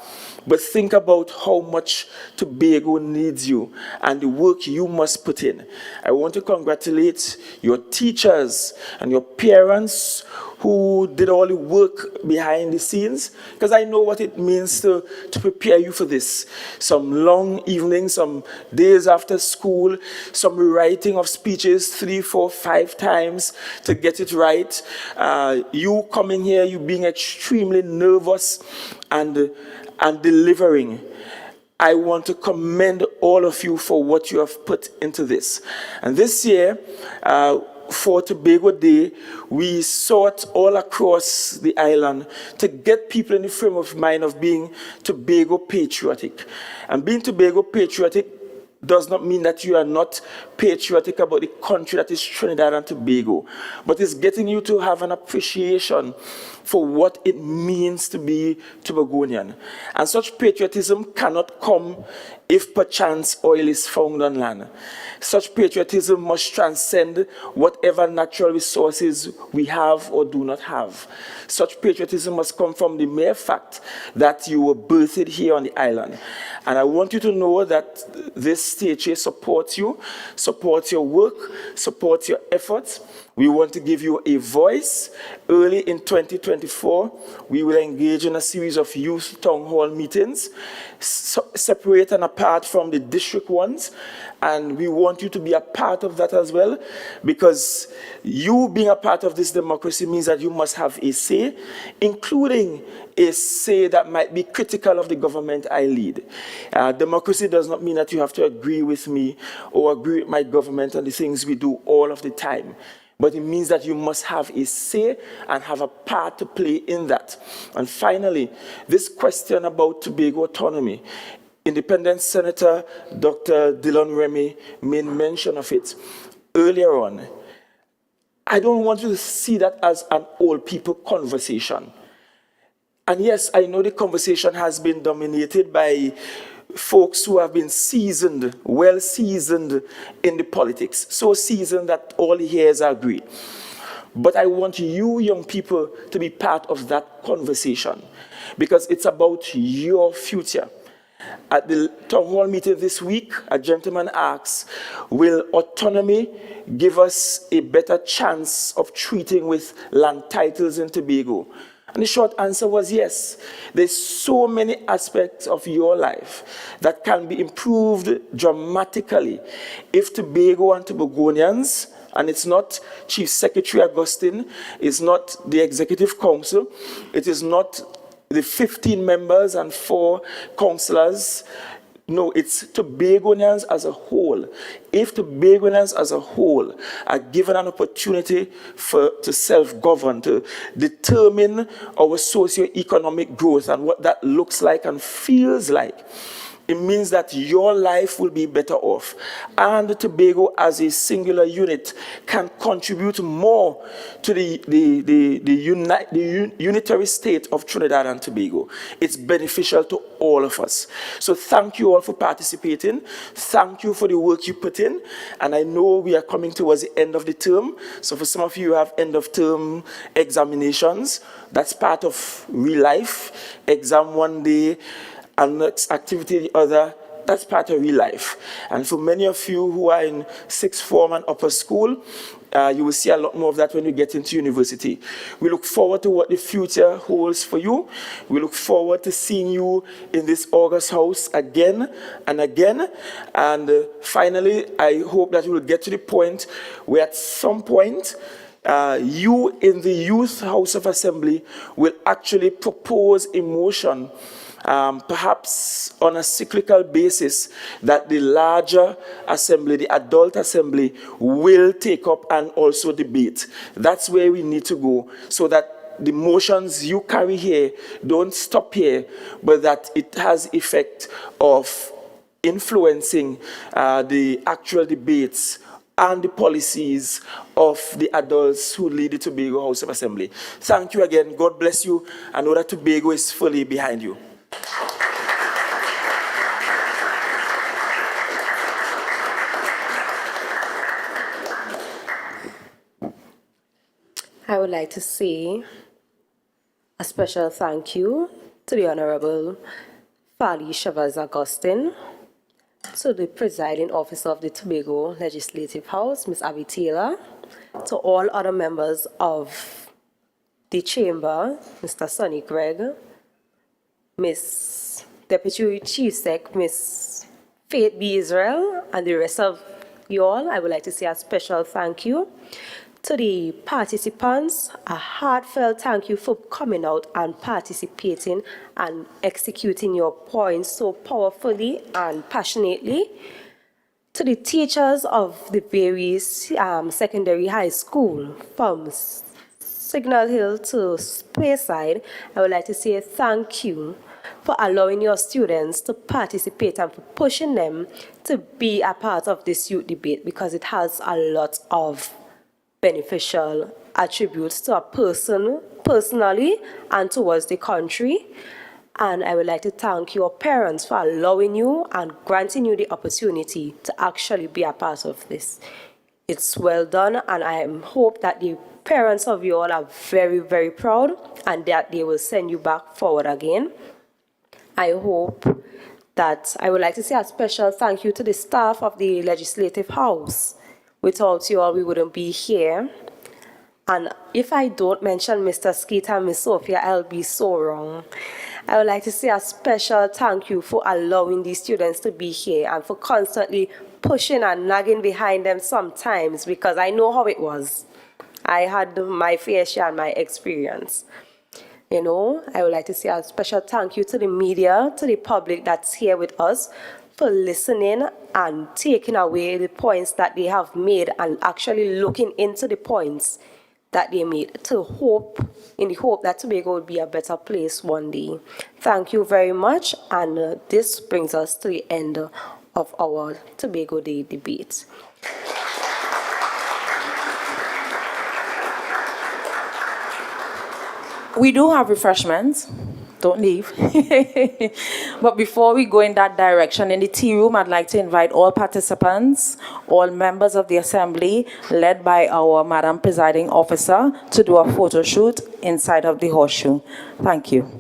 but think about how much Tobago needs you and the work you must put in. I want to congratulate your teachers and your parents who did all the work behind the scenes, because I know what it means to prepare you for this. Some long evenings, some days after school, some rewriting of speeches 3, 4, 5 times to get it right. You coming here, you being extremely nervous and delivering. I want to commend all of you for what you have put into this. And this year, for Tobago Day, we sought all across the island to get people in the frame of mind of being Tobago patriotic. And being Tobago patriotic does not mean that you are not patriotic about the country that is Trinidad and Tobago, but it's getting you to have an appreciation for what it means to be Tobagonian. And such patriotism cannot come if perchance oil is found on land. Such patriotism must transcend whatever natural resources we have or do not have. Such patriotism must come from the mere fact that you were birthed here on the island. And I want you to know that this stage here supports you, supports your work, supports your efforts. We want to give you a voice. Early in 2024, we will engage in a series of youth town hall meetings, separate and apart from the district ones. And we want you to be a part of that as well, because you being a part of this democracy means that you must have a say, including a say that might be critical of the government I lead. Democracy does not mean that you have to agree with me or agree with my government on the things we do all of the time. But it means that you must have a say and have a part to play in that. And finally, this question about Tobago autonomy. Independent Senator Dr. Dillon Remy made mention of it earlier on. I don't want you to see that as an old people conversation. And yes, I know the conversation has been dominated by folks who have been seasoned, well seasoned in the politics, so seasoned that all the hairs are green. But I want you young people to be part of that conversation, because it's about your future. At the town hall meeting this week, a gentleman asks, will autonomy give us a better chance of treating with land titles in Tobago? And the short answer was yes. There's so many aspects of your life that can be improved dramatically if Tobago and Tobagonians, and it's not Chief Secretary Augustine, it's not the Executive Council, it is not the 15 members and 4 councillors. No, it's Tobagonians as a whole. If Tobagonians as a whole are given an opportunity to self-govern, to determine our socio-economic growth and what that looks like and feels like, it means that your life will be better off. And Tobago as a singular unit can contribute more to the unitary state of Trinidad and Tobago. It's beneficial to all of us. So thank you all for participating. Thank you for the work you put in. And I know we are coming towards the end of the term. So for some of you who have end of term examinations, that's part of real life. Exam one day, and next activity the other, that's part of real life. And for many of you who are in sixth form and upper school, you will see a lot more of that when you get into university. We look forward to what the future holds for you. We look forward to seeing you in this August house again and again. And finally, I hope that we will get to the point where at some point, you in the Youth House of Assembly will actually propose a motion, perhaps on a cyclical basis, that the larger assembly, the adult assembly, will take up and also debate. That's where we need to go, so that the motions you carry here don't stop here, but that it has effect of influencing the actual debates and the policies of the adults who lead the Tobago House of Assembly. Thank you again. God bless you. I know that Tobago is fully behind you. I would like to say a special thank you to the Honorable Fali Chavez Augustine, to the presiding officer of the Tobago Legislative House, Ms. Abby Taylor, to all other members of the chamber, Mr. Sonny Gregg, Ms. Deputy Chief Sec, Ms. Faith B. Israel, and the rest of you all. I would like to say a special thank you. To the participants, a heartfelt thank you for coming out and participating and executing your points so powerfully and passionately. To the teachers of the various secondary high school, from Signal Hill to Speyside, I would like to say thank you for allowing your students to participate and for pushing them to be a part of this youth debate, because it has a lot of beneficial attributes to a person personally and towards the country. And I would like to thank your parents for allowing you and granting you the opportunity to actually be a part of this. It's well done, and I hope that the parents of you all are very, very proud and that they will send you back forward again. I hope that I would like to say a special thank you to the staff of the Legislative House. Without you all, we wouldn't be here. And if I don't mention Mr. Skeet and Miss Sophia, I'll be so wrong. I would like to say a special thank you for allowing these students to be here and for constantly pushing and nagging behind them sometimes, because I know how it was. I had my fair share and my experience. You know, I would like to say a special thank you to the media, to the public that's here with us, for listening and taking away the points that they have made and actually looking into the points that they made, in the hope that Tobago will be a better place one day. Thank you very much, and this brings us to the end of our Tobago Day debate. We do have refreshments. Don't leave. But before we go in that direction, in the tea room, I'd like to invite all participants, all members of the assembly, led by our Madam Presiding Officer, to do a photo shoot inside of the horseshoe. Thank you.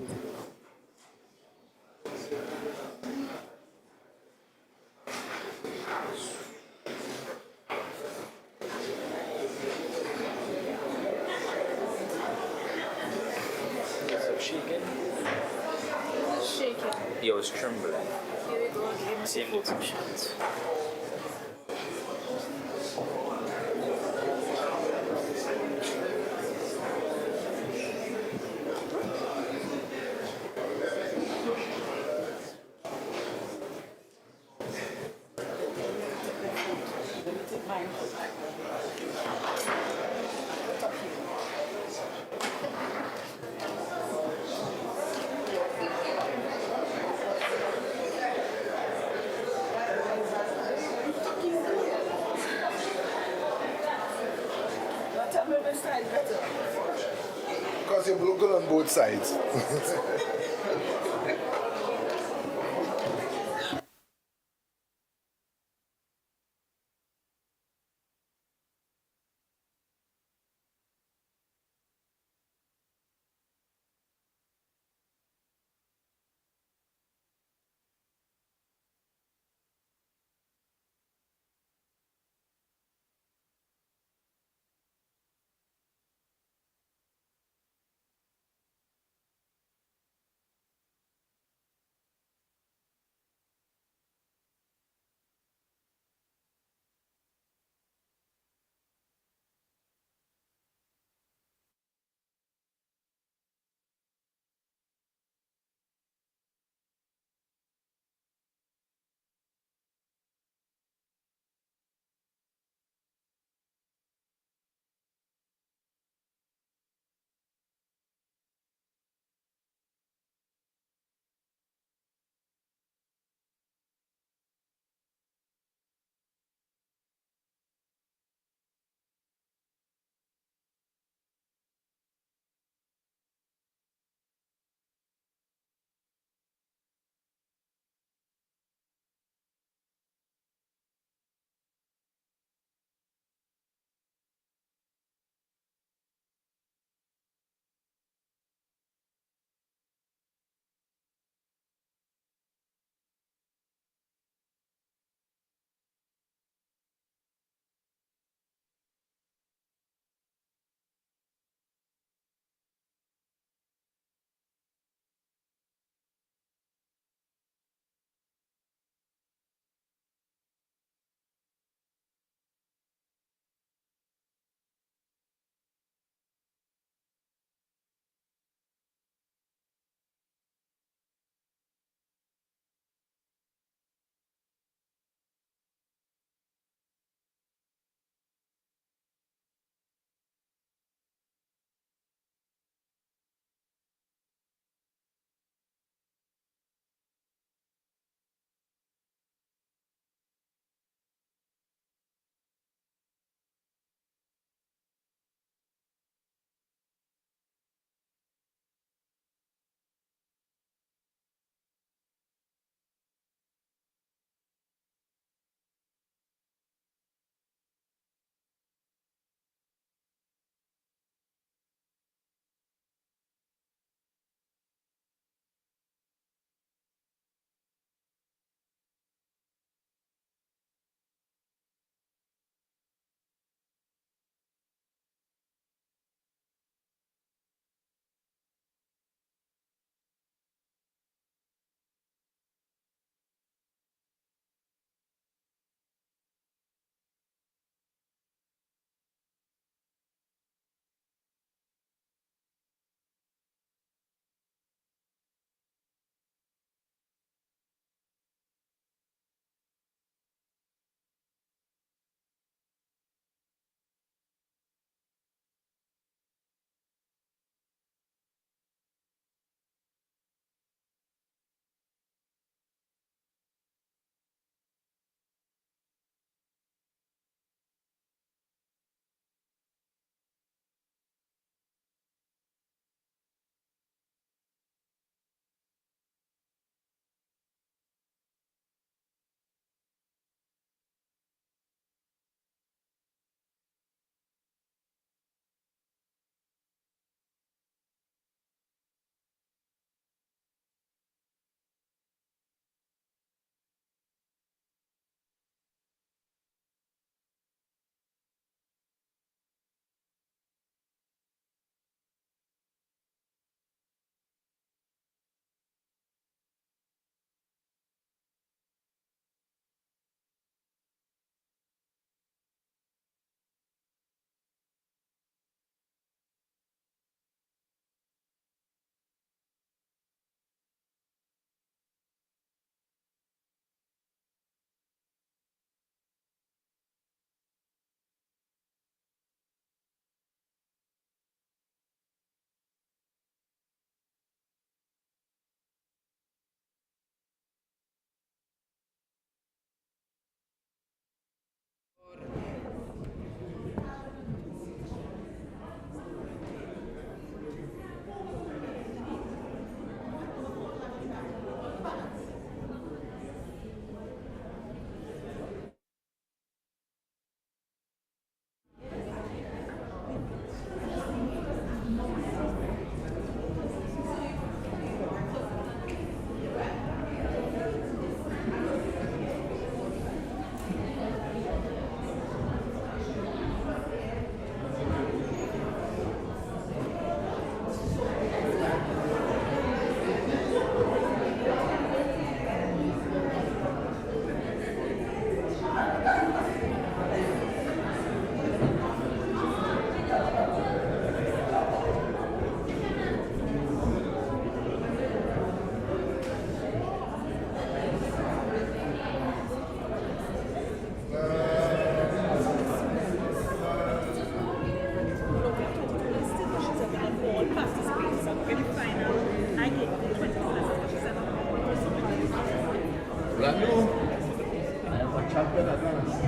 Yeah, I was trembling. Here we go, give me the photo shoot. Because you're local on both sides. Brand new. I am a champion at last.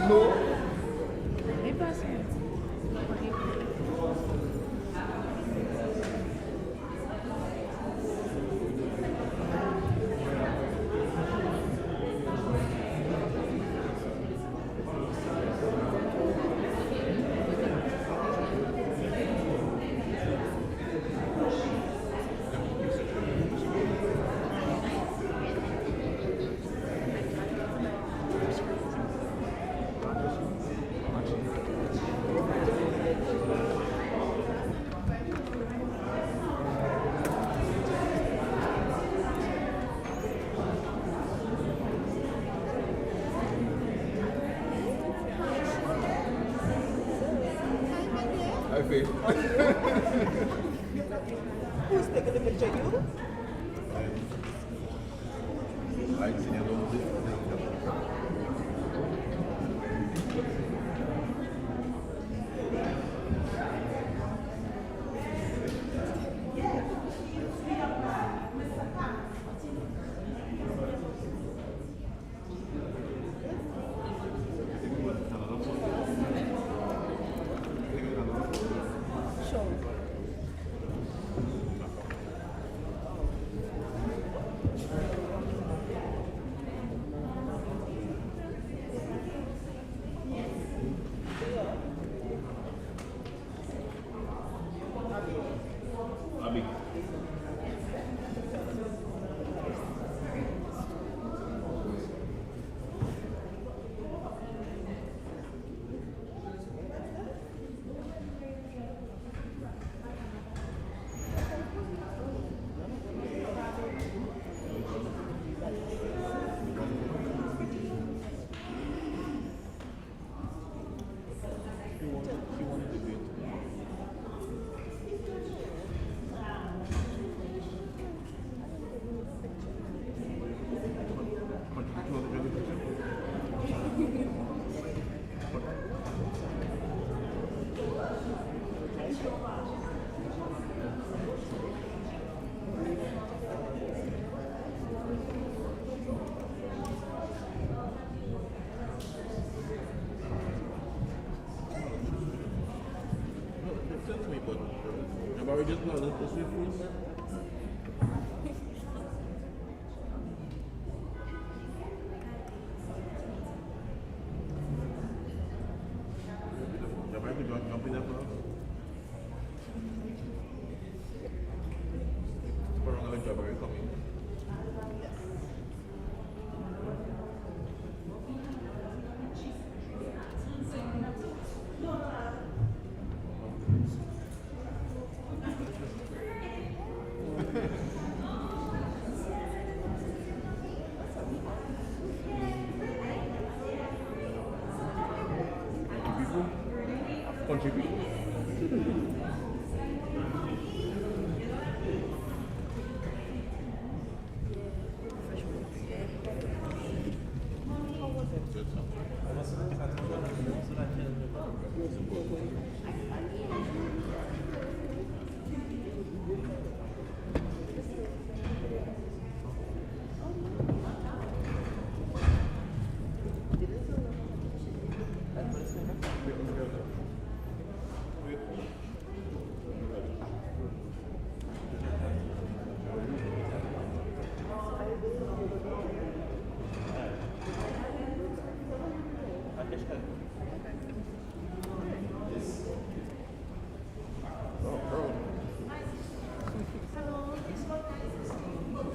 No. Who's taking the picture? You?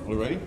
We ready?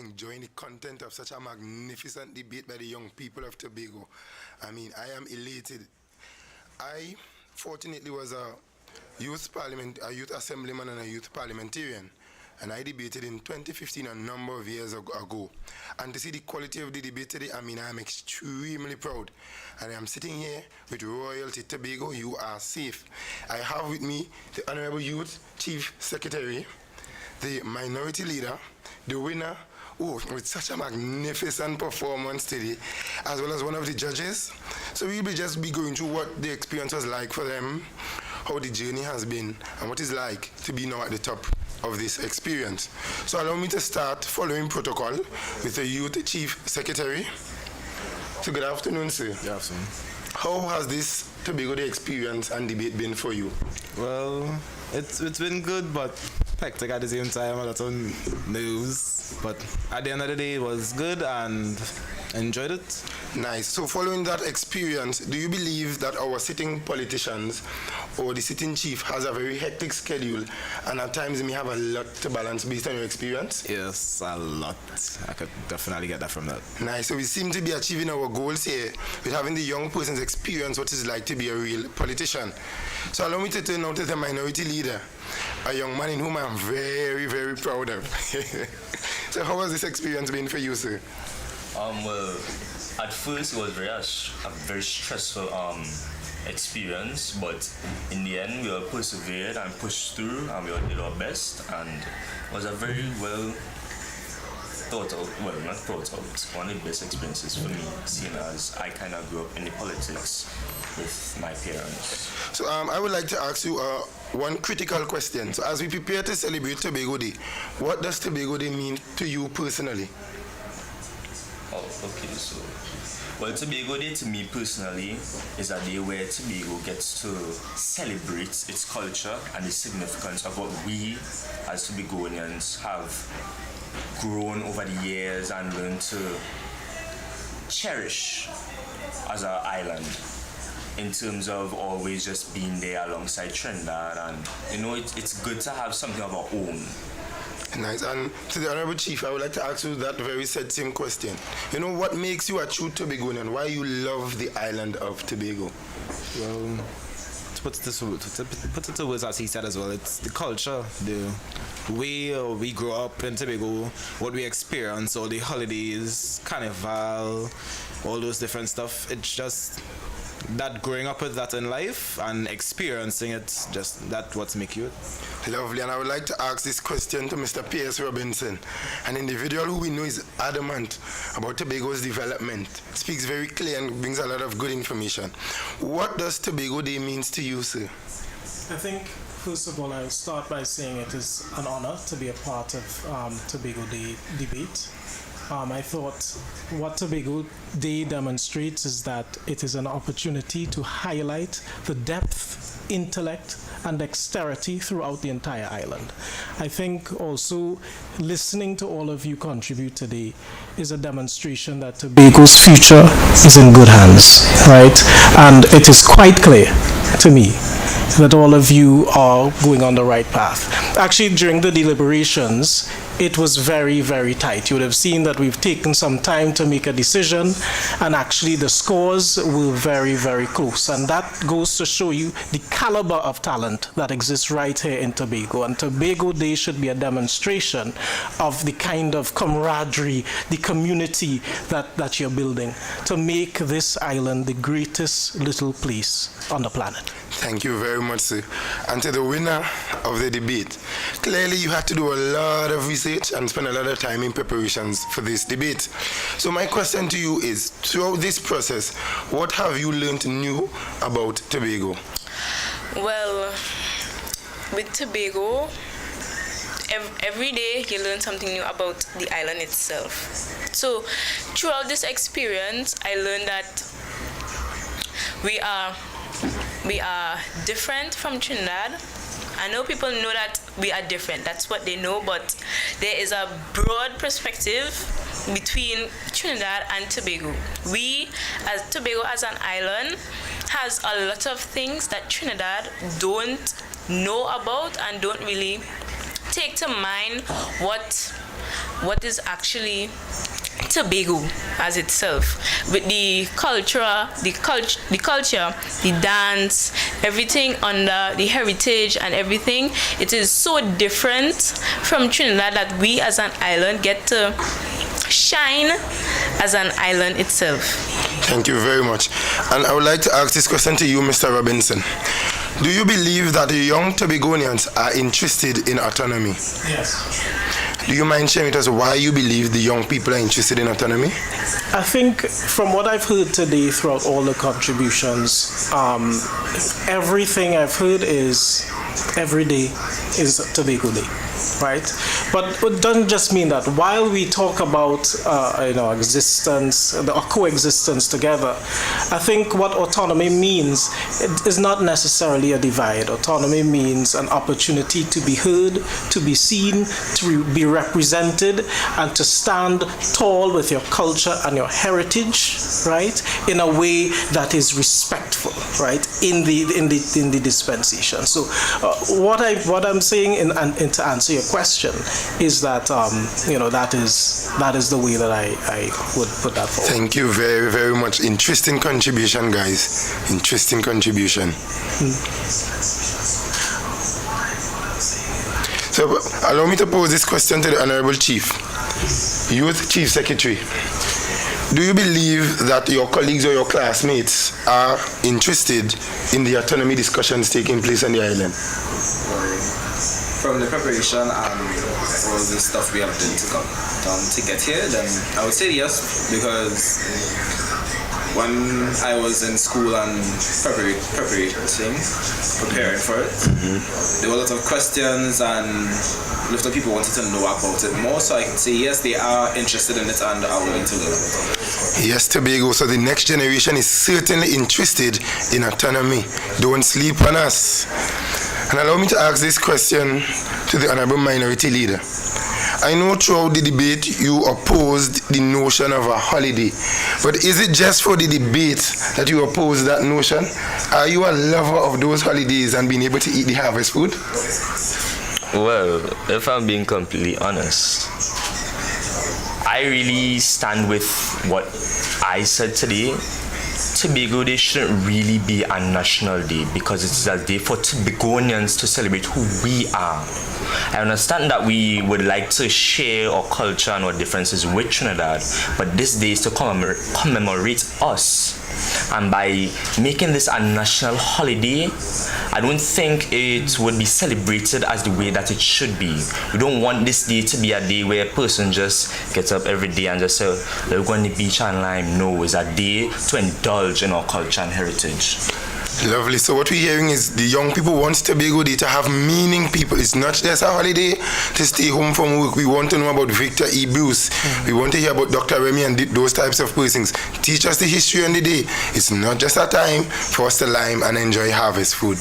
enjoying the content of such a magnificent debate by the young people of Tobago. I mean, I am elated. I, fortunately, was a youth assemblyman and a youth parliamentarian, and I debated in 2015 a number of years ago. And to see the quality of the debate today, I mean, I am extremely proud. And I am sitting here with Royalty Tobago. You are safe. I have with me the Honorable Youth Chief Secretary, the Minority Leader, the winner, with such a magnificent performance today, as well as one of the judges. So we'll just be going through what the experience was like for them, how the journey has been, and what it's like to be now at the top of this experience. So allow me to start following protocol with the Youth Chief Secretary. So good afternoon, sir. Good afternoon. How has this Tobago Day experience and debate been for you? Well, it's been good, but hectic at the same time, a lot of news. But at the end of the day, it was good and enjoyed it. Nice. So following that experience, do you believe that our sitting politicians or the sitting chief has a very hectic schedule and at times may have a lot to balance based on your experience? Yes, a lot. I could definitely get that from that. Nice. So we seem to be achieving our goals here with having the young person's experience what it's like to be a real politician. So allow me to turn now to the Minority Leader, a young man in whom I am very, very proud of. So how has this experience been for you, sir? Well, at first it was a very stressful experience, but in the end we all persevered and pushed through and we all did our best, and it was a very well thought out, well not thought out, one of the best experiences for me, seeing as I kind of grew up in the politics with my parents. So I would like to ask you one critical question. So as we prepare to celebrate Tobago Day, what does Tobago Day mean to you personally? Oh, okay, so, well, Tobago Day to me personally is a day where Tobago gets to celebrate its culture and the significance of what we as Tobagoans have grown over the years and learned to cherish as an island, in terms of always just being there alongside Trinidad, and you know it's good to have something of our own. Nice. And to the Honorable Chief, I would like to ask you that very same question. You know, what makes you a true Tobagoan? Why you love the island of Tobago? Well, to put it to words as he said as well, it's the culture, the way we grew up in Tobago, what we experience, all the holidays, carnival, all those different stuff. It's just that growing up with that in life and experiencing it, just that what makes you it. Lovely. And I would like to ask this question to Mr. P.S. Robinson, an individual who we know is adamant about Tobago's development, speaks very clear and brings a lot of good information. What does Tobago Day means to you, sir? I think, first of all, I'll start by saying it is an honor to be a part of Tobago Day debate. I thought what Tobago Day demonstrates is that it is an opportunity to highlight the depth, intellect, and dexterity throughout the entire island. I think also listening to all of you contribute today is a demonstration that Tobago's future is in good hands, right? And it is quite clear to me that all of you are going on the right path. Actually, during the deliberations, it was very, very tight. You would have seen that we've taken some time to make a decision, and actually the scores were very, very close. And that goes to show you the caliber of talent that exists right here in Tobago. And Tobago Day should be a demonstration of the kind of camaraderie, the community that you're building to make this island the greatest little place on the planet. Thank you very much, sir. And to the winner of the debate, clearly you had to do a lot of research and spend a lot of time in preparations for this debate. So my question to you is, throughout this process, what have you learned new about Tobago? Well, with Tobago, every day you learn something new about the island itself. So throughout this experience, I learned that we are different from Trinidad. I know people know that we are different. That's what they know, but there is a broad perspective between Trinidad and Tobago. We, as Tobago as an island, has a lot of things that Trinidad don't know about and don't really take to mind what what is actually Tobago as itself, with the culture, the dance, everything under the heritage and everything. It is so different from Trinidad that we as an island get to shine as an island itself. Thank you very much. And I would like to ask this question to you, Mr. Robinson. Do you believe that the young Tobagonians are interested in autonomy? Yes. Do you mind sharing with us why you believe the young people are interested in autonomy? I think from what I've heard today throughout all the contributions, everything I've heard is every day is Tobago Day, right? But it doesn't just mean that. While we talk about existence, the coexistence together, I think what autonomy means is not necessarily a divide. Autonomy means an opportunity to be heard, to be seen, to be represented, and to stand tall with your culture and your heritage, right, in a way that is respectful, right, in the dispensation. So what I'm saying, and to answer your question, is that that is the way that I would put that forward. Thank you very, very much. Interesting contribution, guys. Interesting contribution. So allow me to pose this question to the Honorable Chief. Youth Chief Secretary, do you believe that your colleagues or your classmates are interested in the autonomy discussions taking place on the island? From the preparation and all the stuff we have done to get here, then I would say yes, because when I was in school and preparing for it, there were a lot of questions and a lot of people wanted to know about it more, so I can say yes, they are interested in it and are willing to learn. Yes, Tobago. So the next generation is certainly interested in autonomy. Don't sleep on us. And allow me to ask this question to the Honorable Minority Leader. I know throughout the debate you opposed the notion of a holiday, but is it just for the debate that you oppose that notion? Are you a lover of those holidays and being able to eat the harvest food? Well, if I'm being completely honest, I really stand with what I said today. Tobago Day shouldn't really be a national day because it's a day for Tobagonians to celebrate who we are. I understand that we would like to share our culture and our differences with Trinidad, but this day is to commemorate us. And by making this a national holiday, I don't think it would be celebrated as the way that it should be. We don't want this day to be a day where a person just gets up every day and just say, we're going to the beach and lime. No, it's a day to indulge in our culture and heritage. Lovely. So what we're hearing is the young people want Tobago Day to have meaning, people. It's not just a holiday to stay home from work. We want to know about Victor E. Bruce. We want to hear about Dr. Remy and those types of persons. Teach us the history on the day. It's not just a time for us to lime and enjoy harvest food.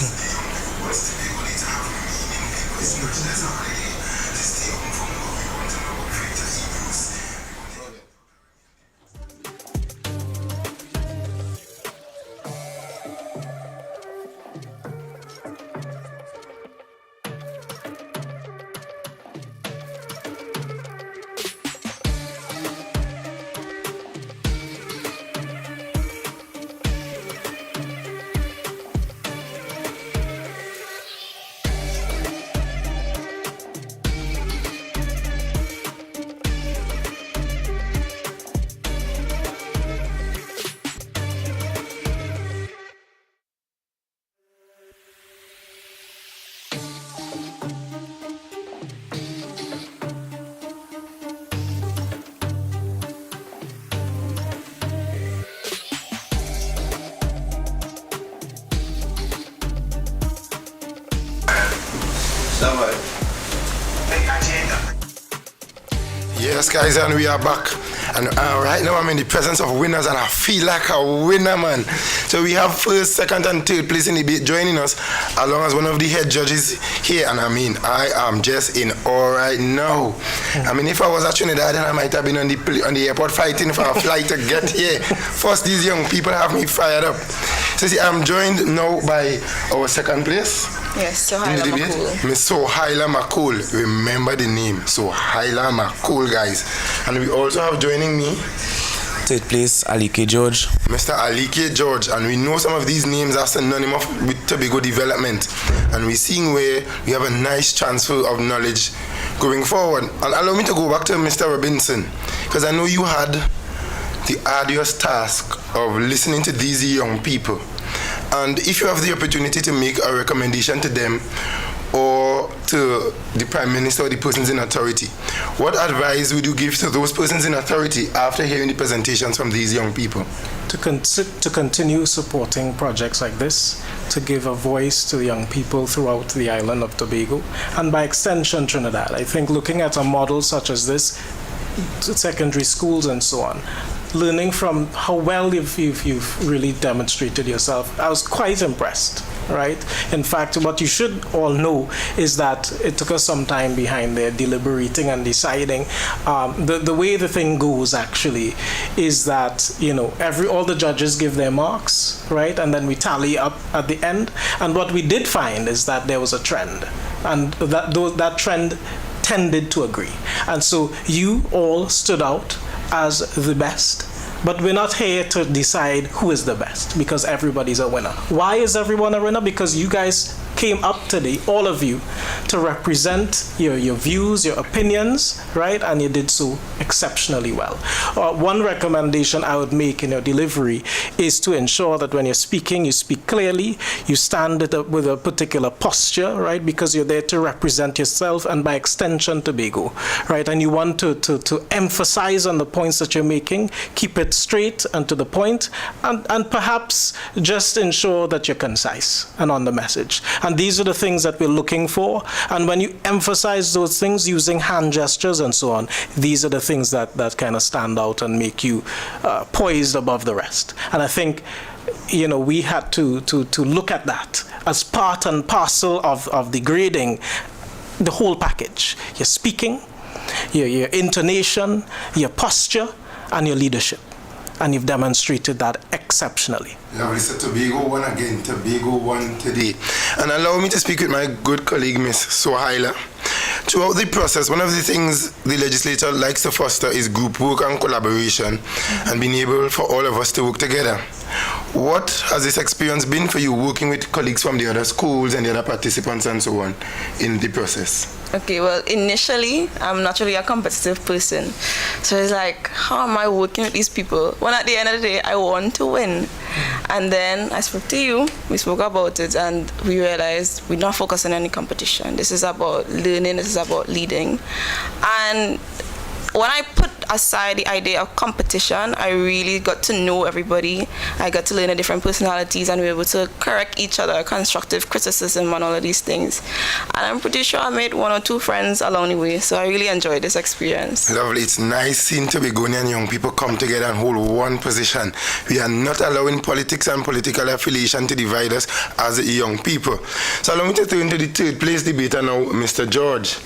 Yes, guys, and we are back. And right now I'm in the presence of winners and I feel like a winner, man. So we have first, second, and third place in the debate joining us, along as one of the head judges here. And I mean, I am just in awe right now. I mean, if I was at Trinidad, then I might have been on the airport fighting for a flight to get here. First, these young people have me fired up. So see, I'm joined now by our second place, Yes, in the Sohaila debate? Makul. Miss Sohaila Makul. Remember the name. Sohaila Makul, guys. And we also have joining me Third place, Alike George. Mr. Alike George, and we know some of these names are synonymous with Tobago development, and we're seeing where we have a nice transfer of knowledge going forward. And allow me to go back to Mr. Robinson, because I know you had the arduous task of listening to these young people, and if you have the opportunity to make a recommendation to them or to the Prime Minister or the persons in authority, what advice would you give to those persons in authority after hearing the presentations from these young people? To continue supporting projects like this, to give a voice to young people throughout the island of Tobago, and by extension Trinidad. I think looking at a model such as this, secondary schools and so on, learning from how well you've really demonstrated yourself, I was quite impressed. Right? In fact, what you should all know is that it took us some time behind there deliberating and deciding. The way the thing goes actually is that, you know, all the judges give their marks, right? And then we tally up at the end. And what we did find is that there was a trend, and that trend tended to agree. And so you all stood out as the best. But we're not here to decide who is the best, because everybody's a winner. Why is everyone a winner? Because you guys came up today, all of you, to represent your views, your opinions, right? And you did so exceptionally well. One recommendation I would make in your delivery is to ensure that when you're speaking, you speak clearly, you stand with a particular posture, right? Because you're there to represent yourself and by extension Tobago, right? And you want to emphasize on the points that you're making, keep it straight and to the point, and perhaps just ensure that you're concise and on the message. And these are the things that we're looking for. And when you emphasize those things using hand gestures and so on, these are the things that kind of stand out and make you poised above the rest. And I think, you know, we had to look at that as part and parcel of the grading, the whole package. Your speaking, your intonation, your posture, and your leadership. And you've demonstrated that exceptionally. Lovely. So Tobago won again. Tobago won today. And allow me to speak with my good colleague, Miss Sohaila. Throughout the process, one of the things the legislature likes to foster is group work and collaboration, and being able for all of us to work together. What has this experience been for you, working with colleagues from the other schools and the other participants and so on in the process? Okay, well, initially, I'm naturally a competitive person. So it's like, how am I working with these people? When at the end of the day, I want to win. And then I spoke to you, we spoke about it, and we realized we're not focusing on any competition. This is about learning, this is about leading. And when I put aside the idea of competition, I really got to know everybody. I got to learn the different personalities, and we were able to correct each other, constructive criticism and all of these things. And I'm pretty sure I made 1 or 2 friends along the way, so I really enjoyed this experience. Lovely. It's nice seeing Tobagonian young people come together and hold one position. We are not allowing politics and political affiliation to divide us as young people. So allow me to turn to the third place debater now, Mr. George.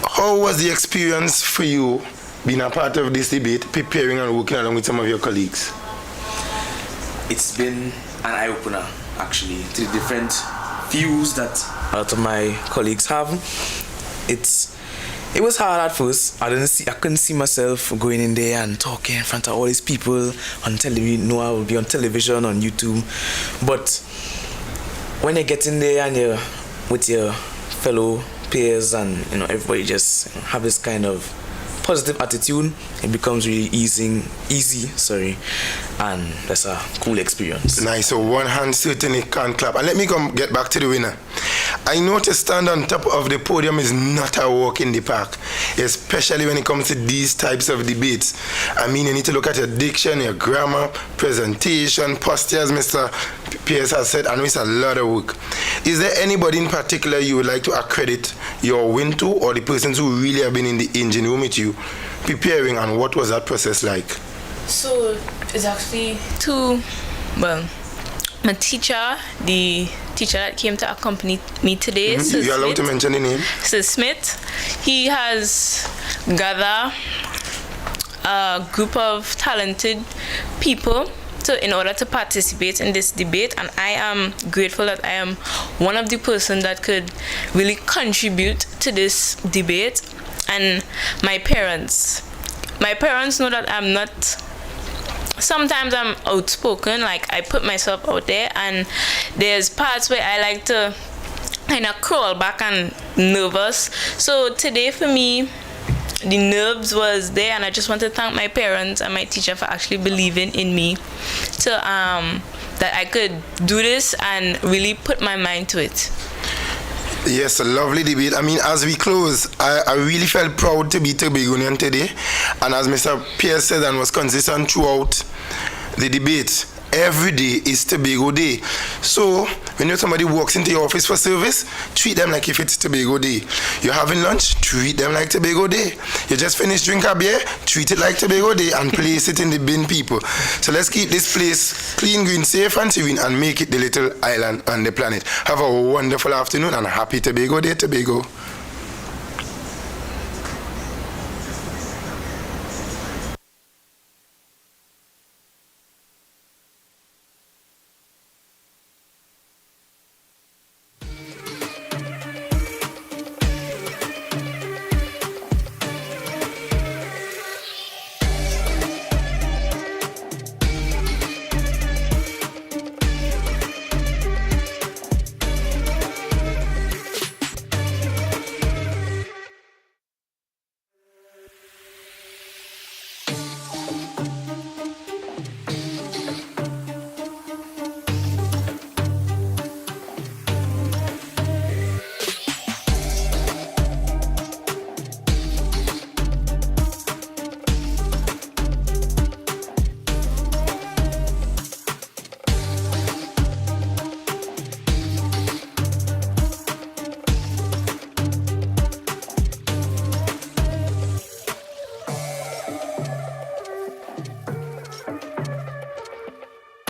How was the experience for you being a part of this debate, preparing and working along with some of your colleagues? It's been an eye-opener, actually, to the different views that a lot of my colleagues have. It was hard at first. I couldn't see myself going in there and talking in front of all these people on television. No, I would be on television, on YouTube. But when you get in there and you're with your fellow peers and everybody just have this kind of positive attitude, it becomes really easy, and that's a cool experience. Nice. So one hand certainly can't clap. And let me get back to the winner. I know to stand on top of the podium is not a walk in the park, especially when it comes to these types of debates. I mean, you need to look at your diction, your grammar, presentation, posture, as Mr. Pierce has said. I know it's a lot of work. Is there anybody in particular you would like to accredit your win to, or the persons who really have been in the engine room with you preparing, and what was that process like? So it's actually my teacher, the teacher that came to accompany me today. You're allowed to mention the name? Sir Smith. He has gathered a group of talented people in order to participate in this debate, and I am grateful that I am one of the persons that could really contribute to this debate. And my parents know that I'm not, sometimes I'm outspoken, like I put myself out there, and there's parts where I like to kind of crawl back and nervous. So today for me, the nerves was there, and I just want to thank my parents and my teacher for actually believing in me to that I could do this and really put my mind to it. Yes, a lovely debate. I mean, as we close, I really felt proud to be Tobagonian today. And as Mr. Pierce said and was consistent throughout the debate, every day is Tobago Day. So when somebody walks into your office for service, treat them like if it's Tobago Day. You're having lunch, treat them like Tobago Day. You just finished drinking a beer, treat it like Tobago Day and place it in the bin, people. So let's keep this place clean, green, safe and serene and make it the little island on the planet. Have a wonderful afternoon and happy Tobago Day, Tobago.